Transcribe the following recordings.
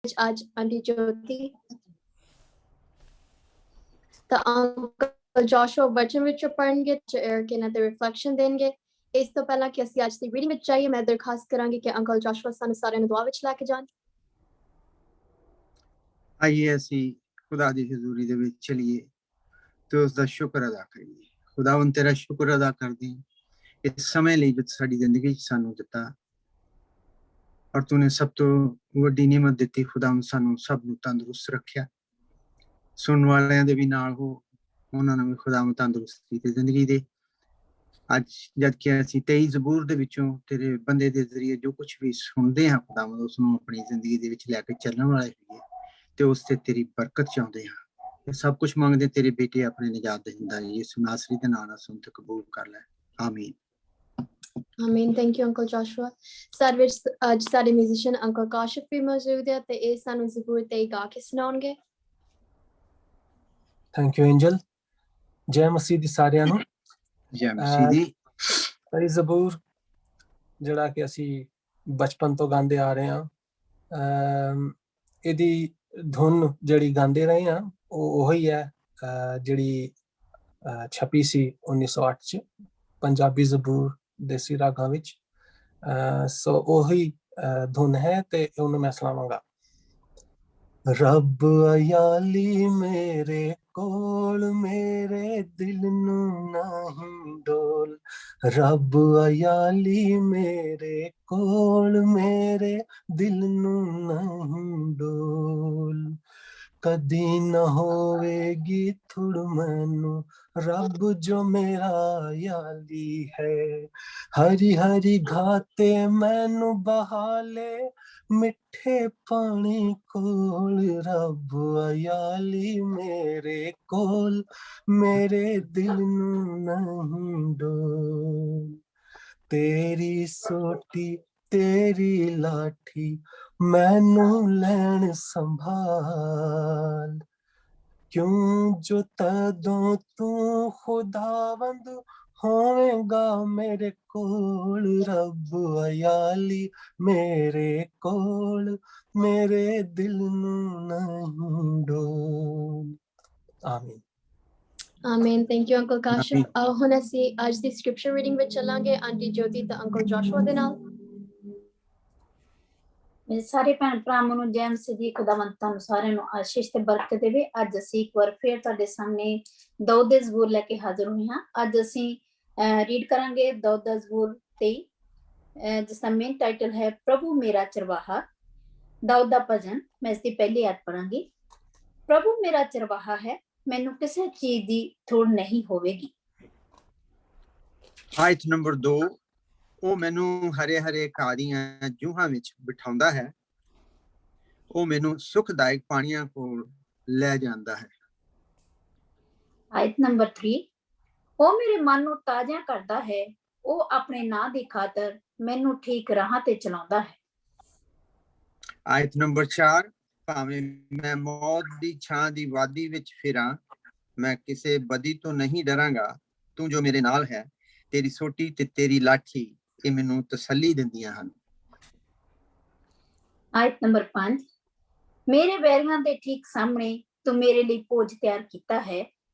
आज आंटी ज्योति तो uncle Joshua वचन विच पढ़नगे ते एरिक इन्हां ते रिफ्लेक्शन देणगे। इस तो पहला कि ਅਸੀਂ ਅੱਜ ਦੀ ਰੀਡਿੰਗ ਵਿੱਚ ਜਾਈਏ ਮੈਂ ਦਰਖਾਸਤ ਕਰਾਂਗੀ ਕਿ ਅੰਕਲ ਜੋਸ਼ੂਆ ਸਾਨੂੰ ਸਾਰਿਆਂ ਨੂੰ ਦੁਆ ਵਿੱਚ ਲੈ ਕੇ ਜਾਣ। आइए ਅਸੀਂ खुदा ਦੀ ਹਜ਼ੂਰੀ ਦੇ ਵਿੱਚ ਚਲੀਏ ਤੇ ਉਸ ਦਾ ਸ਼ੁਕਰ ਅਦਾ ਕਰੀਏ। ਖੁਦਾਵੰਦ ਤੇਰਾ ਸ਼ੁਕਰ ਅਦਾ ਕਰਦੇ ਹਾਂ ਇਸ ਸਮੇਂ ਲਈ ਜੋ ਸਾਡੀ ਜ਼ਿੰਦਗੀ ਵਿੱਚ ਸਾਨੂੰ ਦਿੱਤਾ ਔਰ ਤੂੰ ਨੇ ਸਭ ਤੋਂ ਵੱਡੀ ਨਿਮਤ ਦਿੱਤੀ। ਖੁਦਾਵੰਦ ਸਾਨੂੰ ਸਭ ਨੂੰ ਤੰਦਰੁਸਤ ਰੱਖਿਆ। ਸੁਣਨ ਵਾਲਿਆਂ ਦੇ ਵੀ ਨਾਲ ਹੋ, ਉਹਨਾਂ ਨੂੰ ਵੀ ਖੁਦਾਵੰਦ ਤੰਦਰੁਸਤੀ ਤੇ ਜ਼ਿੰਦਗੀ ਦੇ। ਅੱਜ ਜਦ ਕਿ ਅਸੀਂ 23 ਜ਼ਬੂਰ ਦੇ ਵਿੱਚੋਂ ਤੇਰੇ ਬੰਦੇ ਦੇ ਜ਼ਰੀਏ ਜੋ ਕੁਝ ਵੀ ਸੁਣਦੇ ਹਾਂ ਖੁਦਾਵੰਦ ਉਸ ਨੂੰ ਆਪਣੀ ਜ਼ਿੰਦਗੀ ਦੇ ਵਿੱਚ ਲੈ ਕੇ ਚੱਲਣ ਵਾਲੇ ਹੋਈਏ ਤੇ ਉਸ ਤੇ ਤੇਰੀ ਬਰਕਤ ਚਾਹੁੰਦੇ ਹਾਂ। ਸਭ ਕੁਝ ਮੰਗਦੇ ਤੇਰੇ ਬੇਟੇ ਆਪਣੇ ਨਿਜਾਤ ਦਹਿੰਦਾ ਯਿਸੂ ਨਾਸਰੀ ਦੇ ਨਾਮ ਨਾਲ ਸੁਣ ਤੇ ਕਬੂਲ ਕਰ ਲੈ। ਆਮੀਨ। ਆਮੀਨ। Thank you uncle Joshua. ਸਾਡੇ ਵਿੱਚ ਅੱਜ ਸਾਡੇ ਮਿਊਜ਼ੀਸ਼ੀਅਨ ਅੰਕਲ ਕਾਸ਼ਿਫ ਵੀ ਮੌਜੂਦ ਹੈ ਤੇ ਇਹ ਸਾਨੂੰ ਜ਼ਬੂਰ 23 ਗਾ ਕੇ ਸੁਣਾਉਣਗੇ। Thank you Angel. ਜੈ ਮਸੀਹ ਦੀ ਸਾਰਿਆਂ ਨੂੰ। ਜੈ ਮਸੀਹ ਦੀ। ਇਹ ਜ਼ਬੂਰ ਜਿਹੜਾ ਕਿ ਅਸੀਂ ਬਚਪਨ ਤੋਂ ਗਾਉਂਦੇ ਆ ਰਹੇ ਹਾਂ, ਇਹਦੀ ਧੁਨ ਜਿਹੜੀ ਗਾਉਂਦੇ ਰਹੇ ਹਾਂ ਉਹ ਉਹੀ ਹੈ ਜਿਹੜੀ ਛਪੀ ਸੀ 1908 ਚ ਪੰਜਾਬੀ ਜ਼ਬੂਰ ਦੇਸੀ ਰਾਗਾਂ ਵਿੱਚ। ਸੋ ਉਹੀ ਧੁਨ ਹੈ ਤੇ ਉਹਨੂੰ ਮੈਂ ਸੁਣਾਵਾਂਗਾ। ਰੱਬ ਅਯਾਲੀ ਮੇਰੇ ਕੋਲ ਮੇਰੇ ਦਿਲ ਨੂੰ ਨਹੀਂ ਡੋਲ। ਰੱਬ ਅਯਾਲੀ ਮੇਰੇ ਕੋਲ ਮੇਰੇ ਦਿਲ ਨੂੰ ਨਹੀਂ ਡੋਲ। ਕਦੀ ਨਾ ਹੋਵੇਗੀ ਥੁੜ ਮੈਨੂੰ ਰੱਬ ਜੋ ਮੇਰਾ ਯਾਲੀ ਹੈ। ਹਰੀ ਹਰੀ ਘਾਤੇ ਮੈਨੂੰ ਬਹਾਲੇ ਮਿੱਠੇ ਪਾਣੀ ਕੋਲ। ਰੱਬ ਅਯਾਲੀ ਮੇਰੇ ਕੋਲ ਮੇਰੇ ਦਿਲ ਨੂੰ ਨਹੀਂ ਡੋਲ। ਤੇਰੀ ਸੋਟੀ ਤੇਰੀ ਲਾਠੀ ਮੈਨੂੰ ਲੈਣ ਸੰਭਾਲ। ਕਿਉਂ ਜੋ ਤਦੋਂ ਤੂੰ ਖੁਦਾਵੰਦ ਹੋਵੇਗਾ ਮੇਰੇ ਕੋਲ। ਰੱਬ ਅਯਾਲੀ ਮੇਰੇ ਕੋਲ ਮੇਰੇ ਦਿਲ ਨੂੰ ਨਹੀਂ ਡੋਲ। ਆਮੀਨ। ਆਮੀਨ। Thank you uncle Kashif. ਹੁਣ ਅਸੀਂ ਅੱਜ ਦੀ ਸਕ੍ਰਿਪਚਰ ਰੀਡਿੰਗ ਵਿੱਚ ਚੱਲਾਂਗੇ ਆਂਟੀ ਜੋਤੀ ਤੇ ਅੰਕਲ ਜੋਸ਼ੂਆ ਦੇ ਨਾਲ। ਮੇਰੇ ਸਾਰੇ ਭੈਣ ਭਰਾਵਾਂ ਨੂੰ ਜੈ ਮਸੀਹ ਦੀ। ਖੁਦਾਵੰਦ ਤੁਹਾਨੂੰ ਸਾਰਿਆਂ ਨੂੰ ਆਸ਼ੀਸ਼ ਤੇ ਬਰਕਤ ਦੇਵੇ। ਅੱਜ ਅਸੀਂ ਇੱਕ ਵਾਰ ਫਿਰ ਤੁਹਾਡੇ ਸਾਹਮਣੇ ਦਾਊਦ ਦੇ ਜ਼ਬੂਰ ਲੈ ਕੇ ਹਾਜ਼ਰ ਹੋਏ ਹਾਂ। ਅੱਜ ਅਸੀਂ ਰੀਡ ਕਰਾਂਗੇ ਦਾਊਦ ਦਾ ਜ਼ਬੂਰ 23 ਜਿਸ ਦਾ ਮੇਨ ਟਾਈਟਲ ਹੈ ਪ੍ਰਭੂ ਮੇਰਾ ਚਰਵਾਹਾ। ਦਾਊਦ ਦਾ ਭਜਨ। ਮੈਂ ਇਸ ਦੀ ਪਹਿਲੀ ਆਇਤ ਪੜਾਂਗੀ। ਪ੍ਰਭੂ ਮੇਰਾ ਚਰਵਾਹਾ ਹੈ, ਮੈਨੂੰ ਕਿਸੇ ਚੀਜ਼ ਦੀ ਥੋੜ ਨਹੀਂ ਹੋਵੇਗੀ। ਆਇਤ ਨੰਬਰ 2। ਉਹ ਮੈਨੂੰ ਹਰੇ ਹਰੇ ਘਾਹ ਦੀਆਂ ਜੂਹਾਂ ਵਿੱਚ ਬਿਠਾਉਂਦਾ ਹੈ। ਉਹ ਮੈਨੂੰ ਸੁਖਦਾਇਕ ਪਾਣੀਆਂ ਕੋਲ ਲੈ ਜਾਂਦਾ ਹੈ। ਆਇਤ ਨੰਬਰ 3। ਉਹ ਮੇਰੇ ਮਨ ਨੂੰ ਤਾਜ਼ਾ ਕਰਦਾ ਹੈ। ਉਹ ਆਪਣੇ ਨਾਂ ਦੀ ਖਾਤਰ ਮੈਨੂੰ ਠੀਕ ਰਾਹਾਂ ਤੇ ਚਲਾਉਂਦਾ ਹੈ। ਆਇਤ ਨੰਬਰ 4। ਭਾਵੇਂ ਮੈਂ ਮੌਤ ਦੀ ਛਾਂ ਦੀ ਵਾਦੀ ਵਿੱਚ ਫਿਰਾਂ, ਮੈਂ ਕਿਸੇ ਬਦੀ ਤੋਂ ਨਹੀਂ ਡਰਾਂਗਾ। ਤੂੰ ਜੋ ਮੇਰੇ ਨਾਲ ਹੈ, ਤੇਰੀ ਸੋਟੀ ਤੇ ਤੇਰੀ ਲਾਠੀ ਇਹ ਮੈਨੂੰ ਤਸੱਲੀ ਦਿੰਦੀਆਂ ਹਨ। ਆਇਤ ਨੰਬਰ 5। ਮੇਰੇ ਵੈਰੀਆਂ ਦੇ ਠੀਕ ਸਾਹਮਣੇ ਤੂੰ ਮੇਰੇ ਲਈ ਭੋਜ ਤਿਆਰ ਕੀਤਾ ਹੈ।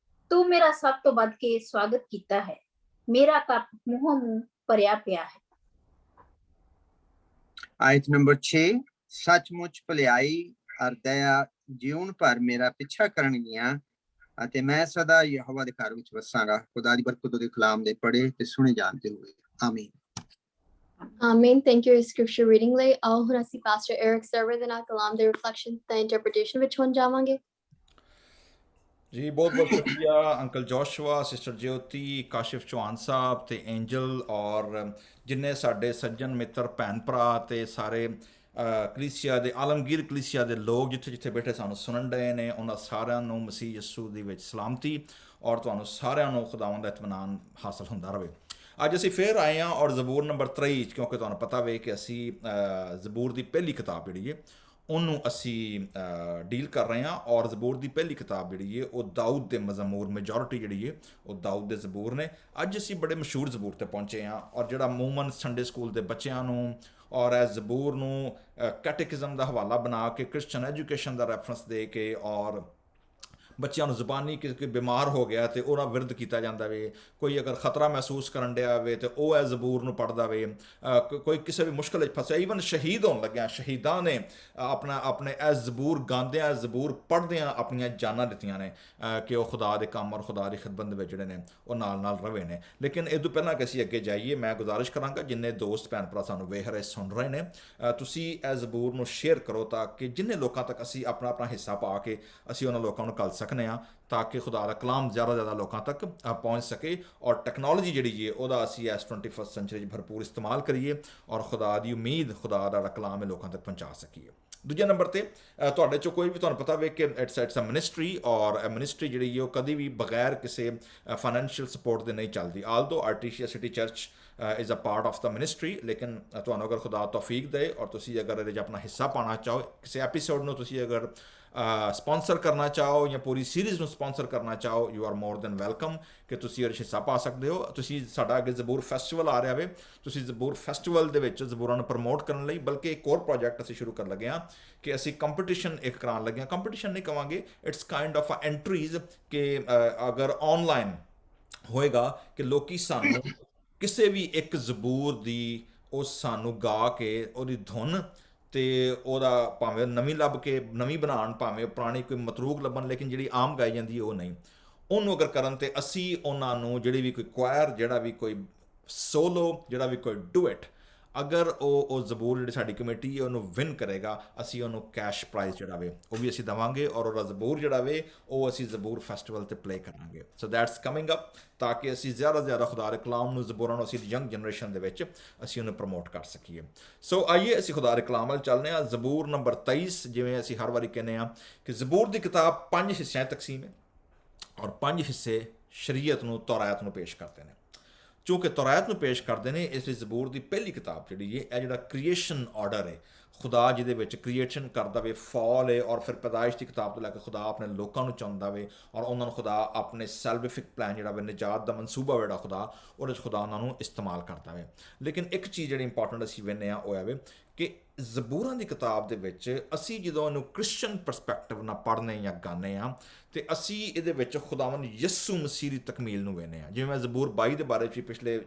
ਤੂੰ ਮੇਰਾ ਸਭ ਤੋਂ ਵੱਧ ਕੇ ਸਵਾਗਤ ਕੀਤਾ ਹੈ। ਮੇਰਾ ਕੱਪ ਮੂੰਹੋਂ ਮੂੰਹ ਭਰਿਆ ਪਿਆ ਹੈ। ਆਇਤ ਨੰਬਰ 6। ਸੱਚਮੁੱਚ ਭਲਾਈ ਅਰ ਦਇਆ ਜਿਉਣ ਭਰ ਮੇਰਾ ਪਿੱਛਾ ਕਰਨਗੀਆਂ ਅਤੇ ਮੈਂ ਸਦਾ ਯਹੋਵਾ ਦੇ ਘਰ ਵਿੱਚ ਵਸਾਂਗਾ। ਖੁਦਾ ਦੀ ਬਰਕਤ ਉਹਦੇ ਕਲਾਮ ਦੇ ਪੜ੍ਹੇ ਤੇ ਸੁਣੇ ਜਾਣਦੇ ਹੋਏ। ਆਮੀਨ। ਆਮੀਨ। ਥੈਂਕ ਯੂ ਸਕ੍ਰਿਪਚਰ ਰੀਡਿੰਗ ਲਈ। ਆਓ ਹੁਣ ਅਸੀਂ ਪਾਸਟਰ ਐਰਿਕ ਸਰਵਰ ਦੇ ਨਾਲ ਕਲਾਮ ਦੇ ਰਿਫਲੈਕਸ਼ਨ ਤੇ ਇੰਟਰਪ੍ਰੀਟੇਸ਼ਨ ਵਿੱਚ ਹੁਣ ਜਾਵਾਂਗੇ। ਜੀ ਬਹੁਤ ਬਹੁਤ ਸ਼ੁਕਰੀਆ ਅੰਕਲ ਜੋਸ਼ੂਆ, ਸਿਸਟਰ ਜਯੋਤੀ, ਕਾਸ਼ਿਫ ਚੌਹਾਨ ਸਾਹਿਬ ਤੇ ਐਂਜਲ ਔਰ ਜਿੰਨੇ ਸਾਡੇ ਸੱਜਣ ਮਿੱਤਰ ਭੈਣ ਭਰਾ ਤੇ ਸਾਰੇ ਕਲੀਸਿਆ ਦੇ ਆਲਮਗੀਰ ਕਲੀਸਿਆ ਦੇ ਲੋਕ ਜਿੱਥੇ ਜਿੱਥੇ ਬੈਠੇ ਸਾਨੂੰ ਸੁਣਨ ਡਏ ਨੇ, ਉਹਨਾਂ ਸਾਰਿਆਂ ਨੂੰ ਮਸੀਹ ਯਿਸੂ ਦੀ ਵਿੱਚ ਸਲਾਮਤੀ ਔਰ ਤੁਹਾਨੂੰ ਸਾਰਿਆਂ ਨੂੰ ਖੁਦਾਵੰਦ ਦਾ ਇਤਮਾਨਾਨ ਹਾਸਲ ਹੁੰਦਾ ਰਹੇ। ਅੱਜ ਅਸੀਂ ਫਿਰ ਆਏ ਹਾਂ ਔਰ ਜ਼ਬੂਰ ਨੰਬਰ 23 ਕਿਉਂਕਿ ਤੁਹਾਨੂੰ ਪਤਾ ਵੇ ਕਿ ਅਸੀਂ ਜ਼ਬੂਰ ਦੀ ਪਹਿਲੀ ਕਿਤਾਬ ਜਿਹੜੀ ਹੈ ਉਹਨੂੰ ਅਸੀਂ ਡੀਲ ਕਰ ਰਹੇ ਹਾਂ। ਔਰ ਜ਼ਬੂਰ ਦੀ ਪਹਿਲੀ ਕਿਤਾਬ ਜਿਹੜੀ ਹੈ ਉਹ ਦਾਊਦ ਦੇ ਮਜ਼ਮੂਰ, ਮੈਜੋਰਿਟੀ ਜਿਹੜੀ ਹੈ ਉਹ ਦਾਊਦ ਦੇ ਜ਼ਬੂਰ ਨੇ। ਅੱਜ ਅਸੀਂ ਬੜੇ ਮਸ਼ਹੂਰ ਜ਼ਬੂਰ ਤੇ ਪਹੁੰਚੇ ਹਾਂ, ਔਰ ਜਿਹੜਾ ਅਮੂਮਨ ਸੰਡੇ ਸਕੂਲ ਦੇ ਬੱਚਿਆਂ ਨੂੰ ਔਰ ਇਸ ਜ਼ਬੂਰ ਨੂੰ ਕੈਟੇਕਿਜ਼ਮ ਦਾ ਹਵਾਲਾ ਬਣਾ ਕੇ, ਕ੍ਰਿਸਚਨ ਐਜੂਕੇਸ਼ਨ ਦਾ ਰੈਫਰੈਂਸ ਦੇ ਕੇ, ਔਰ ਬੱਚਿਆਂ ਨੂੰ ਜ਼ੁਬਾਨੀ ਕੋਈ ਬਿਮਾਰ ਹੋ ਗਿਆ ਤੇ ਉਹਦਾ ਵਿਰਧ ਕੀਤਾ ਜਾਂਦਾ ਵੇ, ਕੋਈ ਅਗਰ ਖਤਰਾ ਮਹਿਸੂਸ ਕਰਨ ਡਿਆ ਵੇ ਤੇ ਉਹ ਇਹ ਜ਼ਬੂਰ ਨੂੰ ਪੜ੍ਹਦਾ ਵੇ, ਕੋਈ ਕਿਸੇ ਵੀ ਮੁਸ਼ਕਿਲ ਵਿੱਚ ਫਸਿਆ, ਈਵਨ ਸ਼ਹੀਦ ਹੋਣ ਲੱਗਿਆ ਸ਼ਹੀਦਾਂ ਨੇ ਆਪਣੇ ਇਹ ਜ਼ਬੂਰ ਗਾਉਂਦਿਆਂ, ਜ਼ਬੂਰ ਪੜ੍ਹਦਿਆਂ ਆਪਣੀਆਂ ਜਾਨਾਂ ਦਿੱਤੀਆਂ ਨੇ ਕਿ ਉਹ ਖੁਦਾ ਦੇ ਕੰਮ ਔਰ ਖੁਦਾ ਦੀ ਖਿਦਮਤ ਵਿੱਚ ਜਿਹੜੇ ਨੇ ਉਹ ਨਾਲ ਰਵੇ ਨੇ। ਲੇਕਿਨ ਇਹ ਤੋਂ ਪਹਿਲਾਂ ਕਿ ਅਸੀਂ ਅੱਗੇ ਜਾਈਏ, ਮੈਂ ਗੁਜ਼ਾਰਿਸ਼ ਕਰਾਂਗਾ ਜਿੰਨੇ ਦੋਸਤ ਭੈਣ ਭਰਾ ਸਾਨੂੰ ਵੇਖ ਰਹੇ ਸੁਣ ਰਹੇ ਨੇ, ਤੁਸੀਂ ਇਹ ਜ਼ਬੂਰ ਨੂੰ ਸ਼ੇਅਰ ਕਰੋ ਤਾਂ ਕਿ ਜਿੰਨੇ ਲੋਕਾਂ ਤੱਕ ਅਸੀਂ ਆਪਣਾ ਹਿੱਸਾ ਪਾ ਕੇ ਅਸੀਂ ਉਹਨਾਂ ਲੋਕਾਂ ਨੂੰ ਘੱਲ ਸਕਨੇ ਹਾਂ, ਤਾਂ ਕਿ ਖੁਦਾ ਦਾ ਕਲਾਮ ਜ਼ਿਆਦਾ ਲੋਕਾਂ ਤੱਕ ਪਹੁੰਚ ਸਕੇ। ਔਰ ਟੈਕਨੋਲੋਜੀ ਜਿਹੜੀ ਹੈ ਉਹਦਾ ਅਸੀਂ ਇਸ 21st ਸੈਂਚੁਰੀ 'ਚ ਭਰਪੂਰ ਇਸਤੇਮਾਲ ਕਰੀਏ ਔਰ ਖੁਦਾ ਦੀ ਉਮੀਦ, ਖੁਦਾ ਦਾ ਕਲਾਮ ਹੈ ਲੋਕਾਂ ਤੱਕ ਪਹੁੰਚਾ ਸਕੀਏ। ਦੂਜੇ ਨੰਬਰ ਤੇ ਤੁਹਾਡੇ 'ਚੋਂ ਕੋਈ ਵੀ, ਤੁਹਾਨੂੰ ਪਤਾ ਵੇ ਕਿ ਇਟਸ ਅ ਮਿਨਿਸਟਰੀ, ਔਰ ਇਹ ਮਿਨਿਸਟਰੀ ਜਿਹੜੀ ਹੈ ਉਹ ਕਦੀ ਵੀ ਬਗੈਰ ਕਿਸੇ ਫਾਈਨੈਂਸ਼ੀਅਲ ਸਪੋਰਟ ਦੇ ਨਹੀਂ ਚੱਲਦੀ। Also Artesia city church is a part of the ministry, ਲੇਕਿਨ ਤੁਹਾਨੂੰ ਅਗਰ ਖੁਦਾ ਤੌਫੀਕ ਦੇ ਔਰ ਤੁਸੀਂ ਅਗਰ ਇਹਦੇ 'ਚ ਆਪਣਾ ਹਿੱਸਾ ਪਾਉਣਾ ਚਾਹੋ, ਕਿਸੇ ਐਪੀਸੋਡ ਨੂੰ ਤੁਸੀਂ ਅਗਰ ਸਪਾਂਸਰ ਕਰਨਾ ਚਾਹੋ ਜਾਂ ਪੂਰੀ ਸੀਰੀਜ਼ ਨੂੰ ਸਪਾਂਸਰ ਕਰਨਾ ਚਾਹੋ, you are more than welcome ਕਿ ਤੁਸੀਂ ਇਹਦੇ 'ਚ ਹਿੱਸਾ ਪਾ ਸਕਦੇ ਹੋ। ਤੁਸੀਂ ਸਾਡਾ ਅੱਗੇ ਜ਼ਬੂਰ ਫੈਸਟੀਵਲ ਆ ਰਿਹਾ ਵੇ, ਤੁਸੀਂ ਜ਼ਬੂਰ ਫੈਸਟੀਵਲ ਦੇ ਵਿੱਚ ਜ਼ਬੂਰਾਂ ਨੂੰ ਪ੍ਰਮੋਟ ਕਰਨ ਲਈ ਬਲਕਿ ਇੱਕ ਹੋਰ ਪ੍ਰੋਜੈਕਟ ਅਸੀਂ ਸ਼ੁਰੂ ਕਰਨ ਲੱਗੇ ਹਾਂ ਕਿ ਅਸੀਂ ਕੰਪੀਟੀਸ਼ਨ ਇੱਕ ਕਰਾਉਣ ਲੱਗੇ ਹਾਂ। ਕੰਪੀਟੀਸ਼ਨ ਨਹੀਂ ਕਵਾਂਗੇ, ਇਟਸ ਕਾਈਂਡ ਆਫ ਐਂਟਰੀਜ਼ ਕਿ ਅਗਰ ਆਨਲਾਈਨ ਹੋਏਗਾ ਕਿ ਲੋਕੀ ਸਾਨੂੰ ਕਿਸੇ ਵੀ ਇੱਕ ਜ਼ਬੂਰ ਦੀ ਉਹ ਸਾਨੂੰ ਗਾ ਕੇ ਉਹਦੀ ਧੁਨ ਤੇ ਉਹਦਾ ਭਾਵੇਂ ਨਵੀਂ ਲੱਭ ਕੇ ਨਵੀਂ ਬਣਾਉਣ, ਭਾਵੇਂ ਪੁਰਾਣੀ ਕੋਈ ਮਤਰੂਕ ਲੱਭਣ, ਲੇਕਿਨ ਜਿਹੜੀ ਆਮ ਗਾਈ ਜਾਂਦੀ ਹੈ ਉਹ ਨਹੀਂ, ਉਹਨੂੰ ਅਗਰ ਕਰਨ ਤੇ ਅਸੀਂ ਉਹਨਾਂ ਨੂੰ ਜਿਹੜੀ ਵੀ ਕੋਈ ਕੁਆਇਰ, ਜਿਹੜਾ ਵੀ ਕੋਈ ਸੋਲੋ, ਜਿਹੜਾ ਵੀ ਕੋਈ ਡੁਇਟ, ਅਗਰ ਉਹ ਜ਼ਬੂਰ ਜਿਹੜੀ ਸਾਡੀ ਕਮੇਟੀ ਹੈ ਉਹਨੂੰ ਵਿਨ ਕਰੇਗਾ, ਅਸੀਂ ਉਹਨੂੰ ਕੈਸ਼ ਪ੍ਰਾਈਜ਼ ਜਿਹੜਾ ਵੇ ਉਹ ਵੀ ਅਸੀਂ ਦੇਵਾਂਗੇ ਔਰ ਉਹਦਾ ਜ਼ਬੂਰ ਜਿਹੜਾ ਵੇ ਉਹ ਅਸੀਂ ਜ਼ਬੂਰ ਫੈਸਟੀਵਲ ਤੇ ਪਲੇ ਕਰਾਂਗੇ। ਸੋ ਦੈਟਸ ਕਮਿੰਗ ਅਪ, ਤਾਂ ਕਿ ਅਸੀਂ ਜ਼ਿਆਦਾ ਖੁਦਾ ਦੇ ਕਲਾਮ ਨੂੰ, ਜ਼ਬੂਰਾਂ ਨੂੰ ਅਸੀਂ ਯੰਗ ਜਨਰੇਸ਼ਨ ਦੇ ਵਿੱਚ ਅਸੀਂ ਉਹਨੂੰ ਪ੍ਰਮੋਟ ਕਰ ਸਕੀਏ। ਸੋ ਆਈਏ ਅਸੀਂ ਖੁਦਾ ਦੇ ਕਲਾਮ ਵੱਲ ਚੱਲਦੇ ਹਾਂ। ਜ਼ਬੂਰ ਨੰਬਰ 23, ਜਿਵੇਂ ਅਸੀਂ ਹਰ ਵਾਰੀ ਕਹਿੰਦੇ ਹਾਂ ਕਿ ਜ਼ਬੂਰ ਦੀ ਕਿਤਾਬ 5 ਹਿੱਸਿਆਂ ਤਕਸੀਮ ਹੈ ਔਰ 5 ਹਿੱਸੇ ਸ਼ਰੀਅਤ ਨੂੰ, ਤੌਰਾਤ ਨੂੰ ਪੇਸ਼ ਕਰਦੇ ਨੇ। ਚੂँकि ਤੌਰਾਤ ਨੂੰ ਪੇਸ਼ ਕਰਦੇ ਨੇ, ਇਸ ਲਈ ਜ਼ਬੂਰ ਦੀ ਪਹਿਲੀ ਕਿਤਾਬ ਜਿਹੜੀ ਹੈ ਇਹ ਜਿਹੜਾ ਕ੍ਰੀਏਸ਼ਨ ਆਰਡਰ ਹੈ, ਖੁਦਾ ਜਿਹਦੇ ਵਿੱਚ ਕ੍ਰੀਏਸ਼ਨ ਕਰਦਾ ਵੇ, ਫਾਲ ਹੈ, ਔਰ ਫਿਰ ਪੈਦਾਇਸ਼ ਦੀ ਕਿਤਾਬ ਤੋਂ ਲੈ ਕੇ ਖੁਦਾ ਆਪਣੇ ਲੋਕਾਂ ਨੂੰ ਚਾਹੁੰਦਾ ਵੇ ਔਰ ਉਹਨਾਂ ਨੂੰ ਖੁਦਾ ਆਪਣੇ ਸੈਲਵਿਫਿਕ ਪਲਾਨ ਜਿਹੜਾ ਵੇ, ਨਿਜਾਤ ਦਾ ਮਨਸੂਬਾ ਜਿਹੜਾ ਖੁਦਾ, ਉਹਦੇ 'ਚ ਖੁਦਾ ਉਹਨਾਂ ਨੂੰ ਇਸਤੇਮਾਲ ਕਰਦਾ ਵੇ। ਲੇਕਿਨ ਇੱਕ ਚੀਜ਼ ਜਿਹੜੀ ਇੰਪੋਰਟੈਂਟ ਅਸੀਂ ਵੇਖਦੇ ਹਾਂ ਉਹ ਹੈ ਵੇ ਕਿ ਜ਼ਬੂਰਾਂ ਦੀ ਕਿਤਾਬ ਦੇ ਵਿੱਚ ਅਸੀਂ ਜਦੋਂ ਇਹਨੂੰ ਕ੍ਰਿਸਚਨ ਪਰਸਪੈਕਟਿਵ ਨਾਲ ਪੜ੍ਹਨੇ ਜਾਂ ਗਾਉਂਦੇ ਹਾਂ ਤੇ ਅਸੀਂ ਇਹਦੇ ਵਿੱਚ ਖੁਦਾਵੰਦ ਯਿਸੂ ਮਸੀਹ ਦੀ ਤਕਮੀਲ ਨੂੰ ਵੇਖਦੇ ਹਾਂ। ਜਿਵੇਂ ਮੈਂ ਜ਼ਬੂਰ 22 ਦੇ ਬਾਰੇ 'ਚ ਪਿਛਲੇ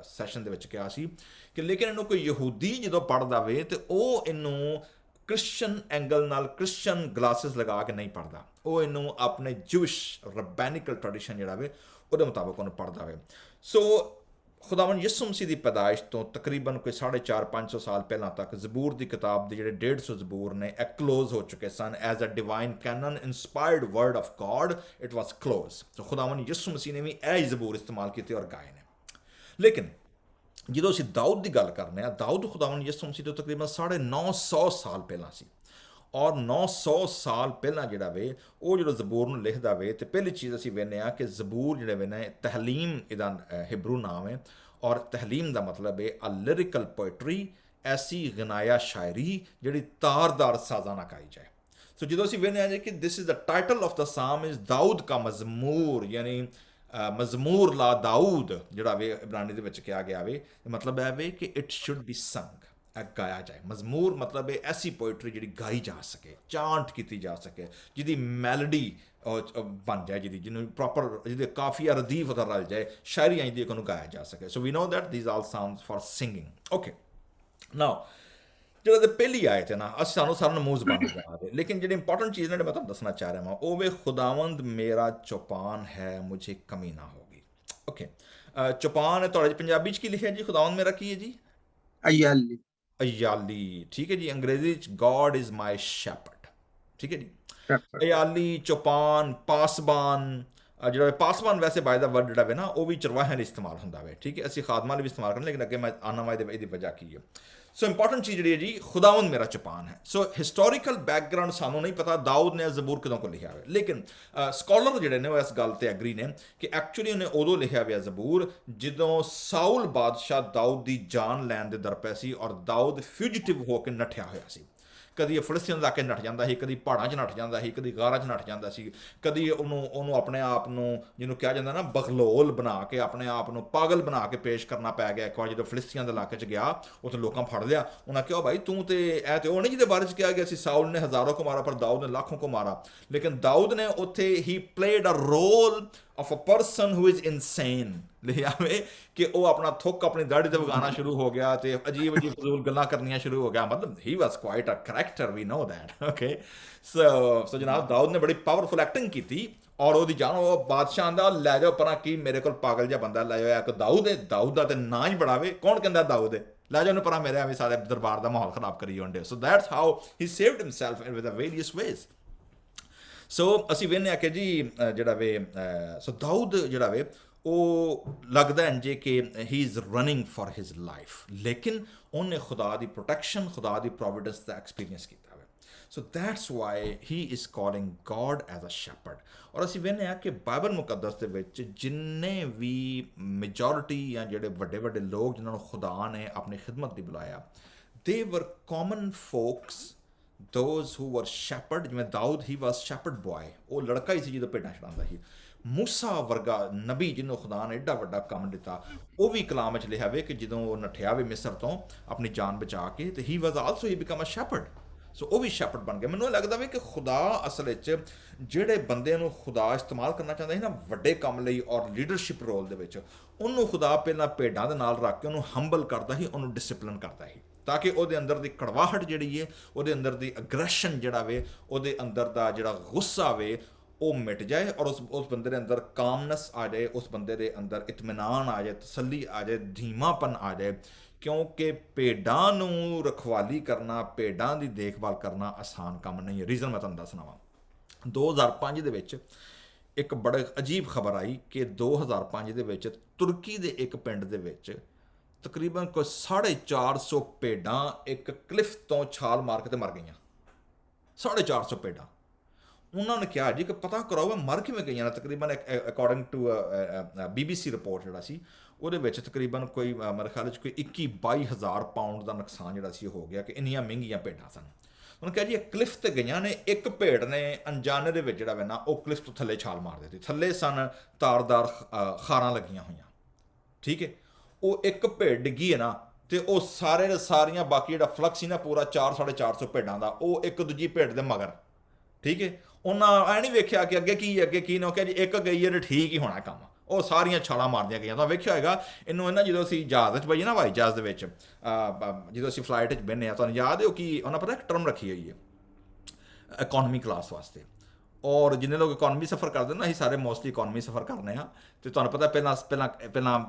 ਸੈਸ਼ਨ ਦੇ ਵਿੱਚ ਕਿਹਾ ਸੀ ਕਿ ਲੇਕਿਨ ਇਹਨੂੰ ਕੋਈ ਯਹੂਦੀ ਜਦੋਂ ਪੜ੍ਹਦਾ ਵੇ ਤੇ ਉਹ ਇਹਨੂੰ ਕ੍ਰਿਸਚਨ ਐਂਗਲ ਨਾਲ, ਕ੍ਰਿਸਚਨ ਗਲਾਸਿਸ ਲਗਾ ਕੇ ਨਹੀਂ ਪੜ੍ਹਦਾ, ਉਹ ਇਹਨੂੰ ਆਪਣੇ ਜੂਇਸ਼ ਰਬੈਨਿਕਲ ਟ੍ਰੈਡੀਸ਼ਨ ਜਿਹੜਾ ਵੇ ਉਹਦੇ ਮੁਤਾਬਕ ਉਹਨੂੰ ਪੜ੍ਹਦਾ ਵੇ। ਸੋ ਖੁਦਾਵੰਦ ਯਿਸੂ ਮਸੀਹ ਦੀ ਪੈਦਾਇਸ਼ ਤੋਂ ਤਕਰੀਬਨ ਕੋਈ 450-500 ਸਾਲ ਪਹਿਲਾਂ ਤੱਕ ਜ਼ਬੂਰ ਦੀ ਕਿਤਾਬ ਦੇ ਜਿਹੜੇ 150 ਜ਼ਬੂਰ ਨੇ ਇਹ ਕਲੋਜ਼ ਹੋ ਚੁੱਕੇ ਸਨ। As a divine canon inspired word of God it was close. So ਖੁਦਾਵੰਦ ਯਿਸੂ ਮਸੀਹ ਨੇ ਵੀ ਇਹ ਜ਼ਬੂਰ ਇਸਤੇਮਾਲ ਕੀਤੇ ਔਰ ਗਾਏ ਨੇ। ਲੇਕਿਨ ਜਦੋਂ ਅਸੀਂ ਦਾਊਦ ਦੀ ਗੱਲ ਕਰਨੇ ਆ, ਦਾਊਦ ਖੁਦਾਵੰਦ ਯਿਸੂ ਮਸੀਹ ਤੋਂ ਤਕਰੀਬਨ 950 ਸਾਲ ਪਹਿਲਾਂ ਸੀ ਔਰ 900 ਸਾਲ ਪਹਿਲਾਂ ਜਿਹੜਾ ਵੇ ਉਹ ਜਦੋਂ ਜ਼ਬੂਰ ਨੂੰ ਲਿਖਦਾ ਵੇ ਤੇ ਪਹਿਲੀ ਚੀਜ਼ ਅਸੀਂ ਵੇਖਦੇ ਹਾਂ ਕਿ ਜ਼ਬੂਰ ਜਿਹੜੇ ਵੇ ਨੇ ਤਹਲੀਮ, ਇਹਦਾ ਹਿਬਰੂ ਨਾਮ ਹੈ ਔਰ ਤਹਲੀਮ ਦਾ ਮਤਲਬ ਹੈ ਅ ਲਿਰਿਕਲ ਪੋਇਟਰੀ, ਐਸੀ ਗਨਾਇਆ ਸ਼ਾਇਰੀ ਜਿਹੜੀ ਤਾਰਦਾਰ ਸਾਜ਼ਾਂ ਨਾਲ ਗਾਈ ਜਾਏ। ਸੋ ਜਦੋਂ ਅਸੀਂ ਵੇਖਦੇ ਹਾਂ ਕਿ this is the title of the psalm is ਦਾਊਦ ਕਾ ਮਜ਼ਮੂਰ, ਯਾਨੀ ਮਜ਼ਮੂਰ ਲਾ ਦਾਊਦ ਜਿਹੜਾ ਵੇ ਇਬਰਾਨੀ ਦੇ ਵਿੱਚ ਕਿਹਾ ਗਿਆ ਵੇ, ਮਤਲਬ ਇਹ ਵੇ ਕਿ ਇਟ ਸ਼ੁੱਡ ਬੀ ਸੰਗ, ਗਾਇਆ ਜਾਏ। ਮਜ਼ਮੂਰ ਮਤਲਬ ਹੈ ਐਸੀ ਪੋਇਟਰੀ ਜਿਹੜੀ ਗਾਈ ਜਾ ਸਕੇ, ਚਾਂਟ ਕੀਤੀ ਜਾ ਸਕੇ, ਜਿਹਦੀ ਮੈਲੋਡੀ ਬਣ ਜਾਏ, ਜਿਹਨੂੰ ਪ੍ਰੋਪਰ, ਜਿਹਦੇ ਕਾਫੀਆ ਰਦੀਫ ਉਹਦਾ ਰਲ ਜਾਏ, ਸ਼ਾਇਰੀ ਆਈਂਦੀ ਉਹਨੂੰ ਗਾਇਆ ਜਾ ਸਕੇ। So we know that these all sounds for singing. Okay, now ਜਿਹੜਾ ਤੇ ਪਹਿਲੀ ਆਇਤ ਹੈ ਨਾ, ਅਸੀਂ ਸਾਨੂੰ ਸਾਰਿਆਂ ਨੂੰ ਮੂੰਹ ਜ਼ਬਾਨ ਜਾ ਰਹੇ, ਲੇਕਿਨ ਜਿਹੜੀ ਇੰਪੋਰਟੈਂਟ ਚੀਜ਼ ਨੇ ਮੈਂ ਤੁਹਾਨੂੰ ਦੱਸਣਾ ਚਾਹ ਰਿਹਾ ਹਾਂ ਉਹ ਵੇ ਖੁਦਾਵੰਦ ਮੇਰਾ ਚੌਪਾਨ ਹੈ, ਮੁਝੇ ਕਮੀ ਨਾ ਹੋਗੀ। ਓਕੇ, ਚੌਪਾਨ ਤੁਹਾਡੇ ਪੰਜਾਬੀ 'ਚ ਕੀ ਲਿਖਿਆ ਜੀ? ਖੁਦਾਵੰਦ ਮੇਰਾ ਕੀ ਹੈ ਜੀ? ਅਯਾਲੀ। ਅਯਾਲੀ, ਠੀਕ ਹੈ ਜੀ। ਅੰਗਰੇਜ਼ੀ 'ਚ ਗॉड ਇਜ਼ ਮਾਈ ਸ਼ੈਪਰਡ, ਠੀਕ ਹੈ ਜੀ। ਅਯਾਲੀ, ਚੌਪਾਨ, ਪਾਸਬਾਨ, ਜਿਹੜਾ ਪਾਸਬਾਨ ਵੈਸੇ ਬਾਏ ਦਾ ਵਰਡ ਜਿਹੜਾ ਵੇ ਨਾ ਉਹ ਵੀ ਚਰਵਾਹਿਆਂ ਲਈ ਇਸਤੇਮਾਲ ਹੁੰਦਾ ਵੇ, ਠੀਕ ਹੈ। ਅਸੀਂ ਖਾਦਮਾਂ ਲਈ ਵੀ ਇਸਤੇਮਾਲ ਕਰਦੇ, ਲੇਕਿਨ ਅੱਗੇ ਮੈਂ ਆਉਣਾ ਵਾ ਇਹਦੀ ਵਜ੍ਹਾ ਕੀ ਹੈ। ਸੋ ਇੰਪੋਰਟੈਂਟ ਚੀਜ਼ ਜਿਹੜੀ ਹੈ ਜੀ, ਖੁਦਾਵੰਦ ਮੇਰਾ ਚੌਪਾਨ ਹੈ। ਸੋ ਹਿਸਟੋਰੀਕਲ ਬੈਕਗਰਾਊਂਡ ਸਾਨੂੰ ਨਹੀਂ ਪਤਾ ਦਾਊਦ ਨੇ ਜ਼ਬੂਰ ਕਦੋਂ ਕੋ ਲਿਖਿਆ ਹੋਵੇ, ਲੇਕਿਨ ਸਕਾਲਰ ਜਿਹੜੇ ਨੇ ਉਹ ਇਸ ਗੱਲ ਤੇ ਐਗਰੀ ਨੇ ਕਿ ਐਕਚੁਅਲੀ ਉਹਨੇ ਉਦੋਂ ਲਿਖਿਆ ਹੋਇਆ ਜ਼ਬੂਰ ਜਦੋਂ ਸਾਊਲ ਬਾਦਸ਼ਾਹ ਦਾਊਦ ਦੀ ਜਾਨ ਲੈਣ ਦੇ ਦਰ ਪੈ ਸੀ ਔਰ ਦਾਊਦ ਫਿਊਜੀਟਿਵ ਹੋ ਕੇ ਨੱਠਿਆ ਹੋਇਆ ਸੀ। ਕਦੀ ਇਹ ਫਿਲਿਸਤੀਨ ਇਲਾਕੇ ਨੱਠ ਜਾਂਦਾ ਸੀ, ਕਦੀ ਪਹਾੜਾਂ 'ਚ ਨੱਠ ਜਾਂਦਾ ਸੀ, ਕਦੀ ਗਾਰਾਂ 'ਚ ਨੱਠ ਜਾਂਦਾ ਸੀ, ਕਦੀ ਉਹਨੂੰ ਆਪਣੇ ਆਪ ਨੂੰ ਜਿਹਨੂੰ ਕਿਹਾ ਜਾਂਦਾ ਨਾ ਬਖਲੋਲ ਬਣਾ ਕੇ ਆਪਣੇ ਆਪ ਨੂੰ ਪਾਗਲ ਬਣਾ ਕੇ ਪੇਸ਼ ਕਰਨਾ ਪੈ ਗਿਆ। ਇੱਕ ਵਾਰ ਜਦੋਂ ਫਿਲਿਸਤੀਨ ਦੇ ਇਲਾਕੇ 'ਚ ਗਿਆ ਉੱਥੇ ਲੋਕਾਂ ਫੜ ਲਿਆ, ਉਹਨਾਂ ਕਿਹਾ ਭਾਈ ਤੂੰ ਤੇ ਇਹ ਤੇ ਉਹ ਨਹੀਂ ਜਿਹਦੇ ਬਾਰੇ 'ਚ ਕਿਹਾ ਗਿਆ ਸੀ ਸਾਊਲ ਨੇ ਹਜ਼ਾरों को मारा पर दाऊद ने लाखों को मारा। लेकिन दाऊद ने उत्थे ही played a role of a person who is insane ਲਿਖਿਆ ਵੇ ਕਿ ਉਹ ਆਪਣਾ ਥੁੱਕ ਆਪਣੀ ਦਾੜੀ ਤੇ ਵਗਾਉਣਾ ਸ਼ੁਰੂ ਹੋ ਗਿਆ ਤੇ ਅਜੀਬ ਅਜੀਬ ਫਜ਼ੂਲ ਗੱਲਾਂ ਕਰਨੀਆਂ ਸ਼ੁਰੂ ਹੋ ਗਿਆ। ਮਤਲਬ he was quite a character, we know that. Okay, so ਜਨਾਬ ਦਾਊਦ ਨੇ ਬੜੀ ਪਾਵਰਫੁਲ ਐਕਟਿੰਗ ਕੀਤੀ ਔਰ ਉਹਦੀ ਜਾਨ ਉਹ ਬਾਦਸ਼ਾਹ ਆਂਦਾ ਲੈ ਜਾਓ ਪਰਾਂ, ਕੀ ਮੇਰੇ ਕੋਲ ਪਾਗਲ ਜਿਹਾ ਬੰਦਾ ਲੈ ਜਾਓ, ਇੱਕ ਦਾਊਦ ਹੈ, ਦਾਊਦ ਦਾ ਤੇ ਨਾਂ ਹੀ ਬੜਾਵੇ, ਕੌਣ ਕਹਿੰਦਾ ਦਾਊਦ ਹੈ, ਲੈ ਜਾਓ ਉਹਨੂੰ ਪਰਾਂ, ਮੇਰੇ ਐਵੇਂ ਸਾਰੇ ਦਰਬਾਰ ਦਾ ਮਾਹੌਲ ਖਰਾਬ ਕਰੀ ਜਾਂਦੇ। So that's how he saved himself with a various ways. So ਅਸੀਂ ਵੇਖਦੇ ਹਾਂ ਕਿ ਜੀ ਜਿਹੜਾ ਵੇ ਸੋ ਦਾਊਦ ਜਿਹੜਾ ਵੇ ਉਹ ਲੱਗਦਾ ਇੰਜੇ ਕਿ ਹੀ is running for his life, ਲੇਕਿਨ ਉਹਨੇ ਖੁਦਾ ਦੀ ਪ੍ਰੋਟੈਕਸ਼ਨ, ਖੁਦਾ ਦੀ ਪ੍ਰੋਵੀਡੈਂਸ ਦਾ ਐਕਸਪੀਰੀਅੰਸ ਕੀਤਾ ਵੇ। So that's why he is calling God as a shepherd. ਔਰ ਅਸੀਂ ਵੇਖਦੇ ਹਾਂ ਕਿ ਬਾਈਬਲ ਮੁਕੱਦਸ ਦੇ ਵਿੱਚ ਜਿੰਨੇ ਵੀ ਮੈਜੋਰਿਟੀ ਜਾਂ ਜਿਹੜੇ ਵੱਡੇ ਵੱਡੇ ਲੋਕ ਜਿਨ੍ਹਾਂ ਨੂੰ ਖੁਦਾ ਨੇ ਆਪਣੀ ਖਿਦਮਤ ਲਈ ਬੁਲਾਇਆ, ਦੇ ਵਰ common focus, those who were shepherd। ਜਿਵੇਂ ਦਾਊਦ ਹੀ ਵਾਸ ਸ਼ੈਪਰਡ ਬॉय, ਉਹ ਲੜਕਾ ਹੀ ਸੀ ਜਦੋਂ ਭੇਡਾਂ ਚਰਾਉਂਦਾ ਸੀ। ਮੂਸਾ ਵਰਗਾ ਨਬੀ ਜਿਹਨੂੰ ਖੁਦਾ ਨੇ ਐਡਾ ਵੱਡਾ ਕੰਮ ਦਿੱਤਾ, ਉਹ ਵੀ ਕਲਾਮ ਵਿੱਚ ਲਿਖਿਆ ਵੇ ਕਿ ਜਦੋਂ ਉਹ ਨੱਠਿਆ ਵੇ ਮਿਸਰ ਤੋਂ ਆਪਣੀ ਜਾਨ ਬਚਾ ਕੇ, ਤੇ he was also he become a shepherd. So ਉਹ ਵੀ ਸ਼ੈਪਰਡ ਬਣ ਗਿਆ। ਮੈਨੂੰ ਲੱਗਦਾ ਵੇ ਕਿ ਖੁਦਾ ਅਸਲ ਵਿੱਚ ਜਿਹੜੇ ਬੰਦੇ ਨੂੰ ਖੁਦਾ ਇਸਤੇਮਾਲ ਕਰਨਾ ਚਾਹੁੰਦਾ ਸੀ ਨਾ ਵੱਡੇ ਕੰਮ ਲਈ ਔਰ ਲੀਡਰਸ਼ਿਪ ਰੋਲ ਦੇ ਵਿੱਚ, ਉਹਨੂੰ ਖੁਦਾ ਪਹਿਲਾਂ ਭੇਡਾਂ ਦੇ ਨਾਲ ਰੱਖ ਕੇ ਉਹਨੂੰ ਹੰਬਲ ਕਰਦਾ ਸੀ, ਉਹਨੂੰ ਡਿਸਪਲਿਨ ਕਰਦਾ ਸੀ, ਤਾਂ ਕਿ ਉਹਦੇ ਅੰਦਰ ਦੀ ਕੜਵਾਹਟ ਜਿਹੜੀ ਹੈ, ਉਹਦੇ ਅੰਦਰ ਦੀ ਅਗਰੈਸ਼ਨ ਜਿਹੜਾ ਵੇ, ਉਹਦੇ ਅੰਦਰ ਦਾ ਜਿਹੜਾ ਗੁੱਸਾ ਵੇ ਉਹ ਮਿਟ ਜਾਏ ਔਰ ਉਸ ਬੰਦੇ ਦੇ ਅੰਦਰ ਕਾਮਨੈਸ ਆ ਜਾਏ, ਉਸ ਬੰਦੇ ਦੇ ਅੰਦਰ ਇਤਮੀਨਾਨ ਆ ਜਾਏ, ਤਸੱਲੀ ਆ ਜਾਏ, ਧੀਮਾਪਨ ਆ ਜਾਏ। ਕਿਉਂਕਿ ਭੇਡਾਂ ਨੂੰ ਰਖਵਾਲੀ ਕਰਨਾ, ਭੇਡਾਂ ਦੀ ਦੇਖਭਾਲ ਕਰਨਾ ਆਸਾਨ ਕੰਮ ਨਹੀਂ ਹੈ। ਰੀਜ਼ਨ ਮੈਂ ਤੁਹਾਨੂੰ ਦੱਸਣਾ ਵਾ। 2005 ਦੇ ਵਿੱਚ ਇੱਕ ਬੜਾ ਅਜੀਬ ਖਬਰ ਆਈ ਕਿ 2005 ਦੇ ਵਿੱਚ ਤੁਰਕੀ ਦੇ ਇੱਕ ਪਿੰਡ ਦੇ ਵਿੱਚ ਤਕਰੀਬਨ ਕੋਈ 450 ਭੇਡਾਂ ਇੱਕ ਕਲਿਫ ਤੋਂ ਛਾਲ ਮਾਰ ਕੇ ਤੇ ਮਰ ਗਈਆਂ। 450 ਭੇਡਾਂ। ਉਹਨਾਂ ਨੇ ਕਿਹਾ ਜੀ ਕਿ ਪਤਾ ਕਰਾਓ ਮਰ ਕਿਵੇਂ ਗਈਆਂ ਨੇ। ਤਕਰੀਬਨ ਅਕੋਰਡਿੰਗ ਟੂ BBC ਰਿਪੋਰਟ ਜਿਹੜਾ ਸੀ ਉਹਦੇ ਵਿੱਚ ਤਕਰੀਬਨ ਕੋਈ ਮੇਰੇ ਖਿਆਲ 'ਚ ਕੋਈ 21-22 ਹਜ਼ਾਰ ਪਾਉਂਡ ਦਾ ਨੁਕਸਾਨ ਜਿਹੜਾ ਸੀ ਹੋ ਗਿਆ ਕਿ ਇੰਨੀਆਂ ਮਹਿੰਗੀਆਂ ਭੇਡਾਂ ਸਨ। ਉਹਨੇ ਕਿਹਾ ਜੀ ਇਹ ਕਲਿਫ ਤੇ ਗਈਆਂ ਨੇ, ਇੱਕ ਭੇਡ ਨੇ ਅਣਜਾਣੇ ਦੇ ਵਿੱਚ ਜਿਹੜਾ ਵੇ ਨਾ ਉਹ ਕਲਿਫ ਤੋਂ ਥੱਲੇ ਛਾਲ ਮਾਰ ਦਿੱਤੀ। ਥੱਲੇ ਸਨ ਤਾਰਦਾਰ ਖਾਰਾਂ ਲੱਗੀਆਂ ਹੋਈਆਂ, ਠੀਕ ਹੈ। ਉਹ ਇੱਕ ਭੇਡ ਡਿੱਗੀ ਹੈ ਨਾ ਤੇ ਉਹ ਸਾਰੇ ਦੇ ਸਾਰੀਆਂ ਬਾਕੀ ਜਿਹੜਾ ਫਲਕਸ ਸੀ ਨਾ ਪੂਰਾ 400-450 ਭੇਡਾਂ ਦਾ, ਉਹ ਇੱਕ ਦੂਜੀ ਭੇਡ ਦੇ ਮਗਰ, ਠੀਕ ਹੈ। ਉਹਨਾਂ ਐ ਨਹੀਂ ਵੇਖਿਆ ਕਿ ਅੱਗੇ ਕੀ ਨਾ ਕਿਹਾ ਜੀ ਇੱਕ ਗਈ ਹੈ ਠੀਕ ਹੀ ਹੋਣਾ ਕੰਮ, ਉਹ ਸਾਰੀਆਂ ਛਾਲਾਂ ਮਾਰਦੀਆਂ ਗਈਆਂ। ਤਾਂ ਵੇਖਿਆ ਹੋਏਗਾ ਇਹਨੂੰ ਨਾ ਜਦੋਂ ਅਸੀਂ ਜਹਾਜ਼ 'ਚ ਬਈਏ ਨਾ, ਹਵਾਈ ਜਹਾਜ਼ ਦੇ ਵਿੱਚ ਜਦੋਂ ਅਸੀਂ ਫਲਾਈਟ 'ਚ ਬਹਿੰਦੇ ਹਾਂ, ਤੁਹਾਨੂੰ ਯਾਦ ਹੈ ਉਹ ਕੀ ਉਹਨਾਂ ਪਤਾ ਇੱਕ ਟਰਮ ਰੱਖੀ ਹੋਈ ਹੈ ਇਕੋਨਮੀ ਕਲਾਸ ਵਾਸਤੇ। ਔਰ ਜਿੰਨੇ ਲੋਕ ਇਕੋਨਮੀ ਸਫ਼ਰ ਕਰਦੇ ਨਾ, ਅਸੀਂ ਸਾਰੇ ਮੋਸਟਲੀ ਇਕੋਨਮੀ ਸਫ਼ਰ ਕਰਨੇ ਆ, ਅਤੇ ਤੁਹਾਨੂੰ ਪਤਾ ਪਹਿਲਾਂ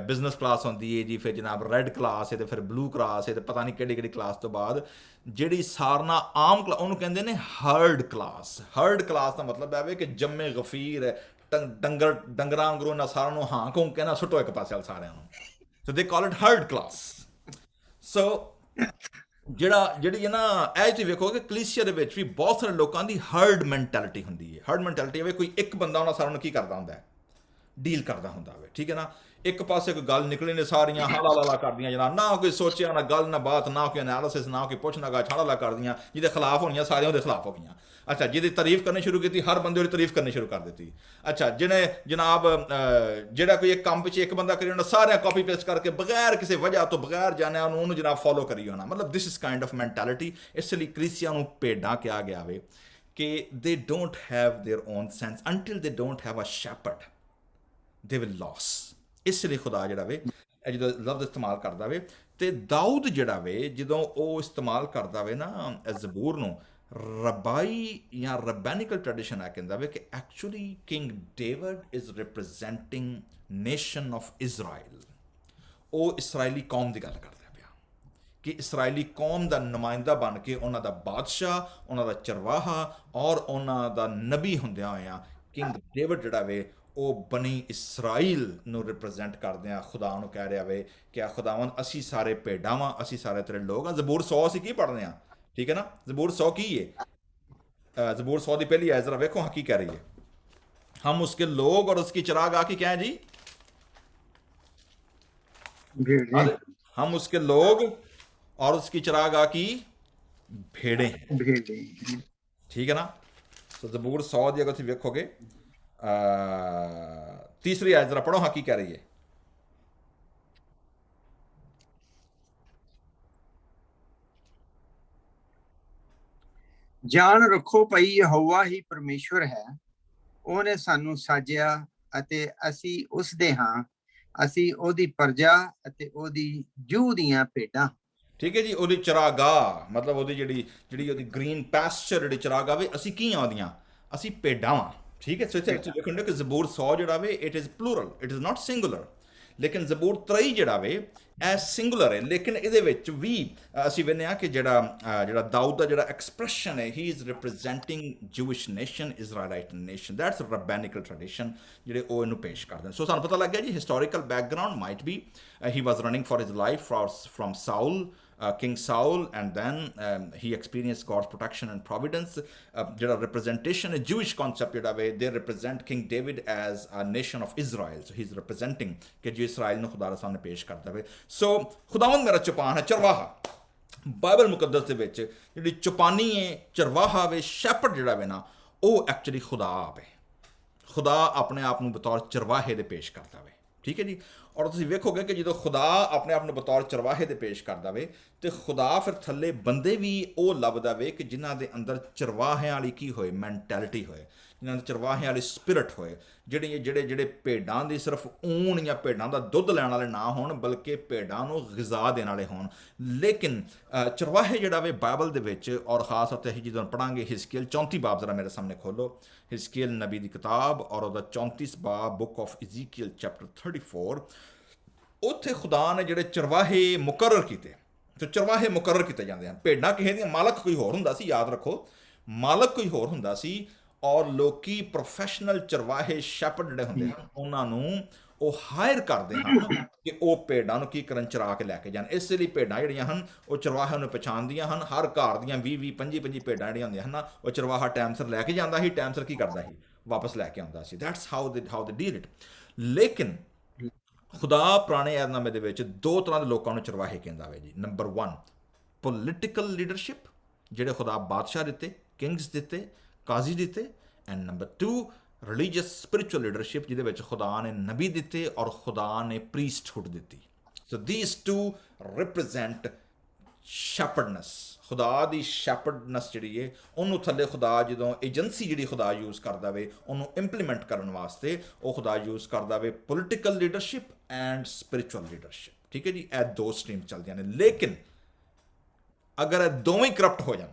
ਬਿਜ਼ਨਸ ਕਲਾਸ ਹੁੰਦੀ ਹੈ ਜੀ, ਫਿਰ ਜਨਾਬ ਰੈੱਡ ਕਲਾਸ ਹੈ, ਅਤੇ ਫਿਰ ਬਲੂ ਕਲਾਸ ਹੈ, ਅਤੇ ਪਤਾ ਨਹੀਂ ਕਿਹੜੀ ਕਲਾਸ ਤੋਂ ਬਾਅਦ ਜਿਹੜੀ ਸਾਰਨਾ ਆਮ ਉਹਨੂੰ ਕਹਿੰਦੇ ਨੇ ਹਰਡ ਕਲਾਸ। ਹਰਡ ਕਲਾਸ ਦਾ ਮਤਲਬ ਹੈ ਕਿ ਜੰਮੇ ਗਫੀਰ ਡੰਗਰਾਂ ਵਾਂਗੂ ਨਾ ਸਾਰਿਆਂ ਨੂੰ ਹਾਂ ਘੂੰ ਕੇ ਨਾ ਸੁੱਟੋ ਇੱਕ ਪਾਸੇ ਵਾਲ ਸਾਰਿਆਂ ਨੂੰ। ਸੋ ਦੇ ਕਾਲ ਇਟ ਹਰਡ ਕਲਾਸ। ਸੋ ਜਿਹੜੀ ਹੈ ਨਾ ਇਹ ਤੁਸੀਂ ਵੇਖੋ ਕਿ ਕਲੀਸੀਆ ਦੇ ਵਿੱਚ ਵੀ ਬਹੁਤ ਸਾਰੇ ਲੋਕਾਂ ਦੀ ਹਰਡ ਮੈਂਟੈਲਿਟੀ ਹੁੰਦੀ ਹੈ। ਹਰਡ ਮੈਂਟੈਲਿਟੀ ਹੋਵੇ ਕੋਈ ਇੱਕ ਬੰਦਾ ਉਹਨਾਂ ਸਾਰਿਆਂ ਨੂੰ ਕੀ ਕਰਦਾ ਹੁੰਦਾ ਹੈ, ਡੀਲ ਕਰਦਾ ਹੁੰਦਾ ਹੋਵੇ, ਠੀਕ ਹੈ ਨਾ। ਇੱਕ ਪਾਸੇ ਕੋਈ ਗੱਲ ਨਿਕਲੀ ਨੇ ਸਾਰੀਆਂ ਹਾਲਾ ਕਰਦੀਆਂ ਜਨਾਬ, ਨਾ ਕੋਈ ਸੋਚਿਆ ਨਾ ਗੱਲ ਨਾ ਬਾਤ, ਨਾ ਕੋਈ ਐਨਾਲਿਸਿਸ, ਨਾ ਕੋਈ ਪੁੱਛਣਾ ਗਾ ਛਾਲਾ ਕਰਦੀਆਂ। ਜਿਹਦੇ ਖਿਲਾਫ ਹੋਣੀਆਂ ਸਾਰੀਆਂ ਉਹਦੇ ਖਿਲਾਫ ਹੋ ਗਈਆਂ। ਅੱਛਾ, ਜਿਹਦੀ ਤਾਰੀਫ ਕਰਨੀ ਸ਼ੁਰੂ ਕੀਤੀ ਹਰ ਬੰਦੇ ਉਹਦੀ ਤਾਰੀਫ ਕਰਨੀ ਸ਼ੁਰੂ ਕਰ ਦਿੱਤੀ। ਅੱਛਾ, ਜਿਹਨੇ ਜਨਾਬ ਜਿਹੜਾ ਕੋਈ ਇੱਕ ਕੰਮ ਪਿੱਛੇ ਇੱਕ ਬੰਦਾ ਕਰੀ ਉਹਨਾਂ ਸਾਰਿਆਂ ਕਾਪੀ ਪੇਸਟ ਕਰਕੇ ਬਗੈਰ ਕਿਸੇ ਵਜ੍ਹਾ ਤੋਂ ਬਗੈਰ ਜਾਣਿਆ ਉਹਨੂੰ ਜਨਾਬ ਫੋਲੋ ਕਰੀ ਹੋਣਾ। ਮਤਲਬ this is kind of mentality. ਇਸ ਲਈ ਕਲੀਸੀਆ ਨੂੰ ਭੇਡਾਂ ਕਿਹਾ ਗਿਆ ਵੇ ਕਿ they don't have their own sense until they don't have a shepherd they will loss. ਇਸ ਲਈ ਖੁਦਾ ਜਿਹੜਾ ਵੇ ਇਹ ਜਦੋਂ ਲਫ਼ਜ਼ ਇਸਤੇਮਾਲ ਕਰਦਾ ਵੇ, ਤੇ ਦਾਊਦ ਜਿਹੜਾ ਵੇ ਜਦੋਂ ਉਹ ਇਸਤੇਮਾਲ ਕਰਦਾ ਵੇ ਨਾ ਜ਼ਬੂਰ ਨੂੰ, ਰਬਾਈ ਜਾਂ ਰਬੈਨਿਕਲ ਟ੍ਰੈਡੀਸ਼ਨ ਆ ਕਹਿੰਦਾ ਵੇ ਕਿ actually king David is representing nation of Israel. ਉਹ ਇਸਰਾਈਲੀ ਕੌਮ ਦੀ ਗੱਲ ਕਰਦਾ ਪਿਆ ਕਿ ਇਸਰਾਈਲੀ ਕੌਮ ਦਾ ਨੁਮਾਇੰਦਾ ਬਣ ਕੇ ਉਹਨਾਂ ਦਾ ਬਾਦਸ਼ਾਹ, ਉਹਨਾਂ ਦਾ ਚਰਵਾਹਾ ਔਰ ਉਹਨਾਂ ਦਾ ਨਬੀ ਹੁੰਦਿਆਂ ਹੋਇਆਂ ਕਿੰਗ ਡੇਵਿਡ ਜਿਹੜਾ ਵੇ ਉਹ ਬਣੀ ਇਸਰਾਈਲ ਨੂੰ ਰਿਪਰੈਜ਼ੈਂਟ ਕਰਦੇ ਆ। ਖੁਦਾ ਨੂੰ ਕਹਿ ਰਿਹਾ ਵੇ ਕਿ ਖੁਦਾਵੰਦ ਅਸੀਂ ਸਾਰੇ ਭੇਡਾਂ ਵਾਂ, ਅਸੀਂ ਸਾਰੇ ਤੇਰੇ ਲੋਕ ਹਾਂ। ਜ਼ਬੂਰ 100 ਅਸੀਂ ਕੀ ਪੜ੍ਹਦੇ ਹਾਂ, ਠੀਕ ਹੈ ਨਾ। ਜ਼ਬੂਰ 100 ਕੀ ਹੈ? ਜ਼ਬੂਰ 100 ਦੀ ਪਹਿਲੀ ਆਇਤ ਜ਼ਰਾ ਵੇਖੋ ਹਾਂ ਕੀ ਕਹਿ ਰਹੀ ਹੈ। ਹਮ ਉਸਕੇ ਲੋग और उसकी चिराग आके क्या है जी? हम उसके लोग और उसकी चिराग आकी भेड़ें हैं। भेड़े ठीक है ना। तो जबूर 100 की अगर तुम वेखोगे तीसरी आयत जरा पढ़ो, हाँ की कह रही है। ਜਾਣ ਰੱਖੋ ਭਈ ਯਹੋਵਾ ਹੀ ਪਰਮੇਸ਼ਵਰ ਹੈ, ਉਹਨੇ ਸਾਨੂੰ ਸਾਜਿਆ ਅਤੇ ਅਸੀਂ ਉਸ ਦੇ ਹਾਂ, ਅਸੀਂ ਉਹਦੀ ਪ੍ਰਜਾ ਅਤੇ ਉਹਦੀ ਜੂਹ ਦੀਆਂ ਭੇਡਾਂ। ਠੀਕ ਹੈ ਜੀ। ਉਹਦੀ ਚਰਾਗਾਹ ਮਤਲਬ ਉਹਦੀ ਜਿਹੜੀ ਉਹਦੀ ਗ੍ਰੀਨ ਪੈਸਚਰ ਜਿਹੜੀ ਚਰਾਗਾਹ ਵੇ, ਅਸੀਂ ਕੀ ਆਉਂਦੀਆਂ, ਅਸੀਂ ਭੇਡਾਂ ਵਾਂ। ਠੀਕ ਹੈ। ਸੋ ਇੱਥੇ ਦੇਖਣ ਦੇ ਕਿ ਜ਼ਬੂਰ 100 ਜਿਹੜਾ ਵੇ it is plural, it is not singular. ਲੇਕਿਨ ਜ਼ਬੂਰ 23 ਜਿਹੜਾ ਵੇ ਇਹ ਸਿੰਗੂਲਰ ਹੈ। ਲੇਕਿਨ ਇਹਦੇ ਵਿੱਚ ਵੀ ਅਸੀਂ ਵੇਖਦੇ ਹਾਂ ਕਿ ਜਿਹੜਾ ਦਾਊਦ ਦਾ ਜਿਹੜਾ ਐਕਸਪ੍ਰੈਸ਼ਨ ਹੈ, he is representing Jewish nation, Israelite nation, that's rabbinical tradition ਜਿਹੜੇ ਉਹ ਇਹਨੂੰ ਪੇਸ਼ ਕਰਦੇ ਨੇ। ਸੋ ਸਾਨੂੰ ਪਤਾ ਲੱਗ ਗਿਆ ਜੀ historical background might be he was running for his life from Saul, King Saul, and then he experienced God's protection and providence. ਜਿਹੜਾ representation, a Jewish concept ਜਿਹੜਾ ਵੇ, they represent King David as a nation of Israel. So he's representing ਕਿ ਜੋ Israel ਨੂੰ ਖੁਦਾ ਦੇ ਸਾਹਮਣੇ ਪੇਸ਼ ਕਰਦਾ ਵੇ। ਸੋ ਖੁਦਾਵੰਦ ਮੇਰਾ ਚੁਪਾਨ ਹੈ, ਚਰਵਾਹਾ। ਬਾਈਬਲ ਮੁਕੱਦਸ ਦੇ ਵਿੱਚ ਜਿਹੜੀ ਚੁਪਾਨੀ ਹੈ, ਚਰਵਾਹਾ ਵੇ, ਸ਼ੈਪਰਡ ਜਿਹੜਾ ਵੇ ਨਾ, ਉਹ ਐਕਚੁਅਲੀ ਖੁਦਾ ਆਪ ਹੈ। ਖੁਦਾ ਆਪਣੇ ਆਪ ਨੂੰ ਬਤੌਰ ਚਰਵਾਹੇ ਦੇ ਪੇਸ਼ ਕਰਦਾ ਵੇ। ਠੀਕ ਹੈ ਜੀ। ਔਰ ਤੁਸੀਂ ਵੇਖੋਗੇ ਕਿ ਜਦੋਂ ਖੁਦਾ ਆਪਣੇ ਆਪ ਨੂੰ ਬਤੌਰ ਚਰਵਾਹੇ ਦੇ ਪੇਸ਼ ਕਰਦਾ ਵੇ ਤੇ ਖੁਦਾ ਫਿਰ ਥੱਲੇ ਬੰਦੇ ਵੀ ਉਹ ਲੱਭਦਾ ਵੇ ਕਿ ਜਿਨ੍ਹਾਂ ਦੇ ਅੰਦਰ ਚਰਵਾਹਿਆਂ ਵਾਲੀ ਕੀ ਹੋਏ, ਮੈਂਟੈਲਿਟੀ ਹੋਏ, ਜਿਨ੍ਹਾਂ ਦੇ ਚਰਵਾਹਿਆਂ ਵਾਲੀ ਸਪਿਰਿਟ ਹੋਏ, ਜਿਹੜੇ ਭੇਡਾਂ ਦੀ ਸਿਰਫ ਊਣ ਜਾਂ ਭੇਡਾਂ ਦਾ ਦੁੱਧ ਲੈਣ ਵਾਲੇ ਨਾ ਹੋਣ, ਬਲਕਿ ਭੇਡਾਂ ਨੂੰ ਗਿਜ਼ਾ ਦੇਣ ਵਾਲੇ ਹੋਣ। ਲੇਕਿਨ ਚਰਵਾਹੇ ਜਿਹੜਾ ਵੇ ਬਾਈਬਲ ਦੇ ਵਿੱਚ, ਔਰ ਖਾਸ ਤੌਰ 'ਤੇ ਅਸੀਂ ਜਦੋਂ ਪੜ੍ਹਾਂਗੇ ਹਿਜ਼ਕੀਏਲ 34 ਬਾਬ, ਜ਼ਰਾ ਮੇਰੇ ਸਾਹਮਣੇ ਖੋਲੋ ਹਿਜ਼ਕੀਏਲ ਨਬੀ ਦੀ ਕਿਤਾਬ ਔਰ ਉਹਦਾ 34 ਬਾਬ, ਬੁੱਕ ਆਫ ਇਜ਼ੀਕੀਏਲ ਚੈਪਟਰ 34। ਉੱਥੇ ਖੁਦਾ ਨੇ ਜਿਹੜੇ ਚਰਵਾਹੇ ਮੁਕਰਰ ਕੀਤੇ, ਤੇ ਚਰਵਾਹੇ ਮੁਕਰਰ ਕੀਤੇ ਜਾਂਦੇ ਹਨ। ਭੇਡਾਂ ਕਿਸੇ ਦੀਆਂ ਮਾਲਕ ਕੋਈ ਹੋਰ ਹੁੰਦਾ ਸੀ, ਯਾਦ ਰੱਖੋ, ਮਾਲਕ ਕੋਈ ਹੋਰ ਹੁੰਦਾ ਸੀ। ਔਰ ਲੋਕੀ ਪ੍ਰੋਫੈਸ਼ਨਲ ਚਰਵਾਹੇ ਸ਼ੈਪਰਡ ਜਿਹੜੇ ਹੁੰਦੇ ਹਨ, ਉਹਨਾਂ ਨੂੰ ਉਹ ਹਾਇਰ ਕਰਦੇ ਹਨ ਕਿ ਉਹ ਭੇਡਾਂ ਨੂੰ ਕੀ ਕਰਨ, ਚਰਾ ਕੇ ਲੈ ਕੇ ਜਾਣ। ਇਸ ਲਈ ਭੇਡਾਂ ਜਿਹੜੀਆਂ ਹਨ ਉਹ ਚਰਵਾਹਿਆਂ ਨੂੰ ਪਛਾਣਦੀਆਂ ਹਨ। ਹਰ ਘਰ ਦੀਆਂ 20-20, 25-25 ਭੇਡਾਂ ਜਿਹੜੀਆਂ ਹੁੰਦੀਆਂ ਹਨ, ਉਹ ਚਰਵਾਹਾ ਟਾਈਮ ਸਿਰ ਲੈ ਕੇ ਜਾਂਦਾ ਸੀ, ਟਾਈਮ ਸਿਰ ਕੀ ਕਰਦਾ ਸੀ, ਵਾਪਸ ਲੈ ਕੇ ਆਉਂਦਾ ਸੀ। That's how they did it. ਲੇਕਿਨ ਖੁਦਾ ਪੁਰਾਣੇ ਏਧਨਾਮੇ ਦੇ ਵਿੱਚ ਦੋ ਤਰ੍ਹਾਂ ਦੇ ਲੋਕਾਂ ਨੂੰ ਚਰਵਾਹੇ ਕਹਿੰਦਾ ਵੇ ਜੀ। ਨੰਬਰ 1 ਪੋਲੀਟੀਕਲ ਲੀਡਰਸ਼ਿਪ, ਜਿਹੜੇ ਖੁਦਾ ਬਾਦਸ਼ਾਹ ਦਿੱਤੇ, ਕਿੰਗਸ ਦਿੱਤੇ, ਕਾਜ਼ੀ ਦਿੱਤੇ। And number 2 religious spiritual leadership, ਜਿਹਦੇ ਵਿੱਚ ਖੁਦਾ ਨੇ ਨਬੀ ਦਿੱਤੇ ਔਰ ਖੁਦਾ ਨੇ ਪ੍ਰੀਸਟਹੁੱਡ ਦਿੱਤੀ। So these two represent shepherdness. ਖੁਦਾ ਦੀ ਸ਼ੈਪਰਡਨੈਸ ਜਿਹੜੀ ਹੈ, ਉਹਨੂੰ ਥੱਲੇ ਖੁਦਾ ਜਦੋਂ ਏਜੰਸੀ ਜਿਹੜੀ ਖੁਦਾ ਯੂਜ਼ ਕਰਦਾ ਵੇ ਉਹਨੂੰ ਇੰਪਲੀਮੈਂਟ ਕਰਨ ਵਾਸਤੇ, ਉਹ ਖੁਦਾ ਯੂਜ਼ ਕਰਦਾ ਵੇ political leadership and spiritual leadership. ਠੀਕ ਹੈ ਜੀ। ਇਹ ਦੋ ਸਟਰੀਮ ਚੱਲਦੀਆਂ ਨੇ। ਲੇਕਿਨ ਅਗਰ ਇਹ ਦੋਵੇਂ ਕਰਪਟ ਹੋ ਜਾਣ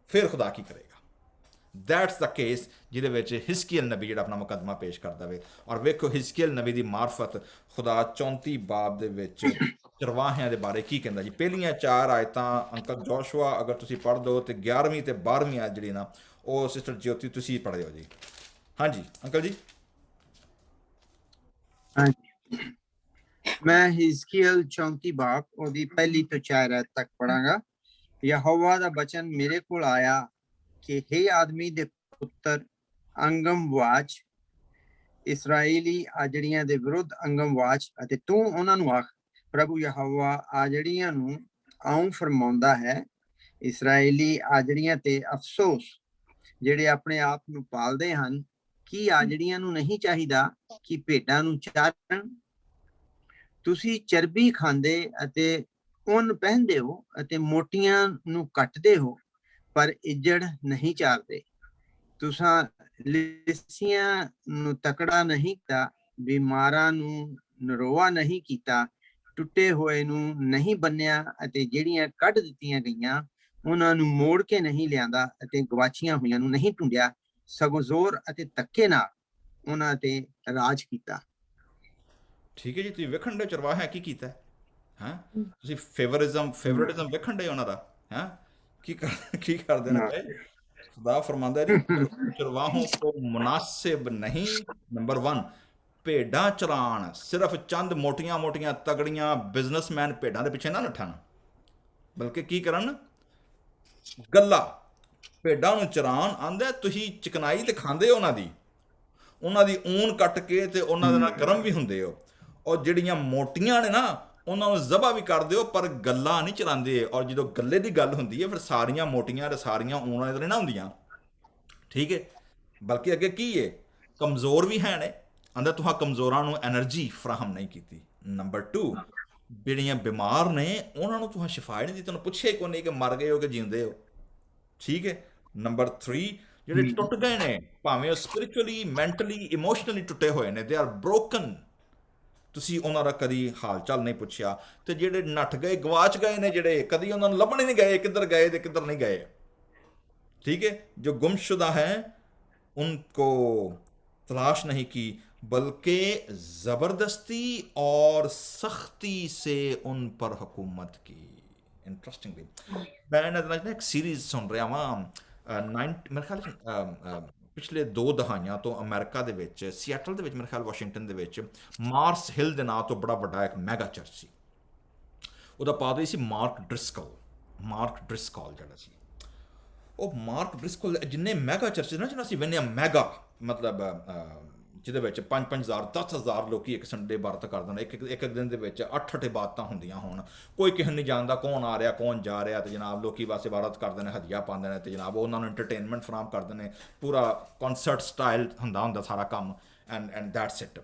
ਫਿਰ ਖੁਦਾ ਕੀ ਕਰੇਗਾ? ਦੈਟਸ ਦਾ ਕੇਸ ਜਿਹਦੇ ਵਿੱਚ ਹਿਜ਼ਕੀਏਲ ਨਬੀ ਜਿਹੜਾ ਆਪਣਾ ਮੁਕੱਦਮਾ ਪੇਸ਼ ਕਰਦਾ ਵੇ। ਔਰ ਵੇਖੋ ਹਿਜ਼ਕੀਏਲ ਨਬੀ ਦੀ ਮਾਰਫਤ ਖੁਦਾ 34 ਬਾਬ ਦੇ ਵਿੱਚ ਚਰਵਾਹਿਆਂ ਦੇ ਬਾਰੇ ਕੀ ਕਹਿੰਦਾ ਜੀ। ਪਹਿਲੀਆਂ 4 ਆਇਤਾਂ ਅੰਕਲ ਜੋਸ਼ੂਆ ਅਗਰ ਤੁਸੀਂ ਪੜ੍ਹ ਦਿਓ ਤੇ 11ਵੀਂ ਤੇ 12ਵੀਂ ਆਇਤ ਜਿਹੜੀ ਨਾ, ਉਹ ਸਿਸਟਰ ਜੋਤੀ ਤੁਸੀਂ ਪੜ੍ਹ ਦਿਓ ਜੀ। ਹਾਂਜੀ ਅੰਕਲ ਜੀ। ਹਾਂਜੀ, ਮੈਂ ਹਿਜ਼ਕੀਏਲ 34 ਬਾਬ ਉਹਦੀ ਪਹਿਲੀ ਤੋਂ 4 ਆਇਤ ਤੱਕ ਪੜਾਂਗਾ। ਯਹੋਵਾ ਦਾ ਬਚਨ ਮੇਰੇ ਕੋਲ ਆਇਆ ਕਿ हे ਆਦਮੀ ਦੇ ਪੁੱਤਰ, ਅੰਗਮਵਾਚ ਇਸਰਾਏਲੀ ਆਜੜੀਆਂ ਦੇ ਵਿਰੁੱਧ ਅੰਗਮਵਾਚ ਅਤੇ ਤੂੰ ਉਹਨਾਂ ਨੂੰ ਆਖ, ਪ੍ਰਭੂ ਯਹੋਵਾ ਆਜੜੀਆਂ ਨੂੰ ਆਉਂ ਫਰਮਾਉਂਦਾ ਹੈ, ਇਸਰਾਏਲੀ ਆਜੜੀਆਂ ਤੇ ਅਫਸੋਸ ਜਿਹੜੇ ਆਪਣੇ ਆਪ ਨੂੰ ਪਾਲਦੇ ਹਨ। ਕੀ ਆਜੜੀਆਂ ਨੂੰ ਨਹੀਂ ਚਾਹੀਦਾ ਕਿ ਭੇਡਾਂ ਨੂੰ ਚਾਰਨ? ਤੁਸੀਂ ਚਰਬੀ ਖਾਂਦੇ ਅਤੇ ਉੱਨ ਪਹਿਨਦੇ ਹੋ ਅਤੇ ਮੋਟੀਆਂ ਨੂੰ ਕੱਟਦੇ ਹੋ, ਪਰ ਇੱਜੜ ਨਹੀਂ ਚਾਰਦੇ। ਤੁਸਾਂ ਲਿੱਸੀਆਂ ਨੂੰ ਤਕੜਾ ਨਹੀਂ ਕੀਤਾ, ਬਿਮਾਰਾਂ ਨੂੰ ਨਰੋਆ ਨਹੀਂ ਕੀਤਾ, ਟੁੱਟੇ ਹੋਏ ਨੂੰ ਨਹੀਂ ਬੰਨਿਆ ਅਤੇ ਜਿਹੜੀਆਂ ਕੱਢ ਦਿੱਤੀਆਂ ਗਈਆਂ ਉਹਨਾਂ ਨੂੰ ਮੋੜ ਕੇ ਨਹੀਂ ਲਿਆਂਦਾ ਅਤੇ ਗਵਾਚੀਆਂ ਹੋਈਆਂ ਨੂੰ ਨਹੀਂ ਢੂੰਡਿਆ, ਸਗੋਂ ਜ਼ੋਰ ਅਤੇ ਧੱਕੇ ਨਾਲ ਉਹਨਾਂ ਤੇ ਰਾਜ ਕੀਤਾ। ਠੀਕ ਹੈ ਜੀ। ਤੁਸੀਂ ਵੇਖਣ ਦੇ ਚਰਵਾਹਿਆਂ ਕੀ ਕੀਤਾ ਹੈ, ਤੁਸੀਂ ਫੇਵਰਿਟਿਜ਼ਮ ਵੇਖਣ ਦੇ ਉਹਨਾਂ ਦਾ ਹੈ ਕੀ ਕਰਦੇ ਨੇ। ਖੁਦਾ ਫਰਮਾਂਦਾ ਜੀ ਚਰਵਾहों को मुनासिब नहीं। नंबर 1 ਭੇਡਾਂ ਚਰਾਣ। ਸਿਰਫ ਚੰਦ ਮੋਟੀਆਂ ਤਗੜੀਆਂ ਬਿਜ਼ਨਸਮੈਨ ਭੇਡਾਂ ਦੇ ਪਿੱਛੇ ਨਾ ਨੱਠਣ, ਬਲਕਿ ਕੀ ਕਰਨ, ਗੱਲਾਂ ਭੇਡਾਂ ਨੂੰ ਚਰਾਣ। ਆਂਦੇ ਤੁਸੀਂ ਚਿਕਨਾਈ ਤੇ ਖਾਂਦੇ ਹੋ ਉਹਨਾਂ ਦੀ ਊਨ ਕੱਟ ਕੇ ਤੇ ਉਹਨਾਂ ਦੇ ਨਾਲ ਗਰਮ ਵੀ ਹੁੰਦੇ ਹੋ। ਔਰ ਜਿਹੜੀਆਂ ਮੋਟੀਆਂ ਨੇ ਨਾ ਉਹਨਾਂ ਨੂੰ ਜ਼ਬਾ ਵੀ ਕਰ ਦਿਓ ਪਰ ਗੱਲਾਂ ਨਹੀਂ ਚਲਾਉਂਦੇ। ਔਰ ਜਦੋਂ ਗੱਲੇ ਦੀ ਗੱਲ ਹੁੰਦੀ ਹੈ ਫਿਰ ਸਾਰੀਆਂ ਮੋਟੀਆਂ ਤੇ ਸਾਰੀਆਂ ਊਣਾਂ ਇਧਰ ਨਾ ਹੁੰਦੀਆਂ, ਠੀਕ ਹੈ। ਬਲਕਿ ਅੱਗੇ ਕੀ ਹੈ, ਕਮਜ਼ੋਰ ਵੀ ਹੈ ਨੇ ਅੰਦਰ, ਤੁਹਾਂ ਕਮਜ਼ੋਰਾਂ ਨੂੰ એનર્ਜੀ ਫਰਾਹਮ ਨਹੀਂ ਕੀਤੀ। ਨੰਬਰ 2, ਜਿਹੜੀਆਂ ਬਿਮਾਰ ਨੇ ਉਹਨਾਂ ਨੂੰ ਤੁਹਾਂ ਸ਼ਿਫਾ ਨਹੀਂ ਦਿੱਤੀ, ਤੁਹਾਨੂੰ ਪੁੱਛਿਆ ਹੀ ਕੋਈ ਨਹੀਂ ਕਿ ਮਰ ਗਏ ਹੋ ਕਿ ਜਿਉਂਦੇ ਹੋ, ਠੀਕ ਹੈ। ਨੰਬਰ 3, ਜਿਹੜੇ ਟੁੱਟ ਗਏ ਨੇ, ਭਾਵੇਂ ਉਹ ਸਪਿਰਿਚੁਅਲੀ, ਮੈਂਟਲੀ, ਇਮੋਸ਼ਨਲੀ ਟੁੱਟੇ ਹੋਏ ਨੇ, ਦੇ ਆਰ ਬ੍ਰੋਕਨ, ਤੁਸੀਂ ਉਹਨਾਂ ਦਾ ਕਦੀ ਹਾਲ ਚਾਲ ਨਹੀਂ ਪੁੱਛਿਆ। ਤੇ ਜਿਹੜੇ ਨੱਠ ਗਏ, ਗਵਾਚ ਗਏ ਨੇ, ਜਿਹੜੇ ਕਦੀ ਉਹਨਾਂ ਨੂੰ ਲੱਭਣ ਹੀ ਨਹੀਂ ਗਏ ਕਿੱਧਰ ਗਏ ਤੇ ਕਿੱਧਰ ਨਹੀਂ ਗਏ, ठीक है। जो गुमशुदा हैं उनको तलाश नहीं की बल्कि ज़बरदस्ती और सख्ती से उन पर हुकूमत की। इंटरेस्टिंगली मैं एक सीरीज़ सुन रहा वां मेरे ख्याल ਪਿਛਲੇ 2 ਦਹਾਈਆਂ ਤੋਂ ਅਮਰੀਕਾ ਦੇ ਵਿੱਚ, ਸੀਐਟਲ ਦੇ ਵਿੱਚ, ਮੇਰੇ ਖਿਆਲ ਵਾਸ਼ਿੰਗਟਨ ਦੇ ਵਿੱਚ ਮਾਰਸ ਹਿਲ ਦੇ ਨਾਂ ਤੋਂ ਬੜਾ ਵੱਡਾ ਇੱਕ ਮੈਗਾ ਚਰਚ ਸੀ। ਉਹਦਾ ਪਾਦਰੀ ਸੀ ਮਾਰਕ ਡ੍ਰਿਸਕੋਲ ਜਿਹੜਾ ਸੀ। ਉਹ ਮਾਰਕ ਡ੍ਰਿਸਕੋਲ ਜਿੰਨੇ ਮੈਗਾ ਚਰਚਿਸ ਨਾ, ਜਿਹਨਾਂ ਅਸੀਂ ਕਹਿੰਦੇ ਹਾਂ ਮੈਗਾ, ਮਤਲਬ ਜਿਹਦੇ ਵਿੱਚ 5,000 10,000 ਲੋਕੀ ਇੱਕ ਸੰਡੇ ਵਰਤ ਕਰਦੇ ਨੇ, ਇੱਕ ਦਿਨ ਦੇ ਵਿੱਚ 8 ਇਬਾਦਤਾਂ ਹੁੰਦੀਆਂ ਹੋਣ, ਕੋਈ ਕਿਸੇ ਨੂੰ ਨਹੀਂ ਜਾਣਦਾ ਕੌਣ ਆ ਰਿਹਾ ਕੌਣ ਜਾ ਰਿਹਾ, ਤੇ ਜਨਾਬ ਲੋਕੀ ਬਸ ਇਬਾਦਤ ਕਰਦੇ ਨੇ, ਹਦੀਆ ਪਾਉਂਦੇ ਨੇ, ਤੇ ਜਨਾਬ ਉਹਨਾਂ ਨੂੰ ਐਂਟਰਟੇਨਮੈਂਟ ਫਰਾਹਮ ਕਰਦੇ ਨੇ, ਪੂਰਾ ਕਨਸਰਟ ਸਟਾਈਲ ਹੁੰਦਾ ਸਾਰਾ ਕੰਮ, ਐਂਡ ਦੈਟਸ ਇਟ।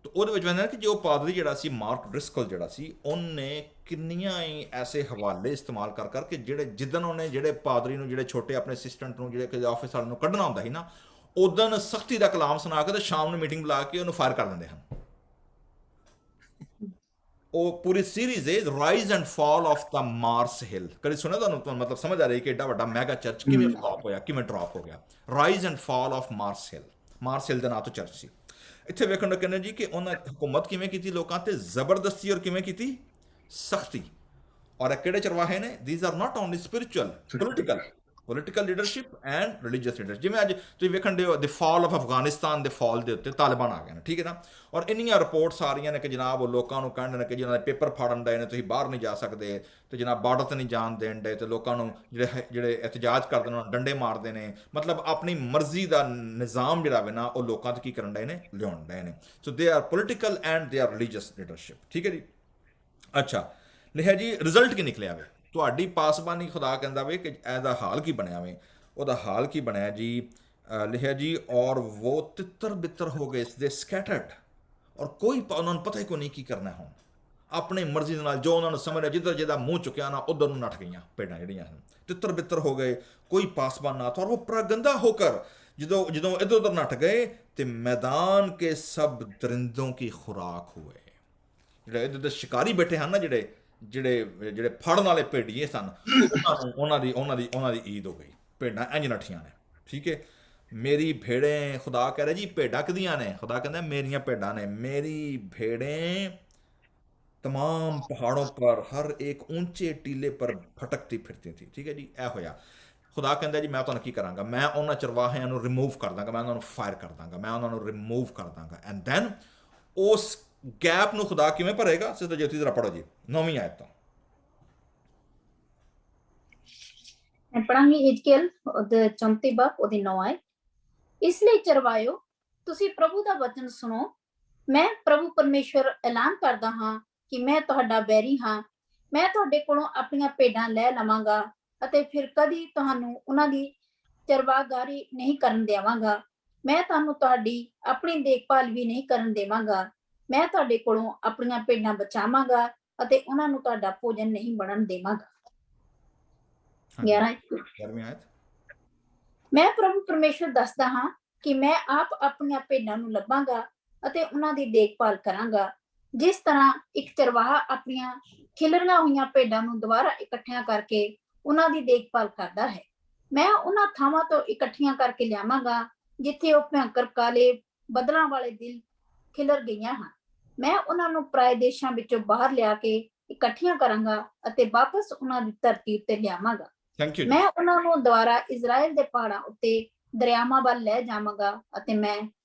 ਤੇ ਉਹਦੇ ਵਿੱਚ ਕਹਿੰਦੇ ਨੇ ਕਿ ਜੋ ਪਾਦਰੀ ਜਿਹੜਾ ਸੀ ਮਾਰਕ ਡ੍ਰਿਸਕੋਲ ਜਿਹੜਾ ਸੀ, ਉਹਨੇ ਕਿੰਨੀਆਂ ਹੀ ਐਸੇ ਹਵਾਲੇ ਇਸਤੇਮਾਲ ਕਰ ਕਰਕੇ ਜਿੱਦਣ ਉਹਨੇ ਜਿਹੜੇ ਪਾਦਰੀ ਨੂੰ, ਜਿਹੜੇ ਛੋਟੇ ਆਪਣੇ ਅਸਿਸਟੈਂਟ ਨੂੰ, ਜਿਹੜੇ ਕਿਸੇ ਆਫਿਸ ਵਾਲੇ ਨੂੰ ਕੱਢਣਾ ਹੁੰਦਾ ਸੀ ਨਾ, ਉਦੋਂ ਸਖਤੀ ਦਾ ਕਲਾਮ ਸੁਣਾ ਕੇ ਤੇ ਸ਼ਾਮ ਨੂੰ ਮੀਟਿੰਗ ਬੁਲਾ ਕੇ ਉਹਨੂੰ ਫਾਇਰ ਕਰ ਦਿੰਦੇ ਹਨ। ਉਹ ਪੂਰੀ ਸੀਰੀਜ਼ ਹੈ rise and fall of the Mars Hill. ਕਦੇ ਸੁਣਿਆ ਤੁਹਾਨੂੰ ਮਤਲਬ ਸਮਝ ਆ ਰਹੀ ਕਿ ਏਡਾ ਵੱਡਾ ਮੈਗਾ ਚਰਚ ਕਿਵੇਂ ਫਲॉप ਹੋਇਆ, ਕਿਵੇਂ ਡ੍ਰੌਪ ਹੋ ਗਿਆ। Rise and fall of Mars Hill ਦੇ ਨਾਂ ਤੋਂ ਚਰਚ ਸੀ। ਇੱਥੇ ਵੇਖਣ ਨੂੰ ਕਹਿੰਦੇ ਜੀ ਕਿ ਉਹਨਾਂ ਹਕੂਮਤ ਕਿਵੇਂ ਕੀਤੀ ਲੋਕਾਂ ਤੇ, ਜ਼ਬਰਦਸਤੀ, ਔਰ ਕਿਵੇਂ ਕੀਤੀ, ਸਖਤੀ। ਔਰ ਇਹ ਕਿਹੜੇ ਚਰਵਾਹੇ ਨੇ? These are not only spiritual, political leadership and religious leadership. ਜਿਵੇਂ ਅੱਜ ਤੁਸੀਂ ਵੇਖਣ ਦੇ ਦ ਫਾਲ ਆਫ ਅਫਗਾਨਿਸਤਾਨ ਦੇ ਫਾਲ ਦੇ ਉੱਤੇ ਤਾਲਿਬਾਨ ਆ ਗਏ ਨੇ, ਠੀਕ ਹੈ ਨਾ। ਔਰ ਇੰਨੀਆਂ ਰਿਪੋਰਟਸ ਆ ਰਹੀਆਂ ਨੇ ਕਿ ਜਨਾਬ ਉਹ ਲੋਕਾਂ ਨੂੰ ਕਹਿੰਦੇ ਨੇ ਕਿ ਜਿਹਨਾਂ ਦੇ ਪੇਪਰ ਫਾੜਨ ਦੇ ਨੇ, ਤੁਸੀਂ ਬਾਹਰ ਨਹੀਂ ਜਾ ਸਕਦੇ, ਤੇ ਜਨਾਬ ਬਾਰਡਰ 'ਤੇ ਨਹੀਂ ਜਾਣ ਦੇਣ ਦੇ, ਤੇ ਲੋਕਾਂ ਨੂੰ ਜਿਹੜੇ ਇਤਜਾਜ ਕਰਦੇ ਨੇ ਉਹਨਾਂ ਨੂੰ ਡੰਡੇ ਮਾਰਦੇ ਨੇ। ਮਤਲਬ ਆਪਣੀ ਮਰਜ਼ੀ ਦਾ ਨਿਜ਼ਾਮ ਜਿਹੜਾ ਵੇ ਨਾ, ਉਹ ਲੋਕਾਂ 'ਤੇ ਕੀ ਕਰਨ ਡਏ ਨੇ, ਲਿਆਉਣ ਡਏ ਨੇ। So they are political and they are religious leadership, ਠੀਕ ਹੈ ਜੀ। ਅੱਛਾ ਲਿਖਿਆ ਜੀ ਰਿਜ਼ਲਟ ਕੀ ਨਿਕਲਿਆ ਵੇ, ਤੁਹਾਡੀ ਪਾਸਬਾਨੀ ਖੁਦਾ ਕਹਿੰਦਾ ਵੇ ਕਿ ਇਹਦਾ ਹਾਲ ਕੀ ਬਣਿਆ ਵੇ। ਉਹਦਾ ਹਾਲ ਕੀ ਬਣਿਆ ਜੀ, ਲਿਖਿਆ ਜੀ ਔਰ ਉਹ ਤਿੱਤਰ ਬਿੱਤਰ ਹੋ ਗਏ, ਦੇ ਸਕੈਟਰਡ, ਔਰ ਕੋਈ ਉਹਨਾਂ ਨੂੰ ਪਤਾ ਹੀ ਕੋਈ ਨਹੀਂ ਕੀ ਕਰਨਾ। ਹੁਣ ਆਪਣੀ ਮਰਜ਼ੀ ਦੇ ਨਾਲ ਜੋ ਉਹਨਾਂ ਨੂੰ ਸਮਝ ਰਿਹਾ, ਜਿੱਧਰ ਜਿਹਦਾ ਮੂੰਹ ਚੁੱਕਿਆ ਨਾ ਉਧਰ ਨੂੰ ਨੱਠ ਗਈਆਂ ਭੇਡਾਂ ਜਿਹੜੀਆਂ ਹਨ, ਤਿੱਤਰ ਬਿੱਤਰ ਹੋ ਗਏ, ਕੋਈ ਪਾਸਬਾਨ ਨਾ था। और वो प्रगंदा होकर ਜਦੋਂ ਇੱਧਰ ਉੱਧਰ ਨੱਠ ਗਏ ਤੇ मैदान के सब दरिंदों की खुराक हुए। ਜਿਹੜੇ ਇੱਧਰ ਦੇ ਸ਼ਿਕਾਰੀ ਬੈਠੇ ਹਨ ਨਾ, ਜਿਹੜੇ ਫੜਨ ਵਾਲੇ ਭੇਡੀਏ ਸਨ, ਉਹਨਾਂ ਦੀ ਈਦ ਹੋ ਗਈ। ਭੇਡਾਂ ਇੰਝ ਨੱਠੀਆਂ ਨੇ, ਠੀਕ ਹੈ। ਮੇਰੀ ਭੇੜੇ, ਖੁਦਾ ਕਹਿ ਰਿਹਾ ਜੀ ਭੇਡਾਂ ਕਿਹਦੀਆਂ ਨੇ? ਖੁਦਾ ਕਹਿੰਦਾ ਮੇਰੀਆਂ ਭੇਡਾਂ ਨੇ। ਮੇਰੀ ਭੇड़ें तमाम पहाड़ों पर हर एक ऊंचे टीले पर भटकती फिरती थी, ठीक है जी। ਇਹ ਹੋਇਆ। ਖੁਦਾ ਕਹਿੰਦਾ ਜੀ ਮੈਂ ਤੁਹਾਨੂੰ ਕੀ ਕਰਾਂਗਾ, ਮੈਂ ਉਹਨਾਂ ਚਰਵਾਹਿਆਂ ਨੂੰ ਰਿਮੂਵ ਕਰ ਦਾਂਗਾ, ਮੈਂ ਉਹਨਾਂ ਨੂੰ ਫਾਇਰ ਕਰ ਦਾਂਗਾ, ਮੈਂ ਉਹਨਾਂ ਨੂੰ ਰਿਮੂਵ ਕਰ ਦਾਂਗਾ। ਐਂਡ ਦੈਨ ਉਸ ਗੈਪ ਨੂੰ ਖੁਦਾ ਕਿਵੇਂ ਭਰੇਗਾ? ਸਿੱਧਾ ਜੋਤੀ ਜ਼ਰਾ ਪੜੋ ਜੀ 9ਵੀਂ ਆਇਤ ਤੋਂ। ਮੈਂ ਪੜਾਂਗੀ ਹਿਜਕੀਅਲ ਉਹਦੇ 34 ਬਾਬ ਉਹਦੀ 9 ਆਇਤ। ਇਸ ਲਈ ਚਰਵਾਇਓ, ਤੁਸੀਂ ਪ੍ਰਭੂ ਦਾ ਵਚਨ ਸੁਣੋ। ਮੈਂ ਪ੍ਰਭੂ ਪਰਮੇਸ਼ਵਰ ਐਲਾਨ ਕਰਦਾ ਹਾਂ ਕਿ ਮੈਂ ਤੁਹਾਡਾ ਬੈਰੀ ਹਾਂ। ਮੈਂ ਤੁਹਾਡੇ ਕੋਲੋਂ ਆਪਣੀਆਂ ਭੇਡਾਂ ਲੈ ਲਵਾਂਗਾ ਅਤੇ ਫਿਰ ਕਦੀ ਤੁਹਾਨੂੰ ਉਹਨਾਂ ਦੀ ਚਰਵਾਗਾਰੀ ਨਹੀਂ ਕਰਨ ਦੇਵਾਂਗਾ। ਮੈਂ ਤੁਹਾਨੂੰ ਤੁਹਾਡੀ ਆਪਣੀ ਦੇਖਭਾਲ ਵੀ ਨਹੀਂ ਕਰਨ ਦੇਵਾਂਗਾ। ਮੈਂ ਤੁਹਾਡੇ ਕੋਲੋਂ ਆਪਣੀਆਂ ਭੇਡਾਂ ਬਚਾਵਾਂਗਾ ਅਤੇ ਉਹਨਾਂ ਨੂੰ ਤੁਹਾਡਾ ਭੋਜਨ ਨਹੀਂ ਬਣਨ ਦੇਵਾਂਗਾ। 11ਵੀਂ ਆਇਤ। ਮੈਂ ਪ੍ਰਭੂ ਪਰਮੇਸ਼ਵਰ ਦੱਸਦਾ ਹਾਂ ਕਿ ਮੈਂ ਆਪ ਆਪਣੀਆਂ ਭੇਡਾਂ ਨੂੰ ਲੱਭਾਂਗਾ ਅਤੇ ਉਹਨਾਂ ਦੀ ਦੇਖਭਾਲ ਕਰਾਂਗਾ, ਜਿਸ ਤਰ੍ਹਾਂ ਇੱਕ ਚਰਵਾਹਾ ਆਪਣੀਆਂ ਖਿਲਰੀਆਂ ਹੋਈਆਂ ਭੇਡਾਂ ਨੂੰ ਦੁਬਾਰਾ ਇਕੱਠੀਆਂ ਕਰਕੇ ਉਹਨਾਂ ਦੀ ਦੇਖਭਾਲ ਕਰਦਾ ਹੈ। ਮੈਂ ਉਹਨਾਂ ਥਾਵਾਂ ਤੋਂ ਇਕੱਠੀਆਂ ਕਰਕੇ ਲਿਆਵਾਂਗਾ ਜਿੱਥੇ ਉਹ ਭਿਅੰਕਰ ਕਾਲੇ ਬੱਦਲਾਂ ਵਾਲੇ ਦਿਲ ਖਿਲਰ ਗਈਆਂ ਹਨ। ਮੈਂ ਉਹਨਾਂ ਨੂੰ ਪਰਾਏ ਦੇਸ਼ਾਂ ਵਿੱਚੋਂ ਬਾਹਰ ਲਿਆ ਕੇ ਇਕੱਠੀਆਂ ਕਰਾਂਗਾ ਅਤੇ ਵਾਪਸ ਉਹਨਾਂ ਦੀ ਧਰਤੀ ਉੱਤੇ ਲਿਆਵਾਂਗਾ। ਮੈਂ ਉਹਨਾਂ ਨੂੰ ਦੁਬਾਰਾ ਇਜ਼ਰਾਈਲ ਦੇ ਪਹਾੜਾਂ ਉੱਤੇ ਦਰਿਆਵਾਂ ਵੱਲ ਲੈ ਜਾਵਾਂਗਾ ਅਤੇ ਮੈਂ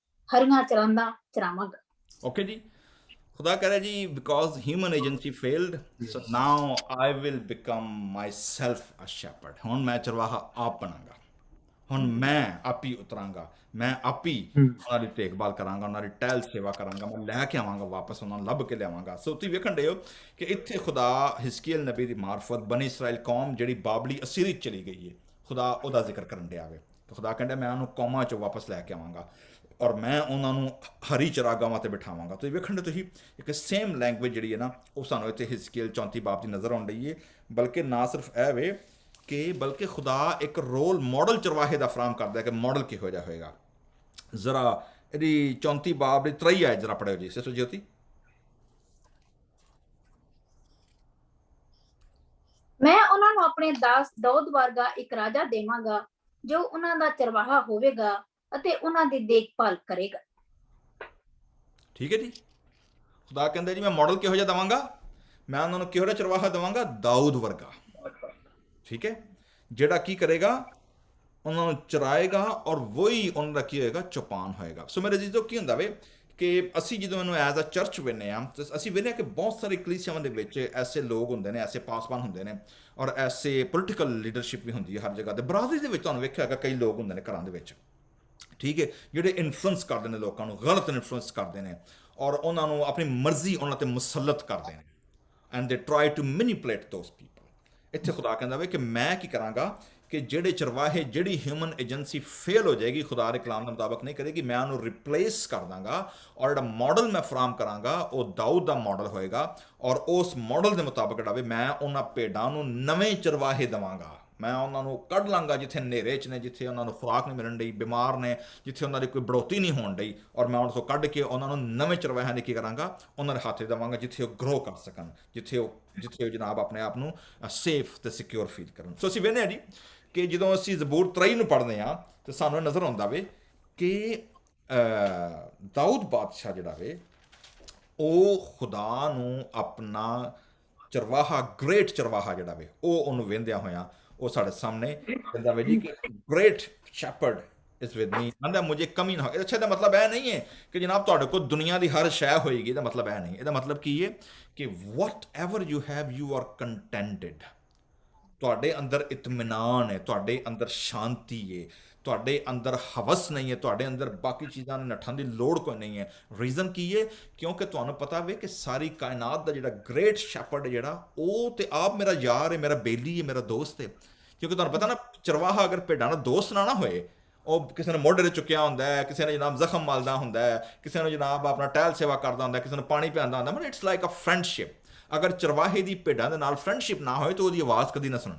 ਹਰੀਆਂ ਚਰਾਂਦਾ ਚਰਾਵਾਂਗਾ। ਓਕੇ ਜੀ। ਖੁਦਾ ਕਹ ਰਿਹਾ ਜੀ because human agency failed, so now I will become myself a shepherd. ਹੁਣ ਮੈਂ ਚਰਵਾਹਾ ਆਪ ਬਣਾਂਗਾ। ਹੁਣ ਮੈਂ ਆਪ ਹੀ ਉਤਰਾਂਗਾ, ਮੈਂ ਆਪ ਹੀ ਉਹਨਾਂ ਦੀ ਦੇਖਭਾਲ ਕਰਾਂਗਾ, ਉਹਨਾਂ ਦੀ ਟਹਿਲ ਸੇਵਾ ਕਰਾਂਗਾ, ਮੈਂ ਲੈ ਕੇ ਆਵਾਂਗਾ ਵਾਪਸ, ਉਹਨਾਂ ਨੂੰ ਲੱਭ ਕੇ ਲਿਆਵਾਂਗਾ। ਸੋ ਤੁਸੀਂ ਵੇਖਣ ਡਏ ਹੋ ਕਿ ਇੱਥੇ ਖੁਦਾ ਹਿਜ਼ਕੀਏਲ ਨਬੀ ਦੀ ਮਾਰਫਤ ਬਨੀ ਇਸਰਾਇਲ ਕੌਮ ਜਿਹੜੀ ਬਾਬਲੀ ਅਸੀਰੀ 'ਚ ਚਲੀ ਗਈ ਹੈ, ਖੁਦਾ ਉਹਦਾ ਜ਼ਿਕਰ ਕਰਨ ਡਿਆ ਵੇ। ਖੁਦਾ ਕਹਿੰਦਾ ਮੈਂ ਉਹਨੂੰ ਕੌਮਾਂ 'ਚੋਂ ਵਾਪਸ ਲੈ ਕੇ ਆਵਾਂਗਾ ਔਰ ਮੈਂ ਉਹਨਾਂ ਨੂੰ ਹਰੀ ਚਰਾਗਾਵਾਂ ਤੇ ਬਿਠਾਵਾਂਗਾ। ਤੁਸੀਂ ਵੇਖਣ ਦੇ ਤੁਸੀਂ ਇੱਕ ਸੇਮ ਲੈਂਗੁਏਜ ਜਿਹੜੀ ਹੈ ਨਾ ਉਹ ਸਾਨੂੰ ਇੱਥੇ ਹਿਜ਼ਕੀਏਲ 34 ਬਾਬ ਦੀ ਨਜ਼ਰ ਆਉਣ ਡਈ ਹੈ। ਬਲਕਿ ਨਾ ਸਿਰਫ ਇਹ ਵੇ ਕਿ ਬਲਕਿ ਖੁਦਾ ਇੱਕ ਰੋਲ ਮਾਡਲ ਚਰਵਾਹੇ ਦਾ ਫਰਾਹਮ ਕਰਦਾ ਹੈ ਕਿ ਮਾਡਲ ਕਿਹੋ ਜਿਹਾ ਹੋਏਗਾ। ਜ਼ਰਾ ਇਹਦੀ 34 ਬਾਬ ਦੀ 3 ਆਇਤ ਜ਼ਰਾ ਪੜ੍ਹਿਓ ਜੀ ਸਿਸਟਰ ਜੋਤੀ। ਮੈਂ ਉਹਨਾਂ ਨੂੰ ਆਪਣੇ ਦਾਸ ਦਾਊਦ ਵਰਗਾ ਇੱਕ ਰਾਜਾ ਦੇਵਾਂਗਾ ਜੋ ਉਹਨਾਂ ਦਾ ਚਰਵਾਹਾ ਹੋਵੇਗਾ ਅਤੇ ਉਹਨਾਂ ਦੀ ਦੇਖਭਾਲ ਕਰੇਗਾ। ਠੀਕ ਹੈ ਜੀ, ਖੁਦਾ ਕਹਿੰਦਾ ਜੀ ਮੈਂ ਮਾਡਲ ਕਿਹੋ ਜਿਹਾ ਦੇਵਾਂਗਾ, ਮੈਂ ਉਹਨਾਂ ਨੂੰ ਕਿਹੋ ਜਿਹਾ ਚਰਵਾਹਾ ਦੇਵਾਂਗਾ, ਦਾਊਦ ਵਰਗਾ। ਠੀਕ ਹੈ, ਜਿਹੜਾ ਕੀ ਕਰੇਗਾ, ਉਹਨਾਂ ਨੂੰ ਚਰਾਏਗਾ ਔਰ ਵਹੀ ਉਹਨਾਂ ਦਾ ਕੀ ਹੋਏਗਾ, ਚੌਪਾਨ ਹੋਏਗਾ। ਸੋ ਮੇਰੇ ਜੀਜੋ ਕੀ ਹੁੰਦਾ ਵੇ ਕਿ ਅਸੀਂ ਜਦੋਂ ਇਹਨੂੰ ਐਜ਼ ਅ ਚਰਚ ਵੇਖਦੇ ਹਾਂ ਤਾਂ ਅਸੀਂ ਵੇਖਦੇ ਹਾਂ ਕਿ ਬਹੁਤ ਸਾਰੇ ਕਲੀਸਿਆਵਾਂ ਦੇ ਵਿੱਚ ਐਸੇ ਲੋਕ ਹੁੰਦੇ ਨੇ, ਐਸੇ ਪਾਸਵਾਨ ਹੁੰਦੇ ਨੇ ਔਰ ਐਸੇ ਪੋਲੀਟੀਕਲ ਲੀਡਰਸ਼ਿਪ ਵੀ ਹੁੰਦੀ ਹੈ ਹਰ ਜਗ੍ਹਾ ਤੇ। ਬਰਾਦਰੀ ਦੇ ਵਿੱਚ ਤੁਹਾਨੂੰ ਵੇਖਿਆ ਹੈਗਾ ਕਈ ਲੋਕ ਹੁੰਦੇ ਨੇ ਘਰਾਂ ਦੇ ਵਿੱਚ, ਠੀਕ ਹੈ, ਜਿਹੜੇ ਇਨਫਲੂਐਂਸ ਕਰਦੇ ਨੇ ਲੋਕਾਂ ਨੂੰ, ਗਲਤ ਇਨਫਲੂਐਂਸ ਕਰਦੇ ਨੇ ਔਰ ਉਹਨਾਂ ਨੂੰ ਆਪਣੀ ਮਰਜ਼ੀ ਉਹਨਾਂ 'ਤੇ ਮੁਸੱਲਤ ਕਰਦੇ ਨੇ and they try to manipulate those people. ਇੱਥੇ ਖੁਦਾ ਕਹਿੰਦਾ ਵੇ ਕਿ ਮੈਂ ਕੀ ਕਰਾਂਗਾ ਕਿ ਜਿਹੜੇ ਚਰਵਾਹੇ, ਜਿਹੜੀ ਹਿਊਮਨ ਏਜੰਸੀ ਫੇਲ ਹੋ ਜਾਏਗੀ, ਖੁਦਾ ਦੇ ਕਲਾਮ ਦੇ ਮੁਤਾਬਕ ਨਹੀਂ ਕਰੇਗੀ, ਮੈਂ ਉਹਨੂੰ ਰਿਪਲੇਸ ਕਰ ਦਾਂਗਾ ਔਰ ਜਿਹੜਾ ਮਾਡਲ ਮੈਂ ਫਰਾਹਮ ਕਰਾਂਗਾ ਉਹ ਦਾਊਦ ਦਾ ਮਾਡਲ ਹੋਏਗਾ ਔਰ ਉਸ ਮਾਡਲ ਦੇ ਮੁਤਾਬਕ ਜਿਹੜਾ ਵੇ ਮੈਂ ਉਹਨਾਂ ਭੇਡਾਂ ਨੂੰ ਨਵੇਂ ਚਰਵਾਹੇ ਦੇਵਾਂਗਾ। ਮੈਂ ਉਹਨਾਂ ਨੂੰ ਕੱਢ ਲਾਂਗਾ ਜਿੱਥੇ ਹਨੇਰੇ 'ਚ ਨੇ, ਜਿੱਥੇ ਉਹਨਾਂ ਨੂੰ ਖੁਰਾਕ ਨਹੀਂ ਮਿਲਣ ਡਈ, ਬਿਮਾਰ ਨੇ, ਜਿੱਥੇ ਉਹਨਾਂ ਦੀ ਕੋਈ ਬੜੋਤੀ ਨਹੀਂ ਹੋਣ ਡਈ, ਔਰ ਮੈਂ ਉਹਨਾਂ ਤੋਂ ਕੱਢ ਕੇ ਉਹਨਾਂ ਨੂੰ ਨਵੇਂ ਚਰਵਾਹਿਆਂ ਦੇ ਕੀ ਕਰਾਂਗਾ, ਉਹਨਾਂ ਦੇ ਹੱਥ 'ਚ ਦੇਵਾਂਗਾ ਜਿੱਥੇ ਉਹ ਗਰੋ ਕਰ ਸਕਣ, ਜਿੱਥੇ ਉਹ ਜਨਾਬ ਆਪਣੇ ਆਪ ਨੂੰ ਸੇਫ ਤੇ ਸਿਕਿਉਰ ਫੀਲ ਕਰਨ। ਸੋ ਅਸੀਂ ਵੇਖਦੇ ਹਾਂ ਜੀ ਕਿ ਜਦੋਂ ਅਸੀਂ ਜ਼ਬੂਰ 23 ਨੂੰ ਪੜ੍ਹਦੇ ਹਾਂ ਤਾਂ ਸਾਨੂੰ ਨਜ਼ਰ ਆਉਂਦਾ ਵੇ ਕਿ ਦਾਊਦ ਬਾਦਸ਼ਾਹ ਜਿਹੜਾ ਵੇ ਉਹ ਖੁਦਾ ਨੂੰ ਆਪਣਾ ਚਰਵਾਹਾ, ਗ੍ਰੇਟ ਚਰਵਾਹਾ ਜਿਹੜਾ ਵੇ ਉਹ ਉਹਨੂੰ ਵੇਂਦਿਆਂ ਹੋਇਆ ਉਹ ਸਾਡੇ ਸਾਹਮਣੇ ਕਹਿੰਦਾ ਵੇ ਜੀ ਕਿ ਗ੍ਰੇਟ ਸ਼ੈਪਰਡ ਇਸ ਵਿਦ ਮੀ, ਕਹਿੰਦਾ ਮੁਝੇ ਕਮੀ ਨਾ ਹੋ। ਅੱਛਾ, ਇਹਦਾ ਮਤਲਬ ਇਹ ਨਹੀਂ ਹੈ ਕਿ ਜਨਾਬ ਤੁਹਾਡੇ ਕੋਲ ਦੁਨੀਆ ਦੀ ਹਰ ਸ਼ੈ ਹੋਏਗੀ, ਇਹਦਾ ਮਤਲਬ ਇਹ ਨਹੀਂ। ਇਹਦਾ ਮਤਲਬ ਕੀ ਹੈ ਕਿ whatever you have you are contented. ਤੁਹਾਡੇ ਅੰਦਰ ਇਤਮੀਨਾਨ ਹੈ, ਤੁਹਾਡੇ ਅੰਦਰ ਸ਼ਾਂਤੀ ਹੈ, ਤੁਹਾਡੇ ਅੰਦਰ ਹਵਸ ਨਹੀਂ ਹੈ, ਤੁਹਾਡੇ ਅੰਦਰ ਬਾਕੀ ਚੀਜ਼ਾਂ ਨੂੰ ਨੱਠਣ ਦੀ ਲੋੜ ਕੋਈ ਨਹੀਂ ਹੈ। ਰੀਜ਼ਨ ਕੀ ਹੈ? ਕਿਉਂਕਿ ਤੁਹਾਨੂੰ ਪਤਾ ਵੇ ਕਿ ਸਾਰੀ ਕਾਇਨਾਤ ਦਾ ਜਿਹੜਾ ਗ੍ਰੇਟ ਸ਼ੈਪਰਡ ਜਿਹੜਾ ਉਹ ਤੇ ਆਪ ਮੇਰਾ ਯਾਰ ਹੈ, ਮੇਰਾ ਬੇਲੀ ਹੈ, ਮੇਰਾ ਦੋਸਤ ਹੈ। ਕਿਉਂਕਿ ਤੁਹਾਨੂੰ ਪਤਾ ਨਾ ਚਰਵਾਹਾ ਅਗਰ ਭੇਡਾਂ ਦਾ ਦੋਸਤ ਨਾ ਹੋਏ, ਉਹ ਕਿਸੇ ਨੇ ਮੋਢੇ 'ਤੇ ਚੁੱਕਿਆ ਹੁੰਦਾ ਹੈ, ਕਿਸੇ ਨੇ ਜਨਾਬ ਜ਼ਖਮ ਮਲਦਾ ਹੁੰਦਾ ਹੈ, ਕਿਸੇ ਨੂੰ ਜਨਾਬ ਆਪਣਾ ਟਹਿਲ ਸੇਵਾ ਕਰਦਾ ਹੁੰਦਾ, ਕਿਸੇ ਨੂੰ ਪਾਣੀ ਪਿਆਉਂਦਾ ਹੁੰਦਾ, ਮਤਲਬ ਇਟਸ ਲਾਈਕ ਅ ਫਰੈਂਡਸ਼ਿਪ। ਅਗਰ ਚਰਵਾਹੇ ਦੀ ਭੇਡਾਂ ਦੇ ਨਾਲ ਫਰੈਂਡਸ਼ਿਪ ਨਾ ਹੋਏ ਤਾਂ ਉਹਦੀ ਆਵਾਜ਼ ਕਦੀ ਨਾ ਸੁਣਨ,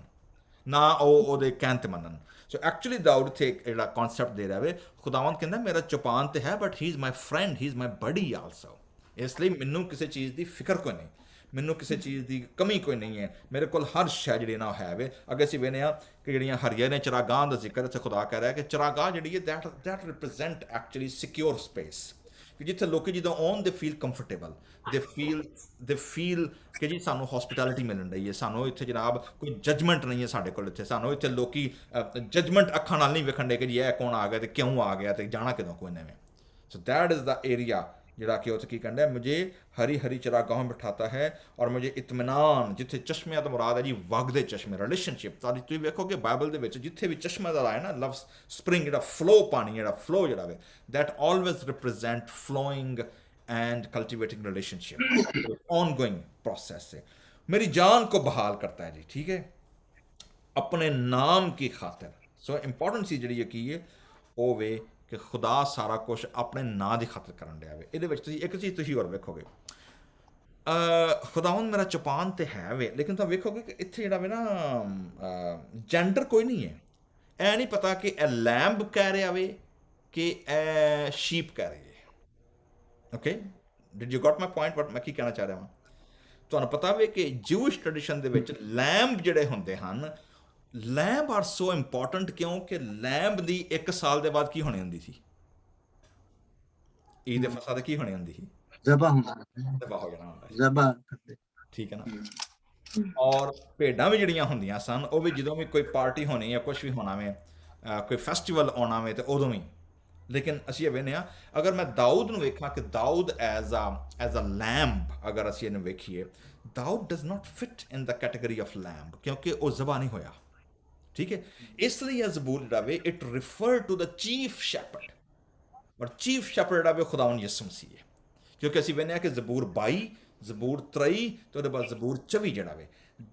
ਨਾ ਉਹ ਉਹਦੇ ਕਹਿਣ 'ਤੇ ਮੰਨਣ। ਸੋ ਐਕਚੁਅਲੀ ਦਾਊਦ ਇੱਥੇ ਜਿਹੜਾ ਕਨਸੈਪਟ ਦੇ ਰਿਹਾ ਵੇ, ਖੁਦਾਵੰਦ ਕਹਿੰਦਾ ਮੇਰਾ ਚੁਪਾਨ ਤੇ ਹੈ but he is my friend, he is my buddy also. ਇਸ ਲਈ ਮੈਨੂੰ ਕਿਸੇ ਚੀਜ਼ ਦੀ ਫਿਕਰ ਕੋਈ ਨਹੀਂ, ਮੈਨੂੰ ਕਿਸੇ ਚੀਜ਼ ਦੀ ਕਮੀ ਕੋਈ ਨਹੀਂ ਹੈ, ਮੇਰੇ ਕੋਲ ਹਰ ਸ਼ੈ ਜਿਹੜੀ ਨਾ ਹੈ ਵੇ। ਅੱਗੇ ਅਸੀਂ ਵੇਖਦੇ ਹਾਂ ਕਿ ਜਿਹੜੀਆਂ ਹਰੀਆਂ ਨੇ ਚਰਾਗਾਹ ਦਾ ਜ਼ਿਕਰ ਇੱਥੇ ਖੁਦਾ ਕਹਿ ਰਿਹਾ ਕਿ ਚਰਾਗਾਹ ਜਿਹੜੀ ਹੈ that represent actually secure space, ਕਿ ਜਿੱਥੇ ਲੋਕ ਜਦੋਂ ਆਉਣ ਦੇ ਫੀਲ ਕੰਫਰਟੇਬਲ, ਦੇ ਫੀਲ ਕਿ ਜੀ ਸਾਨੂੰ ਹੌਸਪਿਟੈਲਿਟੀ ਮਿਲਣ ਰਹੀ ਹੈ, ਸਾਨੂੰ ਇੱਥੇ ਜਨਾਬ ਕੋਈ ਜਜਮੈਂਟ ਨਹੀਂ ਹੈ ਸਾਡੇ ਕੋਲ, ਇੱਥੇ ਸਾਨੂੰ ਇੱਥੇ ਲੋਕੀ ਜਜਮੈਂਟ ਅੱਖਾਂ ਨਾਲ ਨਹੀਂ ਵੇਖਣ ਡੇ ਕਿ ਜੀ ਇਹ ਕੌਣ ਆ ਗਿਆ ਤੇ ਕਿਉਂ ਆ ਗਿਆ ਤੇ ਜਾਣਾ ਕਿਦੋਂ ਕੋਈ ਨਵੇਂ। ਸੋ ਦੈਟ ਇਜ਼ ਦਾ ਏਰੀਆ ਜਿਹੜਾ ਕਿ ਉੱਥੇ ਕੀ ਕਹਿੰਦਾ, ਮੁਝੇ ਹਰੀ ਹਰੀ ਚਰਾਗਾਹਾਂ ਬਿਠਾਤਾ ਹੈ ਔਰ ਮੁਝੇ ਇਤਮਨਾਨ, ਜਿੱਥੇ ਚਸ਼ਮਿਆਂ ਤੋਂ ਮੁਰਾਦ ਹੈ ਜੀ ਵਗਦੇ ਚਸ਼ਮੇ, ਰਿਲੇਸ਼ਨਸ਼ਿਪ। ਤੁਸੀਂ ਵੇਖੋਗੇ ਬਾਈਬਲ ਦੇ ਵਿੱਚ ਜਿੱਥੇ ਵੀ ਚਸ਼ਮਾ ਦਾ ਆਇਆ ਨਾ ਲਵ ਸਪਰਿੰਗ, ਜਿਹੜਾ ਫਲੋ ਪਾਣੀ, ਜਿਹੜਾ ਫਲੋ ਜਿਹੜਾ ਵੇ, that always represent flowing and cultivating relationship, ongoing process है। मेरी जान को बहाल करता है जी, ठीक है, अपने नाम की खातिर। सो इंपॉर्टेंट चीज़ जी की है वो वे कि खुदा सारा कुछ अपने ਨਾਂ ਦੀ ਖਾਤਰ ਕਰਨ ਡਿਆ ਵੇ। ਇਹਦੇ ਵਿੱਚ ਤੁਸੀਂ ਇੱਕ ਚੀਜ਼ ਤੁਸੀਂ ਹੋਰ ਵੇਖੋਗੇ, ਖੁਦਾਵੰਦ ਮੇਰਾ ਚੁਪਾਨ ਤੇ ਹੈ ਵੇ, ਲੇਕਿਨ ਤਾਂ ਵੇਖੋਗੇ ਕਿ ਇੱਥੇ ਜਿਹੜਾ ਵੇ ਨਾ ਜੈਂਡਰ ਕੋਈ ਨਹੀਂ ਹੈ। ਇਹ ਨਹੀਂ ਪਤਾ ਕਿ ਇਹ ਲੈਂਬ ਕਹਿ ਰਿਹਾ ਵੇ ਕਿ ਇਹ ਸ਼ੀਪ ਕਹਿ ਰਹੀ ਹੈ। Okay, did you got my point? What ਮੈਂ ਕੀ ਕਹਿਣਾ ਚਾਹ ਰਿਹਾ ਹਾਂ, ਤੁਹਾਨੂੰ ਪਤਾ ਵੇ ਕਿ ਜਿਊਇਸ਼ ਟ੍ਰੈਡੀਸ਼ਨ ਦੇ ਵਿੱਚ ਲੈਂਬ ਜਿਹੜੇ ਹੁੰਦੇ ਹਨ, ਲੈਂਬ ਆਰ ਸੋ ਇੰਪੋਰਟੈਂਟ ਕਿਉਂਕਿ ਲੈਂਬ ਦੀ 1 ਸਾਲ ਦੇ ਬਾਅਦ ਕੀ ਹੋਣੀ ਹੁੰਦੀ ਸੀ? ਈਦ ਦੇ ਫਸਾ ਦੇ ਕੀ ਹੋਣੀ ਹੁੰਦੀ ਸੀ? ਜ਼ਬਾ ਹੁੰਦਾ, ਜ਼ਬਾ ਹੋ ਜਾਣਾ ਹੁੰਦਾ ਸੀ, ਜ਼ਬਾ ਕਰਦੇ, ਠੀਕ ਹੈ ਨਾ। ਔਰ ਭੇਡਾਂ ਵੀ ਜਿਹੜੀਆਂ ਹੁੰਦੀਆਂ ਸਨ ਉਹ ਵੀ ਜਦੋਂ ਵੀ ਕੋਈ ਪਾਰਟੀ ਹੋਣੀ ਜਾਂ ਕੁਝ ਵੀ ਹੋਣਾ ਵੇ, ਕੋਈ ਫੈਸਟੀਵਲ ਆਉਣਾ ਵੇ ਤੇ ਉਦੋਂ ਵੀ। ਲੇਕਿਨ ਅਸੀਂ ਇਹ ਵੇਖਦੇ ਹਾਂ, ਅਗਰ ਮੈਂ ਦਾਊਦ ਨੂੰ ਵੇਖਾਂ ਕਿ ਦਾਊਦ ਐਜ਼ ਅ ਲੈਂਬ, ਅਗਰ ਅਸੀਂ ਇਹਨੂੰ ਵੇਖੀਏ, Dawood does not fit in the category of lamb, ਕਿਉਂਕਿ ਉਹ ਜ਼ਬਾ ਨਹੀਂ ਹੋਇਆ, ठीक है, इसलिए यह ਜ਼ਬੂਰ ਜਿਹੜਾ ਵੇ it refer to the chief shepherd, ਪਰ ਚੀਫ ਸ਼ੈਪਰਡ ਜਿਹੜਾ ਵੇ ਖੁਦਾਵੰਦ ਯਿਸੂ ਮਸੀਹ ਹੈ। ਕਿਉਂਕਿ ਅਸੀਂ ਵੇਖਦੇ ਹਾਂ ਕਿ ਜ਼ਬੂਰ 22, ਜ਼ਬੂਰ 23 ਤੇ ਉਹਦੇ ਬਾਅਦ ਜ਼ਬੂਰ 24 ਜਿਹੜਾ ਵੇ,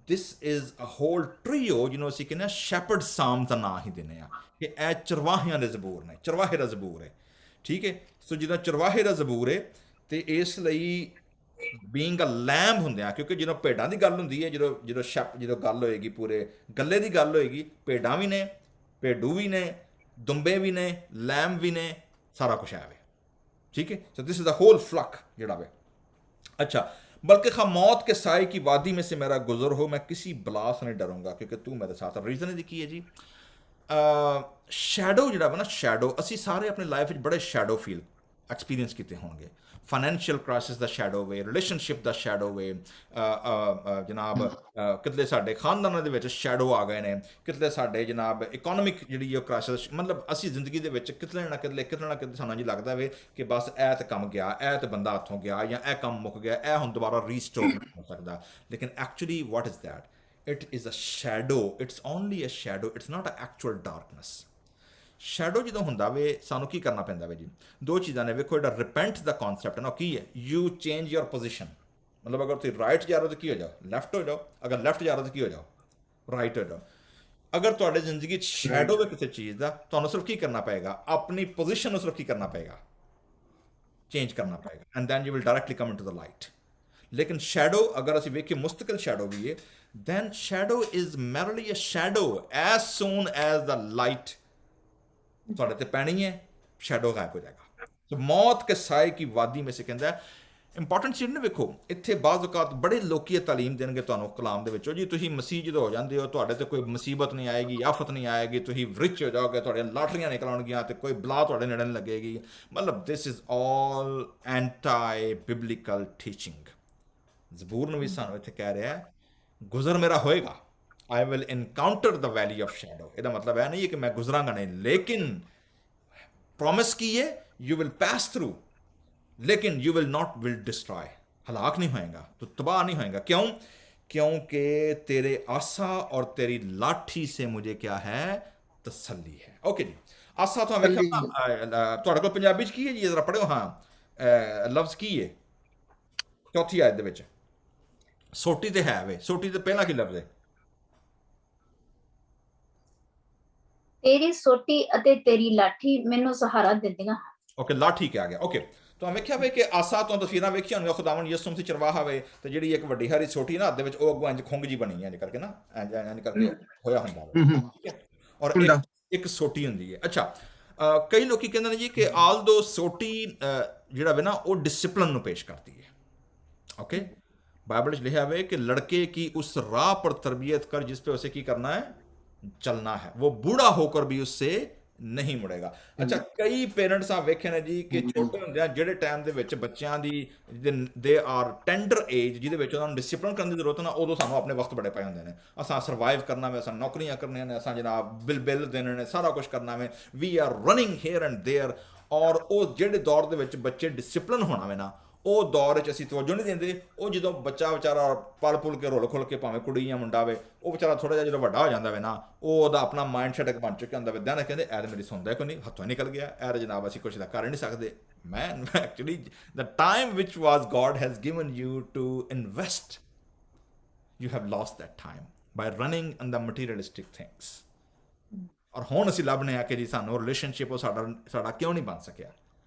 ਦਿਸ ਇਜ਼ ਅ ਹੋਲ ਟ੍ਰੀਓ ਜਿਹਨੂੰ ਅਸੀਂ ਕਹਿੰਦੇ ਹਾਂ ਸ਼ੈਪਰਡ ਸਾਮ ਦਾ ਨਾਂ ਹੀ ਦਿੰਦੇ ਹਾਂ ਕਿ ਇਹ ਚਰਵਾਹਿਆਂ ਦੇ ਜ਼ਬੂਰ ਨੇ, ਚਰਵਾਹੇ ਦਾ ਜ਼ਬੂਰ ਹੈ। ਠੀਕ ਹੈ, ਸੋ ਜਿੱਦਾਂ ਚਰਵਾਹੇ ਦਾ ਜ਼ਬੂਰ ਹੈ ਤੇ ਇਸ ਲਈ ਬੀਇੰਗ ਅ ਲੈਂਬ ਹੁੰਦੇ ਆ, ਕਿਉਂਕਿ ਜਦੋਂ ਭੇਡਾਂ ਦੀ ਗੱਲ ਹੁੰਦੀ ਹੈ, ਜਦੋਂ ਗੱਲ ਹੋਏਗੀ ਪੂਰੇ ਗੱਲੇ ਦੀ ਗੱਲ ਹੋਏਗੀ, ਭੇਡਾਂ ਵੀ ਨੇ, ਭੇਡੂ ਵੀ ਨੇ, ਦੁੰਬੇ ਵੀ ਨੇ, ਲੈਂਬ ਵੀ ਨੇ, ਸਾਰਾ ਕੁਛ ਹੈ ਵੇ। ठीक है, so this is the whole flock जड़ा वे। अच्छा, बल्कि खा मौत के साए की वादी में से मेरा गुजर हो, मैं किसी बला से नहीं डरूंगा क्योंकि तू मेरे साथ। रीजन की है जी, शैडो जड़ा वा ना, शैडो असी सारे अपनी लाइफ में बड़े शैडो फील एक्सपीरियंस किए होंगे। फाइनैंशियल क्राइसिस ਦਾ ਸ਼ੈਡੋ ਵੇ, ਰਿਲੇਸ਼ਨਸ਼ਿਪ ਦਾ ਸ਼ੈਡੋ ਵੇ, ਜਨਾਬ ਕਿਤਲੇ ਸਾਡੇ ਖਾਨਦਾਨਾਂ ਦੇ ਵਿੱਚ ਸ਼ੈਡੋ ਆ ਗਏ ਨੇ, ਕਿਤਲੇ ਸਾਡੇ ਜਨਾਬ ਇਕਨੋਮਿਕ ਜਿਹੜੀ ਉਹ ਕ੍ਰਾਈਸਿਸ, ਮਤਲਬ ਅਸੀਂ ਜ਼ਿੰਦਗੀ ਦੇ ਵਿੱਚ ਕਿਤਲੇ ਨਾ ਕਿਤਲੇ ਸਾਨੂੰ ਜੀ ਲੱਗਦਾ ਵੇ ਕਿ ਬਸ ਇਹ ਤਾਂ ਕੰਮ ਗਿਆ, ਇਹ ਤਾਂ ਬੰਦਾ ਹੱਥੋਂ ਗਿਆ, ਜਾਂ ਇਹ ਕੰਮ ਮੁੱਕ ਗਿਆ, ਇਹ ਹੁਣ ਦੁਬਾਰਾ ਰੀਸਟੋਰ ਨਹੀਂ ਹੋ ਸਕਦਾ। ਲੇਕਿਨ actually what is that? It is a shadow, it's only a shadow, it's not a actual darkness. Shadow ਜਦੋਂ ਹੁੰਦਾ ਵੇ ਸਾਨੂੰ ਕੀ ਕਰਨਾ ਪੈਂਦਾ ਵੇ ਜੀ? ਦੋ ਚੀਜ਼ਾਂ ਨੇ। ਵੇਖੋ, ਜਿਹੜਾ ਰਿਪੈਂਟ ਦਾ ਕਨਸੈਪਟ ਹੈ ਨਾ, ਕੀ ਹੈ? You change your position. ਮਤਲਬ ਅਗਰ ਤੁਸੀਂ ਰਾਈਟ ਜਾ ਰਹੇ ਹੋ ਤਾਂ ਕੀ ਹੋ ਜਾਓ? ਲੈਫਟ ਹੋ ਜਾਓ। ਅਗਰ ਲੈਫਟ ਜਾ ਰਹੇ ਹੋ ਤਾਂ ਕੀ ਹੋ ਜਾਓ? ਰਾਈਟ ਹੋ ਜਾਓ। ਅਗਰ ਤੁਹਾਡੇ ਜ਼ਿੰਦਗੀ 'ਚ ਸ਼ੈਡੋ ਵੇ ਕਿਸੇ ਚੀਜ਼ ਦਾ, ਤੁਹਾਨੂੰ ਸਿਰਫ ਕੀ ਕਰਨਾ ਪਏਗਾ? ਆਪਣੀ ਪੋਜੀਸ਼ਨ ਨੂੰ ਸਿਰਫ ਕੀ ਕਰਨਾ ਪਏਗਾ? ਚੇਂਜ ਕਰਨਾ ਪਏਗਾ, and then you will directly come into the light. ਲੇਕਿਨ ਸ਼ੈਡੋ ਅਗਰ ਅਸੀਂ ਵੇਖੀਏ ਮੁਸਤਕਿਲ ਸ਼ੈਡੋ ਵੀ ਹੈ, then shadow is merely a shadow as soon as the light ਤੁਹਾਡੇ ਤੇ ਪੈਣੀ ਹੈ, ਸ਼ੈਡੋ ਗਾਇਬ ਹੋ ਜਾਏਗਾ। ਸੋ ਮੌਤ ਕੇ ਸਾਏ ਕੀ ਵਾਦੀ में से ਕਹਿੰਦਾ ਇੰਪੋਰਟੈਂਟ ਚੀਜ਼ ਨੇ। ਵੇਖੋ, ਇੱਥੇ ਬਾਜ਼ ਔਕਾਤ ਬੜੇ ਲੋਕੀ ਤਾਲੀਮ ਦੇਣਗੇ ਤੁਹਾਨੂੰ ਕਲਾਮ ਦੇ ਵਿੱਚੋਂ ਜੀ, ਤੁਸੀਂ ਮਸੀਹ ਜਦੋਂ ਹੋ ਜਾਂਦੇ ਹੋ ਤੁਹਾਡੇ ਤੇ ਕੋਈ ਮੁਸੀਬਤ ਨਹੀਂ ਆਏਗੀ, ਆਫਤ ਨਹੀਂ ਆਏਗੀ, ਤੁਸੀਂ ਰਿਚ ਹੋ ਜਾਓਗੇ, ਤੁਹਾਡੀਆਂ ਲਾਟਰੀਆਂ ਨਿਕਲ ਆਉਣਗੀਆਂ ਤੇ ਕੋਈ ਬਲਾ ਤੁਹਾਡੇ ਨੇੜੇ ਨਹੀਂ ਲੱਗੇਗੀ। ਮਤਲਬ this is all anti biblical teaching. ਜ਼ਬੂਰ ਨੂੰ ਵੀ ਸਾਨੂੰ ਇੱਥੇ ਕਹਿ ਰਿਹਾ ਗੁਜ਼ਰ ਮੇਰਾ ਹੋਏਗਾ, I will encounter the valley of shadow. ਇਹਦਾ ਮਤਲਬ ਇਹ ਨਹੀਂ ਹੈ ਕਿ ਮੈਂ ਗੁਜ਼ਰਾਂਗਾ ਨਹੀਂ, ਲੇਕਿਨ ਪ੍ਰੋਮਿਸ ਕੀ ਹੈ? ਯੂ ਵਿਲ ਪਾਸ ਥਰੂ, लेकिन you will not will destroy, हलाक नहीं होएगा, तो तबाह नहीं होएगा। क्यों? क्योंकि तेरे आसा और तेरी लाठी से मुझे क्या है? तसल्ली है। ओके जी, आसा तो हमें ਤੁਹਾਡੇ ਕੋਲ ਪੰਜਾਬੀ 'ਚ ਕੀ ਹੈ ਜੀ? ਜ਼ਰਾ ਪੜ੍ਹਿਓ। ਹਾਂ, ਲਫ਼ਜ਼ ਕੀ ਹੈ ਚੌਥੀ ਆਇਤ ਦੇ ਵਿੱਚ? ਸੋਟੀ ਤੇ ਹੈ ਵੇ, ਸੋਟੀ ਤੇ ਪਹਿਲਾਂ ਕੀ ਲਫ਼ਜ਼ ਹੈ? ਤੇਰੀ ਸੋਟੀ ਅਤੇ ਤੇਰੀ ਲਾਠੀ ਮੈਨੂੰ ਸਹਾਰਾ ਦਿੰਦੀਆਂ। ਓਕੇ, ਲਾਠੀ ਕਿਹਾ ਗਿਆ। ਓਕੇ, ਤਾਂ ਵੇਖਿਆ ਵੇ ਕਿ ਆਸਾ ਤੋਂ ਤਸਵੀਰਾਂ ਵੇਖੀਆਂ ਹੋਣਗੀਆਂ, ਖੁਦਾਵੰਦ ਯਿਸੂ ਮਸੀਹ ਚਰਵਾਹਾ ਵੇ ਤੇ ਜਿਹੜੀ ਇੱਕ ਵੱਡੀ ਹਰੀ ਛੋਟੀ ਨਾ ਹੱਥ ਦੇ ਵਿੱਚ, ਉਹ ਅੱਗੋਂ ਇੰਜ ਖੁੰਗ ਜੀ ਬਣੀ ਇੰਜ ਕਰਕੇ ਨਾ, ਇੰਜ ਕਰਕੇ ਹੋਇਆ ਹੁੰਦਾ ਵੇ, ਠੀਕ ਹੈ। ਔਰ ਇੱਕ ਸੋਟੀ ਹੁੰਦੀ ਹੈ। ਅੱਛਾ, ਕਈ ਲੋਕੀ ਕਹਿੰਦੇ ਨੇ ਜੀ ਕਿ ਆਲਦੋ ਸੋਟੀ ਜਿਹੜਾ ਵੇ ਨਾ ਉਹ ਡਿਸਿਪਲਿਨ ਨੂੰ ਪੇਸ਼ ਕਰਦੀ ਹੈ। ਓਕੇ, बाइबल लिखा हुआ है कि लड़के की उस राह पर तरबियत कर जिस पे उसे की करना है, चलना है, वो बूढ़ा होकर भी उससे नहीं मुड़ेगा। अच्छा, कई पेरेंट्स आ वेखे ने जी कि छोटे ਹੁੰਦੇ ਜਿਹੜੇ ਟਾਈਮ ਦੇ ਵਿੱਚ ਬੱਚਿਆਂ ਦੀ ਦੇ ਆਰ ਟੈਂਡਰ ਏਜ ਜਿਹਦੇ ਵਿੱਚ ਉਹਨਾਂ ਨੂੰ ਡਿਸਪਲਿਨ ਕਰਨ ਦੀ ਜ਼ਰੂਰਤ ਨਾ, ਉਦੋਂ ਸਾਨੂੰ ਆਪਣੇ ਵਕਤ ਬੜੇ ਪਏ ਹੁੰਦੇ ਨੇ। ਅਸਾਂ ਸਰਵਾਈਵ ਕਰਨਾ ਵੇ, ਅਸਾਂ ਨੌਕਰੀਆਂ ਕਰਨੀਆਂ ਨੇ, ਅਸਾਂ ਜਨਾਬ ਬਿੱਲ ਦੇਣੇ ਨੇ, ਸਾਰਾ ਕੁਝ ਕਰਨਾ ਵੇ, we are running here and there. ਔਰ ਉਹ ਜਿਹੜੇ ਦੌਰ ਦੇ ਵਿੱਚ ਬੱਚੇ ਡਿਸਪਲਿਨ ਹੋਣਾ ਵੇ ਨਾ, ਉਹ ਦੌਰ 'ਚ ਅਸੀਂ ਤਵੱਜੋ ਨਹੀਂ ਦਿੰਦੇ। ਉਹ ਜਦੋਂ ਬੱਚਾ ਵਿਚਾਰਾ ਪਲ ਪੁਲ ਕੇ ਰੁਲ ਖੁੱਲ ਕੇ ਭਾਵੇਂ ਕੁੜੀ ਜਾਂ ਮੁੰਡਾ ਵੇ, ਉਹ ਵਿਚਾਰਾ ਥੋੜ੍ਹਾ ਜਿਹਾ ਜਦੋਂ ਵੱਡਾ ਹੋ ਜਾਂਦਾ ਵੇ ਨਾ, ਉਹ ਉਹਦਾ ਆਪਣਾ ਮਾਈਂਡ ਸੈਟ ਬਣ ਚੁੱਕਿਆ ਹੁੰਦਾ ਵੇ। ਦੈਨ ਕਹਿੰਦੇ ਇਹ ਤਾਂ ਮੇਰੀ ਸੁਣਦਾ ਕੋਈ ਨਹੀਂ, ਹੱਥੋਂ ਨਿਕਲ ਗਿਆ, ਇਹ ਜਨਾਬ ਅਸੀਂ ਕੁਛ ਦਾ ਕਰ ਨਹੀਂ ਸਕਦੇ। Man actually the time which was God has given you to invest, you have lost that time by running in the materialistic things. ਔਰ ਹੁਣ ਅਸੀਂ ਲੱਭਨੇ ਆ ਕਿ ਜੀ ਸਾਨੂੰ ਰਿਲੇਸ਼ਨਸ਼ਿਪ ਉਹ ਸਾਡਾ ਕਿਉਂ ਨਹੀਂ ਬਣ ਸਕਿਆ।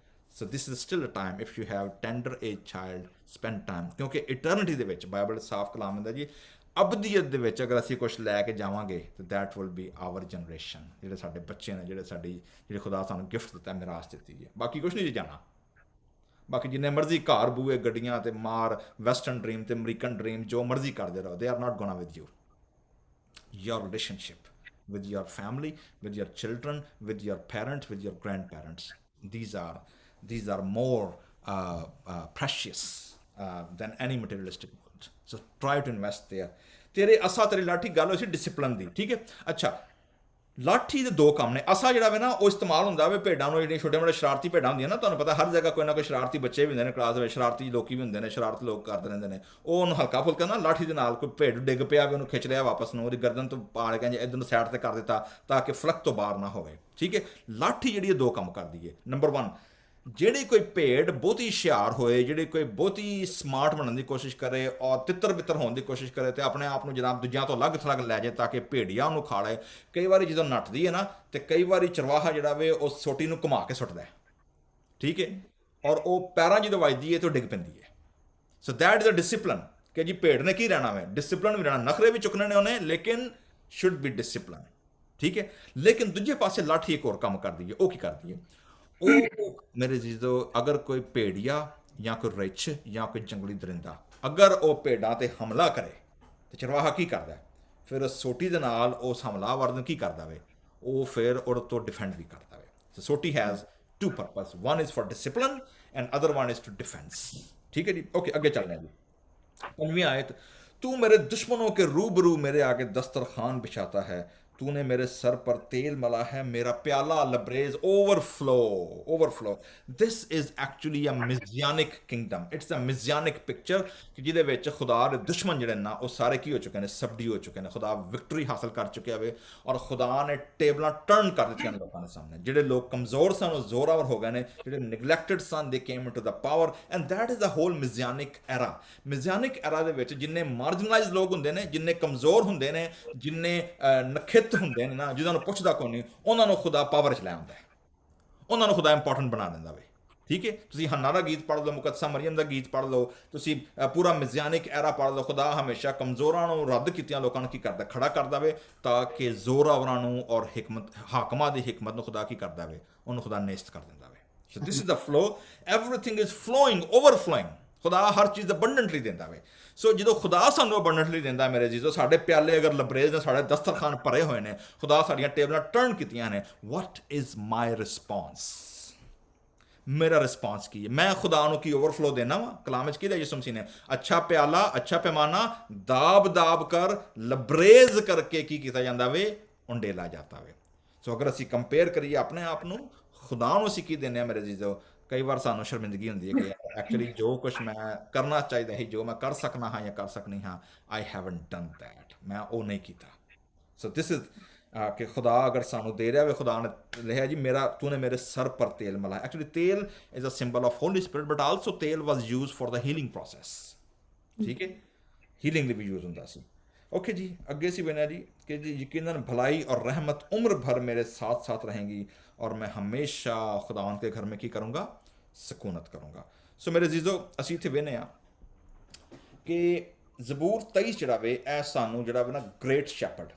So this is still a time, if you have tender age child, spend time, ਕਿਉਂਕਿ ਇਟਰਨਿਟੀ ਦੇ ਵਿੱਚ ਬਾਈਬਲ ਸਾਫ਼ ਕਲਾਮ ਹੁੰਦਾ ਜੀ, ਅਬਦੀਅਤ ਦੇ ਵਿੱਚ ਅਗਰ ਅਸੀਂ ਕੁਝ ਲੈ ਕੇ ਜਾਵਾਂਗੇ ਤਾਂ that will be our generation, ਜਿਹੜੇ ਸਾਡੇ ਬੱਚੇ ਨੇ, ਜਿਹੜੇ ਖੁਦਾ ਸਾਨੂੰ ਗਿਫਟ ਦਿੱਤਾ, ਮਿਰਾਸ ਦਿੱਤੀ ਹੈ। ਬਾਕੀ ਕੁਝ ਨਹੀਂ ਜਾਣਾ। ਬਾਕੀ ਜਿੰਨੇ ਮਰਜ਼ੀ ਘਰ ਬੂਏ ਗੱਡੀਆਂ ਤੇ ਮਾਰ, ਵੈਸਟਰਨ ਡ੍ਰੀਮ ਤੇ ਅਮਰੀਕਨ ਡ੍ਰੀਮ ਜੋ ਮਰਜ਼ੀ ਕਰਦੇ ਰਹੋ, they are not gonna with you. Your relationship with your family, with your children, with your parents, with your grandparents, these are more precious than any materialistic goods. So try to invest there. ਤੇਰੇ ਅਸਾ ਤੇਰੀ ਲਾਠੀ ਗੱਲ ਹੋਈ ਸੀ discipline ਦੀ, ਠੀਕ ਹੈ। ਅੱਛਾ, ਲਾਠੀ ਦੇ ਦੋ ਕੰਮ ਨੇ। ਅਸਾ ਜਿਹੜਾ ਵੇ ਨਾ ਉਹ ਇਸਤੇਮਾਲ ਹੁੰਦਾ ਵੇ ਭੇਡਾਂ ਨੂੰ, ਜਿਹੜੀਆਂ ਛੋਟੇ ਮੋਟੇ ਸ਼ਰਾਰਤੀ ਭੇਡਾਂ ਹੁੰਦੀਆਂ ਨਾ, ਤੁਹਾਨੂੰ ਪਤਾ ਹਰ ਜਗ੍ਹਾ ਕੋਈ ਨਾ ਕੋਈ ਸ਼ਰਾਰਤੀ ਬੱਚੇ ਵੀ ਹੁੰਦੇ ਨੇ ਕਲਾਸ ਵਿੱਚ, ਸ਼ਰਾਰਤੀ ਲੋਕੀ ਵੀ ਹੁੰਦੇ ਨੇ, ਸ਼ਰਾਰਤ ਲੋਕ ਕਰਦੇ ਰਹਿੰਦੇ ਨੇ। ਉਹ ਉਹਨੂੰ ਹਲਕਾ ਫੁਲਕਾ ਨਾ ਲਾਠੀ ਦੇ ਨਾਲ, ਕੋਈ ਭੇਡ ਡਿੱਗ ਪਿਆ ਵੀ ਉਹਨੂੰ ਖਿੱਚ ਲਿਆ ਵਾਪਸ ਨੂੰ, ਉਹਦੀ ਗਰਦਨ ਤੋਂ ਪਾੜ ਕੇ ਇੱਧਰ ਨੂੰ ਸਾਈਡ ਤੇ ਕਰ ਦਿੱਤਾ ਤਾਂ ਕਿ ਫਲਕ ਤੋਂ ਬਾਹਰ ਨਾ ਹੋਵੇ। ਠੀਕ ਹੈ, ਲਾਠੀ ਜਿਹੜੀ ਇਹ ਦੋ ਕੰਮ ਕਰਦੀ ਹੈ। ਨੰਬਰ 1, ਜਿਹੜੀ ਕੋਈ ਭੇਡ ਬਹੁਤੀ ਹੁਸ਼ਿਆਰ ਹੋਏ, ਜਿਹੜੀ ਕੋਈ ਬਹੁਤੀ ਸਮਾਰਟ ਬਣਨ ਦੀ ਕੋਸ਼ਿਸ਼ ਕਰੇ ਔਰ ਤਿੱਤਰ ਬਿੱਤਰ ਹੋਣ ਦੀ ਕੋਸ਼ਿਸ਼ ਕਰੇ ਤੇ ਆਪਣੇ ਆਪ ਨੂੰ ਜਨਾਬ ਦੂਜਿਆਂ ਤੋਂ ਅਲੱਗ ਥਲੱਗ ਲੈ ਜਾਏ ਤਾਂ ਕਿ ਭੇੜੀਆ ਉਹਨੂੰ ਖਾ ਲਏ। ਕਈ ਵਾਰੀ ਜਦੋਂ ਨੱਠਦੀ ਹੈ ਨਾ ਤੇ ਕਈ ਵਾਰੀ ਚਰਵਾਹਾ ਜਿਹੜਾ ਵੇ ਉਹ ਸੋਟੀ ਨੂੰ ਘੁਮਾ ਕੇ ਸੁੱਟਦਾ ਹੈ। ਠੀਕ ਹੈ, ਔਰ ਉਹ ਪੈਰਾਂ ਜਦੋਂ ਵੱਜਦੀ ਹੈ ਤਾਂ ਡਿੱਗ ਪੈਂਦੀ ਹੈ। So that is a discipline ਕਿ ਜੀ ਭੇਡ ਨੇ ਕੀ ਰਹਿਣਾ ਵੇ, ਡਿਸਿਪਲਿਨ ਵੀ ਰਹਿਣਾ, ਨਖਰੇ ਵੀ ਚੁੱਕਣੇ ਨੇ ਉਹਨੇ, ਲੇਕਿਨ ਸ਼ੁੱਡ ਬੀ ਡਿਸਿਪਲਿਨ। ਠੀਕ ਹੈ, ਲੇਕਿਨ ਦੂਜੇ ਪਾਸੇ ਲਾਠੀ ਇੱਕ ਹੋਰ ਕੰਮ ਕਰਦੀ ਹੈ। ਉਹ ਕੀ ਕਰਦੀ ਹੈ? ਉਹ ਮੇਰੇ ਜੀਜ਼ੋ, ਅਗਰ ਕੋਈ ਭੇੜੀਆ ਜਾਂ ਕੋਈ ਰਿੱਛ ਜਾਂ ਕੋਈ ਜੰਗਲੀ ਦਰਿੰਦਾ ਅਗਰ ਉਹ ਭੇਡਾਂ ਤੇ ਹਮਲਾ ਕਰੇ ਤੇ ਚਰਵਾਹਾ ਕੀ ਕਰਦਾ? ਫਿਰ ਸੋਟੀ ਦੇ ਨਾਲ ਉਸ ਹਮਲਾਵਰ ਨੂੰ ਕੀ ਕਰਦਾ ਵੇ? ਉਹ ਫਿਰ ਉਹਦੇ ਤੋਂ ਡਿਫੈਂਡ ਵੀ ਕਰਦਾ ਵੇ। ਸੋ ਸੋਟੀ has two purpose, one is for discipline and other one is to defence. ठीक है जी, ओके आगे चलने हैं जी। 15वीं आयत, तू मेरे दुश्मनों के रूबरू मेरे आगे दस्तरखान बिछाता है, तूने मेरे सर पर तेल मला है, मेरा प्याला लबरेज overflow. This is actually a messianic kingdom, it's a messianic picture कि जिहदे विच खुदा दे दुश्मन जिहड़े ना वो सारे की हो चुके हैं, सबडी हो चुके हैं, खुदा विक्ट्री हासिल कर चुके हैं और खुदा ने टेबलां टर्न कर दित्तियां लोकां दे सामने। जिहड़े लोग कमज़ोर सन वो जोरावर हो गए ने, जिहड़े neglected son they came into the power, and that is the whole messianic era. Messianic era दे विच जिन्ने मार्जिनलाइज लोग हुंदे ने, जिन्ने कमज़ोर हुंदे ने, जिन्ने नखित ਹੁੰਦੇ ਨੇ ਨਾ, ਜਿਹਨਾਂ ਨੂੰ ਪੁੱਛਦਾ ਕੋਈ ਨਹੀਂ, ਉਹਨਾਂ ਨੂੰ ਖੁਦਾ ਪਾਵਰ 'ਚ ਲੈ ਆਉਂਦਾ ਹੈ, ਉਹਨਾਂ ਨੂੰ ਖੁਦਾ ਇੰਪੋਰਟੈਂਟ ਬਣਾ ਦਿੰਦਾ ਵੇ। ਠੀਕ ਹੈ, ਤੁਸੀਂ ਹੰਨਾ ਦਾ ਗੀਤ ਪੜ੍ਹ ਲਓ, ਮੁਕੱਦਸਾ ਮਰੀਮ ਦਾ ਗੀਤ ਪੜ੍ਹ ਲਓ, ਤੁਸੀਂ ਪੂਰਾ ਮਿਜ਼ਿਆਨਿਕ ਐਰਾ ਪੜ੍ਹ ਲਓ। ਖੁਦਾ ਹਮੇਸ਼ਾ ਕਮਜ਼ੋਰਾਂ ਨੂੰ, ਰੱਦ ਕੀਤਿਆਂ ਲੋਕਾਂ ਨੂੰ ਕੀ ਕਰਦਾ? ਖੜਾ ਕਰਦਾ ਵੇ, ਤਾਂ ਕਿ ਜ਼ੋਰਾਵਰਾਂ ਨੂੰ ਔਰ ਹਾਕਮਾਂ ਦੀ ਹਿਕਮਤ ਨੂੰ ਖੁਦਾ ਕੀ ਕਰਦਾ ਵੇ? ਉਹਨੂੰ ਖੁਦਾ ਨੇਸਤ ਕਰ ਦਿੰਦਾ ਵੇ। So this is the flow, everything is flowing, overflowing. ਖੁਦਾ ਹਰ ਚੀਜ਼ ਅਬੰਡੈਂਟਲੀ ਦਿੰਦਾ ਵੇ। ਸੋ ਜਦੋਂ ਖੁਦਾ ਸਾਨੂੰ ਅਬੰਡੈਂਟਲੀ ਦਿੰਦਾ ਮੇਰੇ ਜੀਜ਼ੋ, ਸਾਡੇ ਪਿਆਲੇ ਅਗਰ ਲਬਰੇਜ਼ ਨੇ, ਸਾਡੇ ਦਸਤਰਖਾਨ ਭਰੇ ਹੋਏ ਨੇ, ਖੁਦਾ ਸਾਡੀਆਂ ਟੇਬਲਾਂ ਟਰਨ ਕੀਤੀਆਂ ਨੇ, ਵਾਟ ਇਜ਼ ਮਾਈ ਰਿਸਪੌਂਸ? ਮੇਰਾ ਰਿਸਪੌਂਸ ਕੀ ਹੈ? ਮੈਂ ਖੁਦਾ ਨੂੰ ਕੀ ਓਵਰਫਲੋ ਦੇਣਾ ਵਾ? ਕਲਾਮ ਵਿੱਚ ਕਿਹਦਾ ਯਿਸੂ ਮਸੀਹ ਨੇ ਅੱਛਾ ਪਿਆਲਾ, ਅੱਛਾ ਪੈਮਾਨਾ ਦਾਬ ਕਰ ਲਬਰੇਜ਼ ਕਰਕੇ ਕੀ ਕੀਤਾ ਜਾਂਦਾ ਵੇ? ਉੰਡੇਲਾ ਜਾਂਦਾ ਵੇ। ਸੋ ਅਗਰ ਅਸੀਂ ਕੰਪੇਅਰ ਕਰੀਏ ਆਪਣੇ ਆਪ ਨੂੰ, ਖੁਦਾ ਨੂੰ ਅਸੀਂ ਕੀ ਦਿੰਦੇ ਹਾਂ ਮੇਰੇ ਜੀਜ਼ੋ, ਕਈ ਵਾਰ ਸਾਨੂੰ ਸ਼ਰਮਿੰਦਗੀ ਹੁੰਦੀ ਹੈ ਕਿ ਐਕਚੁਅਲੀ ਜੋ ਕੁਛ ਮੈਂ ਕਰਨਾ ਚਾਹੀਦਾ ਸੀ, ਜੋ ਮੈਂ ਕਰ ਸਕਣਾ ਹਾਂ ਜਾਂ ਕਰ ਸਕਣੀ ਹਾਂ, ਆਈ ਹੈਵਨਟ ਡਨ ਦੈਟ, ਮੈਂ ਉਹ ਨਹੀਂ ਕੀਤਾ। ਸੋ ਦਿਸ ਇਜ਼ ਕਿ ਖੁਦਾ ਅਗਰ ਸਾਨੂੰ ਦੇ ਰਿਹਾ ਵੇ, ਖੁਦਾ ਨੇ ਲਿਖਿਆ ਜੀ ਮੇਰਾ, ਤੂੰ ਨੇ ਮੇਰੇ ਸਰ ਪਰ ਤੇਲ ਮਲਾ। Actually tel is a symbol of Holy Spirit, but also tel was use for the healing process. ਠੀਕ ਹੈ, ਹੀਲਿੰਗ ਲਈ ਵੀ ਯੂਜ਼ ਹੁੰਦਾ ਸੀ। ओके जी, अगे सी बना जी कि जी यकीनन भलाई और रहमत उम्र भर मेरे साथ साथ रहेंगी और मैं हमेशा खुदावन के घर में की करूँगा? सकूनत करूँगा। सो मेरे जीजो, असी इत्थे वेने आ कि ਜ਼ਬੂਰ 23 ਜਿਹੜਾ ਵੇ ਇਹ ਸਾਨੂੰ ਜਿਹੜਾ ਵੇ ਨਾ ਗ੍ਰੇਟ ਸ਼ੈਪਰਡ,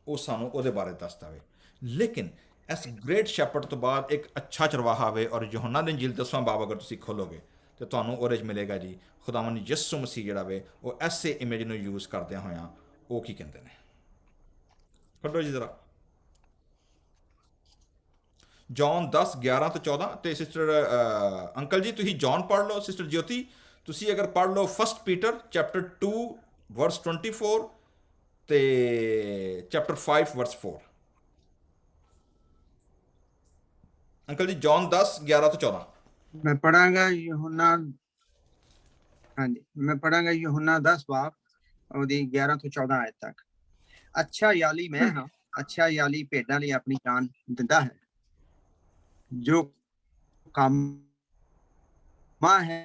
ਉਹ ਸਾਨੂੰ ਉਹਦੇ ਬਾਰੇ ਦੱਸਦਾ ਵੇ। ਲੇਕਿਨ ਇਸ ਗ੍ਰੇਟ ਸ਼ੈਪਰਡ ਤੋਂ ਬਾਅਦ ਇੱਕ ਅੱਛਾ ਚਰਵਾਹਾ ਵੇ, ਔਰ ਯਹੋਨਾ ਦੀ ਇੰਜੀਲ 10ਵਾਂ ਬਾਬ ਅਗਰ ਤੁਸੀਂ ਖੋਲੋਗੇ ਤੇ ਤੁਹਾਨੂੰ ਉਹਦੇ 'ਚ ਮਿਲੇਗਾ ਜੀ ਖੁਦਾਵੰਦ ਯਿਸੂ ਮਸੀਹ ਜਿਹੜਾ ਵੇ ਉਹ ਐਸੇ ਇਮੇਜ ਨੂੰ ਯੂਜ਼ ਕਰਦਿਆਂ ਹੋਇਆਂ ਉਹ ਕੀ ਕਹਿੰਦੇ ਨੇ। ਕੱਢੋ ਜੀ ਜ਼ਰਾ ਜੌਨ 10:11 ਤੋਂ 14। ਤੇ ਸਿਸਟਰ ਅੰਕਲ ਜੀ ਤੁਸੀਂ ਜੌਨ ਪੜ੍ਹ ਲਓ, ਸਿਸਟਰ ਜੋਤੀ ਤੁਸੀਂ ਅਗਰ ਪੜ੍ਹ ਲਓ 1 ਪੀਟਰ ਚੈਪਟਰ 2 ਵਰਸ 24 ਤੇ ਚੈਪਟਰ 5 ਵਰਸ 4। ਅੰਕਲ ਜੀ ਜੌਨ 10:11 ਤੋਂ 14। मैं पढ़ांगा यूहन्ना, हाँ जी, मैं पढ़ांगा यूहन्ना 10 बाब और 11 ਤੋਂ 14 आयत तक। अच्छा याली मैं हाँ, अच्छा याली भेडां ਲਈ ਆਪਣੀ ਜਾਨ ਦਿੰਦਾ ਹੈ, ਜੋ ਕਾਮਾ ਹੈ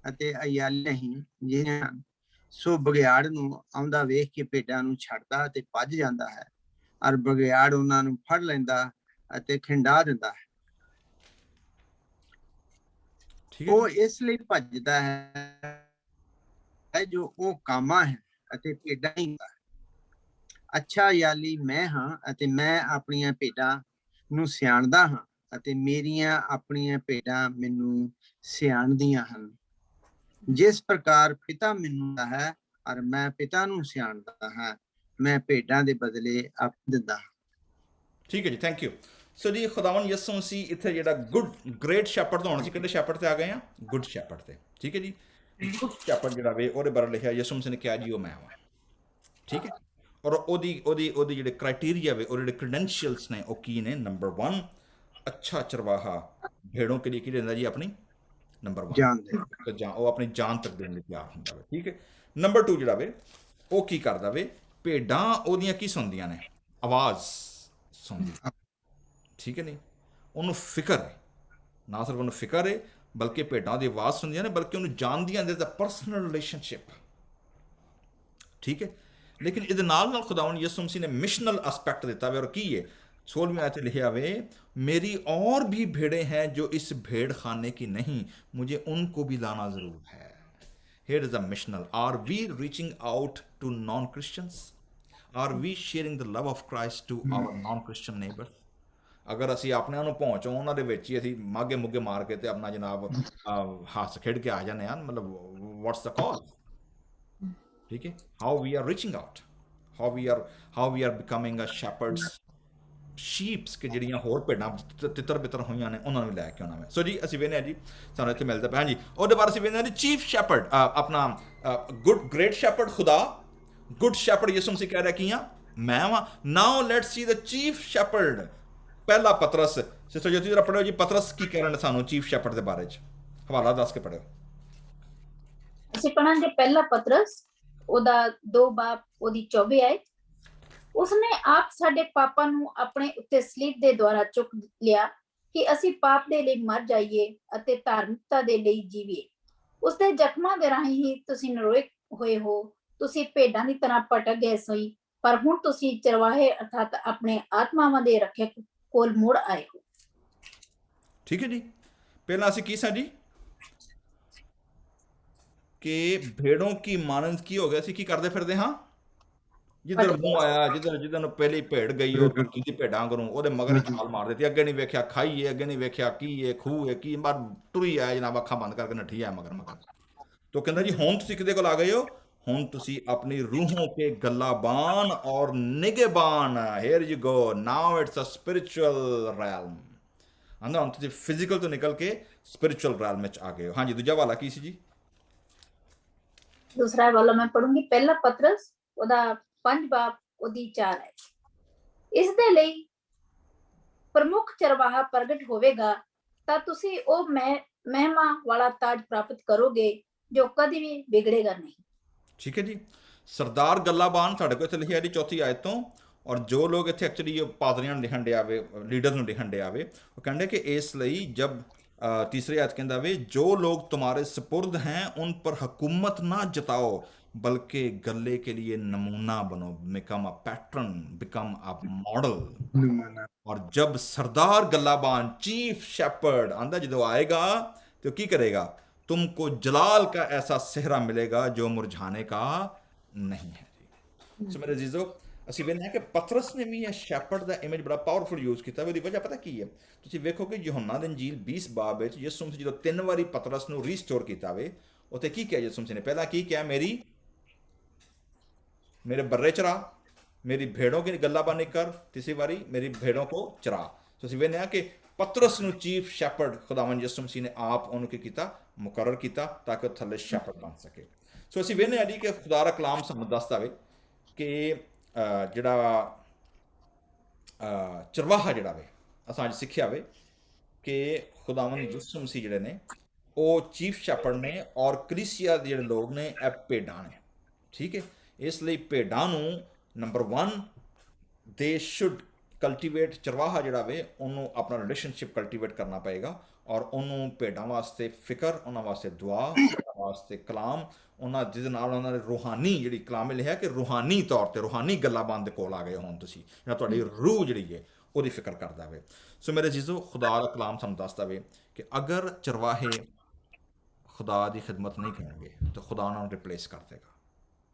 ਅਤੇ ਅਯਾਲ ਨਹੀਂ ਜਿਹਨਾਂ ਸੋ ਬਗਿਆੜ ਨੂੰ ਆਉਂਦਾ ਵੇਖ ਕੇ ਭੇਡਾਂ ਨੂੰ ਛੱਡਦਾ ਤੇ ਭੱਜ ਜਾਂਦਾ ਹੈ, ਔਰ ਬਗਿਆੜ ਉਹਨਾਂ ਨੂੰ ਫੜ ਲੈਂਦਾ ਅਤੇ ਖਿੰਡਾ ਦਿੰਦਾ ਹੈ। ਉਹ ਇਸ ਲਈ ਭੱਜਦਾ ਹੈ ਜੋ ਉਹ ਕਾਮਾ ਹੈ ਅਤੇ ਭੇਡਾਂ ਹੀ ਹੁੰਦਾ ਹੈ। ਅੱਛਾ ਯਾਲੀ ਮੈਂ ਹਾਂ ਅਤੇ ਮੈਂ ਆਪਣੀਆਂ ਭੇਡਾਂ ਨੂੰ ਸਿਆਣਦਾ ਹਾਂ ਅਤੇ ਮੇਰੀਆਂ ਆਪਣੀਆਂ ਭੇਡਾਂ ਮੈਨੂੰ ਸਿਆਣਦੀਆਂ ਹਨ। ਜਿਸ ਪ੍ਰਕਾਰ ਪਿਤਾ ਮੈਨੂੰ ਹੈ ਔਰ ਮੈਂ ਪਿਤਾ ਨੂੰ ਸਿਆਣਦਾ ਹਾਂ, ਮੈਂ ਭੇਡਾਂ ਦੇ ਬਦਲੇ ਆਪ ਦਿੰਦਾ ਹਾਂ। ਠੀਕ ਹੈ ਜੀ, ਥੈਂਕ ਯੂ। ਸੋ ਜੀ ਖੁਦਾਵੰਦ ਯਿਸੂ ਮਸੀਹ ਇੱਥੇ ਜਿਹੜਾ ਗੁੱਡ ਗ੍ਰੇਟ ਸ਼ੈਪਰਡ ਤੋਂ ਹੋਣਾ ਸੀ, ਕਿਹੜੇ ਸ਼ੈਪਰਡ ਤੇ ਆ ਗਏ ਆ? ਗੁੱਡ ਸ਼ੈਪਰਡ ਤੇ। ਠੀਕ ਹੈ ਜੀ, ਗੁੱਡ ਸ਼ੈਪਰਡ ਜਿਹੜਾ ਵੇ ਉਹਦੇ ਬਾਰੇ ਲਿਖਿਆ ਯਿਸੂ ਮਸੀਹ ਨੇ ਕਿਹਾ ਜੀ ਉਹ ਮੈਂ ਹਾਂ। ਠੀਕ ਹੈ, ਔਰ ਉਹਦੀ ਜਿਹੜੇ ਕ੍ਰਾਈਟੇਰੀਆ ਵੇ और ਜਿਹੜੇ ਕ੍ਰੈਡੈਂਸ਼ੀਅਲਸ ਨੇ ਉਹ ਕੀ ਨੇ। ਨੰਬਰ 1 अच्छा चरवाहा भेड़ों के लिए की रहता जी अपनी नंबर 1 ਜਾਣ ਦੇ तो ਉਹ ਆਪਣੀ ਜਾਨ ਤੱਕ ਦੇਣ ਲਈ ਤਿਆਰ ਹੁੰਦਾ ਵੇ। ਠੀਕ ਹੈ। ਨੰਬਰ 2 ਜਿਹੜਾ ਵੇ ਉਹ ਕੀ ਕਰਦਾ ਵੇ, ਭੇਡਾਂ ਉਹਦੀਆਂ ਕੀ ਸੁਣਦੀਆਂ ਨੇ, ਆਵਾਜ਼ ਸੁਣਦੀ। ਠੀਕ ਹੈ ਨਹੀਂ, ਉਹਨੂੰ ਫਿਕਰ ਹੈ, ਨਾ ਸਿਰਫ ਉਹਨੂੰ ਫਿਕਰ ਹੈ ਬਲਕਿ ਭੇਡਾਂ ਦੀ ਆਵਾਜ਼ ਸੁਣਦੀਆਂ ਨੇ, ਬਲਕਿ ਉਹਨੂੰ ਜਾਣਦੀਆਂ ਨੇ, ਦਾ ਪਰਸਨਲ ਰਿਲੇਸ਼ਨਸ਼ਿਪ। ਠੀਕ ਹੈ। ਲੇਕਿਨ ਇਹਦੇ ਨਾਲ ਖੁਦਾਵੰਦ ਯਿਸੂ ਮਸੀਹ ਨੇ ਮਿਸ਼ਨਲ ਐਸਪੈਕਟ ਦਿੱਤਾ ਵੇ, ਔਰ ਕੀ ਹੈ 16वीं आयत में लिखा वे, मेरी और भी भेड़ें हैं जो इस भेड़ खाने की नहीं, मुझे उनको भी लाना जरूर है। Here is a missional. Are we reaching out to non-Christians? Are we sharing the love of Christ to our non-Christian neighbors? ਅਗਰ ਅਸੀਂ ਆਪਣਿਆਂ ਨੂੰ ਪਹੁੰਚੋ ਉਹਨਾਂ ਦੇ ਵਿੱਚ ਹੀ ਅਸੀਂ ਮਾਗੇ ਮੁੱਗੇ ਮਾਰ ਕੇ ਤੇ ਆਪਣਾ ਜਨਾਬ ਹੱਸ ਖੇਡ ਕੇ ਆ ਜਾਂਦੇ ਹਾਂ, ਮਤਲਬ ਵਾਟਸ ਦਾ ਕਾਜ਼। ਠੀਕ ਹੈ। How we are reaching out, how we are becoming a shepherds sheeps ਕਿ ਜਿਹੜੀਆਂ ਹੋਰ ਭੇਡਾਂ ਤਿੱਤਰ ਬਿੱਤਰ ਹੋਈਆਂ ਨੇ ਉਹਨਾਂ ਨੂੰ ਲੈ ਕੇ ਆਉਣਾ ਵੇ। ਸੋ ਜੀ ਅਸੀਂ ਵੇਖਦੇ ਹਾਂ ਜੀ, ਸਾਨੂੰ ਇੱਥੇ ਮਿਲਦਾ ਪਿਆ ਜੀ। ਉਹਦੇ ਬਾਅਦ ਅਸੀਂ ਵੇਖਦੇ ਹਾਂ ਜੀ ਚੀਫ ਸ਼ੈਪਰਡ, ਆਪਣਾ ਗ੍ਰੇਟ ਸ਼ੈਪਰਡ ਖੁਦਾ, ਗੁੱਡ ਸ਼ੈਪਰਡ ਯਿਸੂ ਮਸੀਹ ਕਹਿ ਰਿਹਾ ਕੀ ਆ, ਮੈਂ ਵਾਂ। ਨਾਓ let's see the chief shepherd. ਪਹਿਲਾ ਪਤਰਸ, ਸਿਸਟਰ ਜੋਤੀ ਜਰਾ ਪੜ੍ਹੋ ਜੀ, ਪਤਰਸ ਕੀ ਕਹਿ ਰਹੇ ਨੇ ਸਾਨੂੰ ਚੀਫ ਸ਼ੈਪਰਡ ਦੇ ਬਾਰੇ ਚ, ਹਵਾਲਾ ਦੱਸ ਕੇ ਪੜ੍ਹੋ। ਅਸੀਂ ਪੜਾਂਗੇ ਪਹਿਲਾ ਪਤਰਸ ਉਹਦਾ 2 ਬਾਬ ਉਹਦੀ 24 ਆਇਤ। ਉਸਨੇ ਆਪ ਸਾਡੇ ਪਾਪਾਂ ਨੂੰ ਆਪਣੇ ਉੱਤੇ ਸਲੀਬ ਦੇ ਦੁਆਰਾ ਚੁੱਕ ਲਿਆ ਕਿ ਅਸੀਂ ਪਾਪ ਦੇ ਲਈ ਮਰ ਜਾਈਏ ਅਤੇ ਧਾਰਮਿਕਤਾ ਦੇ ਲਈ ਜੀਵੀਏ। ਉਸਦੇ ਜ਼ਖਮਾਂ ਦੇ ਰਾਹੀਂ ਹੀ ਤੁਸੀਂ ਨਰੋਏ ਹੋਏ ਹੋ। ਤੁਸੀਂ ਭੇਡਾਂ ਦੀ ਤਰ੍ਹਾਂ ਭਟਕ ਗਏ ਸੀ, ਪਰ ਹੁਣ ਤੁਸੀਂ ਚਰਵਾਹੇ ਅਰਥਾਤ ਆਪਣੇ ਆਤਮਾਵਾਂ ਦੇ ਰੱਖਿਅਕ ਕੋਲ ਮੁੜ ਆਏ ਹੋ। ਠੀਕ ਹੈ ਜੀ। ਪਹਿਲਾਂ ਅਸੀਂ ਕੀ ਸਾਂ ਜੀ ਕਿ ਭੇੜੋਂ ਕੀ ਮਾਨੰਦ ਕੀ ਹੋ ਗਿਆ ਸੀ, ਕੀ ਕਰਦੇ ਫਿਰਦੇ ਹਾਂ, ਜਿੱਧਰ ਮੂੰਹ ਆਇਆ, ਜਿੱਧਰ ਨੂੰ ਪਹਿਲੀ ਭੇਡ ਗਈ ਉਹ ਤੁਰਕੀ ਦੀ ਭੇਡਾਂ ਕਰੂੰ ਉਹਦੇ ਮਗਰ ਛਾਲ ਮਾਰ ਦਿੱਤੀ। ਅੱਗੇ ਨਹੀਂ ਵੇਖਿਆ ਖਾਈ ਹੈ, ਅੱਗੇ ਨਹੀਂ ਵੇਖਿਆ ਕੀ ਹੈ, ਖੂਹ ਹੈ ਕੀ, ਬਾਹਰ ਟੁਰੀ ਆਇਆ ਜਨਾਬ, ਅੱਖਾਂ ਬੰਦ ਕਰਕੇ ਨੱਠੀ ਆਇਆ ਮਗਰ। ਤੋ ਕਹਿੰਦਾ ਜੀ ਹੁਣ ਤੁਸੀਂ ਕਿਹਦੇ ਕੋਲ ਆ ਗਏ ਹੋ, ਹੁਣ ਤੁਸੀਂ ਆਪਣੀ ਰੂਹੋਂ ਕੇ ਗੱਲਾਬਾਨ ਔਰ ਨਿਗਹਬਾਨ। Here you go, now it's a spiritual realm. ਆਂਦਾ ਹੁਣ ਤੁਸੀਂ ਫਿਜ਼ੀਕਲ ਤੋਂ ਨਿਕਲ ਕੇ ਸਪਿਰਿਚੁਅਲ ਰੈਲਮ ਵਿੱਚ ਆ ਗਏ ਹੋ। ਹਾਂਜੀ, ਦੂਜਾ ਵਾਲਾ ਕੀ ਸੀ ਜੀ? ਦੂਸਰਾ ਵਾਲਾ ਮੈਂ ਪੜੂੰਗੀ ਪਹਿਲਾ ਪਤਰਸ ਉਹਦਾ 5 ਬਾਬ ਉਹਦੀ 4 ਹੈ। ਇਸ ਦੇ ਲਈ ਪ੍ਰਮੁੱਖ ਚਰਵਾਹਾ ਪ੍ਰਗਟ ਹੋਵੇਗਾ ਤਾਂ ਤੁਸੀਂ ਉਹ ਮਹਿਮਾ ਵਾਲਾ ਤਾਜ ਪ੍ਰਾਪਤ ਕਰੋਗੇ ਜੋ ਕਦੀ ਵੀ ਵਿਗੜੇਗਾ ਨਹੀਂ। ਠੀਕ ਹੈ ਜੀ। ਸਰਦਾਰ ਗੱਲਾਬਾਨ ਸਾਡੇ ਕੋਲ ਇੱਥੇ ਲਿਖਿਆ ਜੀ 4 ਆਇਤ ਤੋਂ। ਔਰ ਜੋ ਲੋਕ ਇੱਥੇ ਐਕਚੁਅਲੀ ਪਾਦਰੀਆਂ ਨੂੰ ਲਿਖਣ ਡਿਆ ਵੇ, ਲੀਡਰ ਨੂੰ ਲਿਖਣ ਡਿਆ ਵੇ, ਉਹ ਕਹਿੰਦੇ ਕਿ ਇਸ ਲਈ ਜਬ तीसरी आयत कहता वे, जो लोग तुम्हारे सुपुर्द हैं उन पर हुकूमत ना जताओ बल्कि गले के लिए नमूना बनो। Become a pattern, become a model. और जब सरदार गल्लाबान चीफ शेपर्ड आंदा जो आएगा तो की करेगा, तुमको जलाल का ऐसा सेहरा मिलेगा जो मुरझाने का नहीं है। सो मेरे अजीजों, ਅਸੀਂ ਵੇਖਦੇ ਹਾਂ ਕਿ ਪਤਰਸ ਨੇ ਵੀ ਇਹ ਸ਼ੈਪਰਡ ਦਾ ਇਮੇਜ ਬੜਾ ਪਾਵਰਫੁਲ ਯੂਜ਼ ਕੀਤਾ। ਉਹਦੀ ਵਜ੍ਹਾ ਪਤਾ ਕੀ ਹੈ? ਤੁਸੀਂ ਵੇਖੋ ਕਿ ਯਹੋਨਾ ਦੀ ਇੰਜੀਲ 20 ਬਾਬ ਵਿੱਚ ਯਿਸੂ ਮਸੀਹ ਜਦੋਂ 3 ਵਾਰੀ ਪਤਰਸ ਨੂੰ ਰੀਸਟੋਰ ਕੀਤਾ ਵੇ, ਉੱਥੇ ਕੀ ਕਿਹਾ ਯਿਸੂ ਮਸੀਹ ਨੇ? ਪਹਿਲਾਂ ਕੀ ਕਿਹਾ? ਮੇਰੇ ਬर्रे ਚਰਾ, ਮੇਰੀ ਭੇੜੋਂ ਕੀ ਗੱਲਾਬਾਨੀ ਕਰ। ਤੀਸਰੀ ਵਾਰੀ ਮੇਰੀ ਭੇੜੋਂ ਕੋ ਚਰਾ। ਤੁਸੀਂ ਵੇਖਦੇ ਹਾਂ ਕਿ ਪਤਰਸ ਨੂੰ ਚੀਫ ਸ਼ੈਪਰਡ ਖੁਦਾਵੰਦ ਯਿਸੂ ਮਸੀਹ ਨੇ ਆਪ ਉਹਨੂੰ ਕੀ ਕੀਤਾ? ਮੁਕਰਰ ਕੀਤਾ ਤਾਂ ਕਿ ਉਹ ਥੱਲੇ ਸ਼ੈਪਰਡ ਬਣ ਸਕੇ। ਸੋ ਅਸੀਂ ਵੇਖਦੇ ਹਾਂ ਜੀ ਕਿ ਖੁਦਾ ਦਾ ਕਲਾਮ ਸਾਨੂੰ ਦੱਸਦਾ ਵੇ ਕਿ ਜਿਹੜਾ ਚਰਵਾਹਾ ਜਿਹੜਾ ਵੇ ਅਸਾਂ ਅੱਜ ਸਿੱਖਿਆ ਵੇ ਕਿ ਖੁਦਾਵੰਦ ਯਿਸੂ ਮਸੀਹ ਜਿਹੜੇ ਨੇ ਉਹ ਚੀਫ ਸ਼ੈਪਰਡ ਨੇ ਔਰ ਕਲੀਸਿਆ ਦੇ ਜਿਹੜੇ ਲੋਕ ਨੇ ਇਹ ਭੇਡਾਂ ਨੇ। ਠੀਕ ਹੈ। ਇਸ ਲਈ ਭੇਡਾਂ ਨੂੰ ਨੰਬਰ 1 ਦੇ ਸ਼ੁੱਡ ਕਲਟੀਵੇਟ, ਚਰਵਾਹਾ ਜਿਹੜਾ ਵੇ ਉਹਨੂੰ ਆਪਣਾ ਰਿਲੇਸ਼ਨਸ਼ਿਪ ਕਲਟੀਵੇਟ ਕਰਨਾ ਪਏਗਾ ਔਰ ਉਹਨੂੰ ਭੇਡਾਂ ਵਾਸਤੇ ਫਿਕਰ, ਉਹਨਾਂ ਵਾਸਤੇ ਦੁਆ, ਉਹਨਾਂ ਵਾਸਤੇ ਕਲਾਮ, ਉਹਨਾਂ ਜਿਹਦੇ ਨਾਲ ਉਹਨਾਂ ਦੇ ਰੂਹਾਨੀ ਜਿਹੜੀ ਕਲਾਮ ਲਿਖਿਆ ਕਿ ਰੂਹਾਨੀ ਤੌਰ ਤੇ ਰੂਹਾਨੀ ਗੱਲਾਬਾਨ ਦੇ ਕੋਲ ਆ ਗਏ ਹੁਣ ਤੁਸੀਂ, ਜਾਂ ਤੁਹਾਡੀ ਰੂਹ ਜਿਹੜੀ ਹੈ ਉਹਦੀ ਫਿਕਰ ਕਰਦਾ ਵੇ। ਸੋ ਮੇਰੇ ਜੀਜ਼ੋ, ਖੁਦਾ ਦਾ ਕਲਾਮ ਸਾਨੂੰ ਦੱਸਦਾ ਵੇ ਕਿ ਅਗਰ ਚਰਵਾਹੇ ਖੁਦਾ ਦੀ ਖਿਦਮਤ ਨਹੀਂ ਕਰਨਗੇ ਤਾਂ ਖੁਦਾ ਉਹਨਾਂ ਨੂੰ ਰਿਪਲੇਸ ਕਰ ਦੇਗਾ।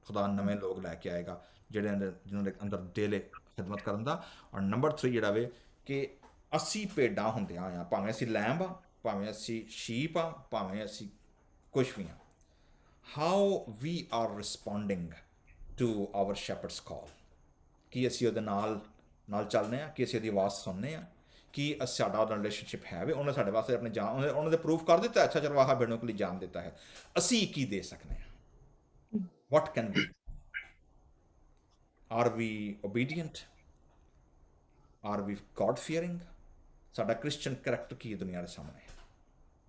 ਖੁਦਾ ਨਵੇਂ ਲੋਕ ਲੈ ਕੇ ਆਏਗਾ ਜਿਹਨਾਂ ਦੇ ਅੰਦਰ ਦਿਲ ਹੈ ਖਿਦਮਤ ਕਰਨ ਦਾ। ਔਰ ਨੰਬਰ 3 ਜਿਹੜਾ ਵੇ ਕਿ ਅਸੀਂ ਭੇਡਾਂ ਹੁੰਦਿਆਂ ਆ, ਭਾਵੇਂ ਅਸੀਂ ਲੈਂਬ ਆ, ਭਾਵੇਂ ਅਸੀਂ ਸ਼ੀਪ ਆ, ਭਾਵੇਂ ਅਸੀਂ ਕੁਛ ਵੀ ਆ, how we are responding to our shepherd's call. ਕੀ ਅਸੀਂ ਉਹਦੇ ਨਾਲ ਚੱਲਦੇ ਹਾਂ? ਕਿ ਅਸੀਂ ਉਹਦੀ ਆਵਾਜ਼ ਸੁਣਦੇ ਹਾਂ? ਕਿ ਸਾਡਾ ਉਹਦਾ ਰਿਲੇਸ਼ਨਸ਼ਿਪ ਹੈ ਵੀ ਉਹਨੇ ਸਾਡੇ ਵਾਸਤੇ ਆਪਣੀ ਜਾਨ, ਉਹਨਾਂ ਦੇ ਪ੍ਰੂਫ ਕਰ ਦਿੱਤਾ, ਅੱਛਾ ਚਰਵਾਹਾ ਭੇਡੋਂ ਕੇ ਲਈ ਜਾਨ ਦਿੱਤਾ ਹੈ। ਅਸੀਂ ਕੀ ਦੇ ਸਕਦੇ ਹਾਂ? What can we? Are we obedient? Are we God fearing? ਸਾਡਾ ਕ੍ਰਿਸਚੀਅਨ ਕਰੈਕਟਰ ਕੀ ਹੈ ਦੁਨੀਆ ਦੇ ਸਾਹਮਣੇ?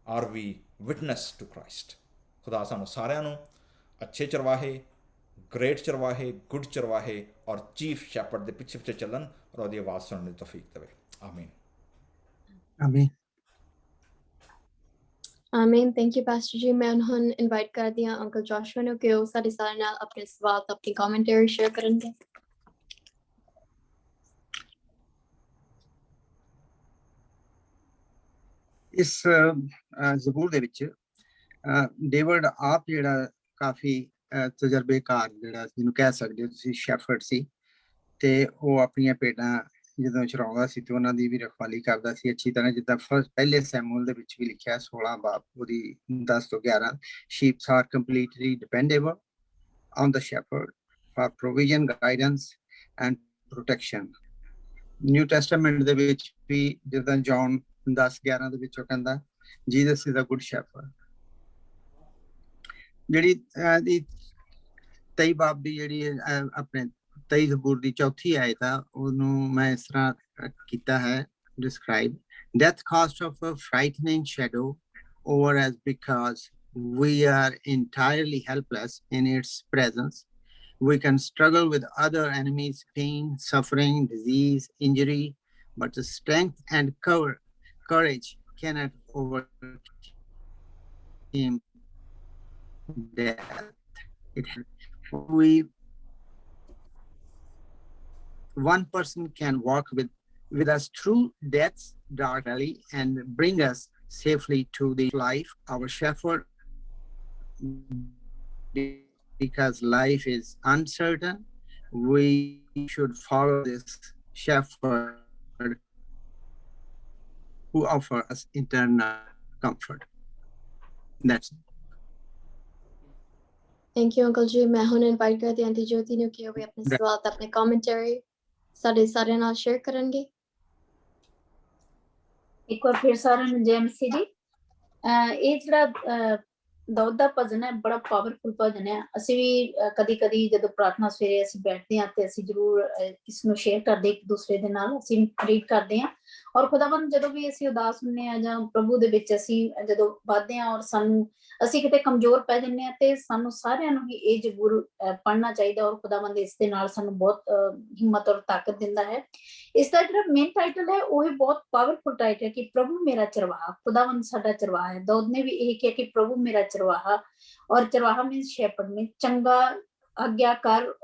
Are we witness to Christ? ਖੁਦਾ ਸਾਨੂੰ ਸਾਰਿਆਂ ਨੂੰ ਅੱਛੇ ਚਰਵਾਹੇ, ਗ੍ਰੇਟ ਚਰਵਾਹੇ, ਗੁੱਡ ਚਰਵਾਹੇ ਔਰ ਚੀਫ ਸ਼ੈਪਰਡ ਦੇ ਪਿੱਛੇ ਪਿੱਛੇ ਚੱਲਣ ਔਰ ਉਹਦੀ ਆਵਾਜ਼ ਸੁਣਨ ਦੀ ਤੌਫੀਕ ਦੇਵੇ। ਆਮੀਨ। ਆਮੀਨ। ਆਮੀਨ। ਥੈਂਕ ਯੂ ਪਾਸਟਰ ਜੀ। ਮੈਂ ਹੁਣ ਇਨਵਾਈਟ ਕਰਦੀ ਹਾਂ ਅੰਕਲ ਜੋਸ਼ੂਆ ਨੂੰ ਕਿ ਉਹ ਸਾਡੇ ਸਾਰਿਆਂ ਨਾਲ ਆਪਣੇ ਸਵਾਲ ਤੇ ਆਪਣੀ ਕਮੈਂਟਰੀ ਸ਼ੇਅਰ ਕਰਨਗੇ। ਇਸ ਜ਼ਬੂਰ ਦੇ ਵਿੱਚ ਡੇਵਿਡ ਆਪ ਜਿਹੜਾ ਕਾਫੀ ਤਜਰਬੇਕਾਰ ਜਿਹੜਾ ਜਿਹਨੂੰ ਕਹਿ ਸਕਦੇ ਹੋ ਤੁਸੀਂ ਸ਼ੈਫਰਡ ਸੀ, ਤੇ ਉਹ ਆਪਣੀਆਂ ਭੇਡਾਂ ਜਦੋਂ ਚਰਾਉਂਦਾ ਸੀ ਤੇ ਉਹਨਾਂ ਦੀ ਵੀ ਰਖਵਾਲੀ ਕਰਦਾ ਸੀ ਅੱਛੀ ਤਰ੍ਹਾਂ, ਜਿੱਦਾਂ ਪਹਿਲੇ ਸੈਮੂਅਲ ਦੇ ਵਿੱਚ ਵੀ ਲਿਖਿਆ 16 ਬਾਬ ਉਹਦੀ 10 ਤੋਂ 11 sheep are completely dependable on the shepherd for provision, guidance and protection. New Testament ਦੇ ਵਿੱਚ ਵੀ ਜਿੱਦਾਂ ਜੌਨ 10:11 ਦੇ ਵਿੱਚ ਉਹ ਕਹਿੰਦਾ Jesus is a good shepherd। ਜਿਹੜੀ 23 ਬਾਬ ਦੀ ਜਿਹੜੀ ਆਪਣੇ 23 ਜ਼ਬੂਰ ਦੀ ਚੌਥੀ ਆਇਤ ਆ ਉਹਨੂੰ ਮੈਂ ਇਸ ਤਰ੍ਹਾਂ ਕੀਤਾ ਹੈ describe, death cast of a frightening shadow over us because we are entirely helpless in its presence. We can struggle with other enemies, pain, suffering, disease, injury, but the strength and courage cannot overcome death. One person can walk with us through death's dark valley and bring us safely to the life. Our shepherd, because life is uncertain, we should follow this shepherd who offers us eternal comfort. That's it. Thank you uncle ਜੀ। ਮੈਂ ਹੁਣ invite ਕਰਦੀ ਹਾਂ aunty ਜੋਤੀ ਨੂੰ ਕਿ ਉਹ ਵੀ ਆਪਣੇ ਸਵਾਲ ਤੇ ਆਪਣੇ ਕਮੈਂਟਰੀ ਸਾਡੇ ਸਾਰਿਆਂ ਨਾਲ ਸ਼ੇਅਰ ਕਰਨਗੇ। ਇੱਕ ਵਾਰ ਫਿਰ ਸਾਰਿਆਂ ਨੂੰ ਜੈ ਮਸੀਹ ਜੀ। ਇਹ ਜਿਹੜਾ ਦਾਊਦ ਦਾ ਭਜਨ ਹੈ ਬੜਾ ਪਾਵਰਫੁਲ ਭਜਨ ਹੈ। ਅਸੀਂ ਵੀ ਕਦੀ ਕਦੀ ਜਦੋਂ ਪ੍ਰਾਰਥਨਾ ਸਵੇਰੇ ਅਸੀਂ ਬੈਠਦੇ ਹਾਂ ਤੇ ਅਸੀਂ ਜ਼ਰੂਰ ਇਸ ਨੂੰ ਸ਼ੇਅਰ ਕਰਦੇ ਇੱਕ ਦੂਸਰੇ ਦੇ ਨਾਲ, ਅਸੀਂ ਰੀਡ ਕਰਦੇ ਹਾਂ। ਔਰ ਖੁਦਾਵੰਦ ਜਦੋਂ ਵੀ ਅਸੀਂ ਉਦਾਸ ਹੁੰਦੇ ਹਾਂ ਜਾਂ ਪ੍ਰਭੂ ਦੇ ਵਿੱਚ ਅਸੀਂ ਜਦੋਂ ਵੱਧਦੇ ਹਾਂ ਔਰ ਸਾਨੂੰ ਅਸੀਂ ਕਿਤੇ ਕਮਜ਼ੋਰ ਪੈ ਜਾਂਦੇ ਹਾਂ ਤੇ ਸਾਨੂੰ ਸਾਰਿਆਂ ਨੂੰ ਹੀ ਇਹ ਜ਼ਬੂਰ ਪੜ੍ਹਨਾ ਚਾਹੀਦਾ। ਔਰ ਖੁਦਾਵੰਦ ਇਸ ਦੇ ਨਾਲ ਸਾਨੂੰ ਬਹੁਤ ਹਿੰਮਤ ਔਰ ਤਾਕਤ ਦਿੰਦਾ ਹੈ। ਇਸ ਦਾ ਜਿਹੜਾ ਮੇਨ ਟਾਈਟਲ ਹੈ ਉਹ ਬਹੁਤ ਪਾਵਰਫੁਲ ਟਾਈਟਲ ਹੈ ਕਿ ਪ੍ਰਭੂ ਮੇਰਾ ਚਰਵਾਹਾ। ਖੁਦਾਵੰਦ ਸਾਡਾ ਚਰਵਾਹਾ ਹੈ। ਦਾਊਦ ਨੇ ਵੀ ਇਹ ਕਿਹਾ ਕਿ ਪ੍ਰਭੂ ਮੇਰਾ ਚਰਵਾਹਾ, ਔਰ ਚਰਵਾਹਾ ਮੀਨਸ ਸ਼ੈਪਰਡ ਮੀਨਸ ਚੰਗਾ ਆਗਿਆਕਾਰ,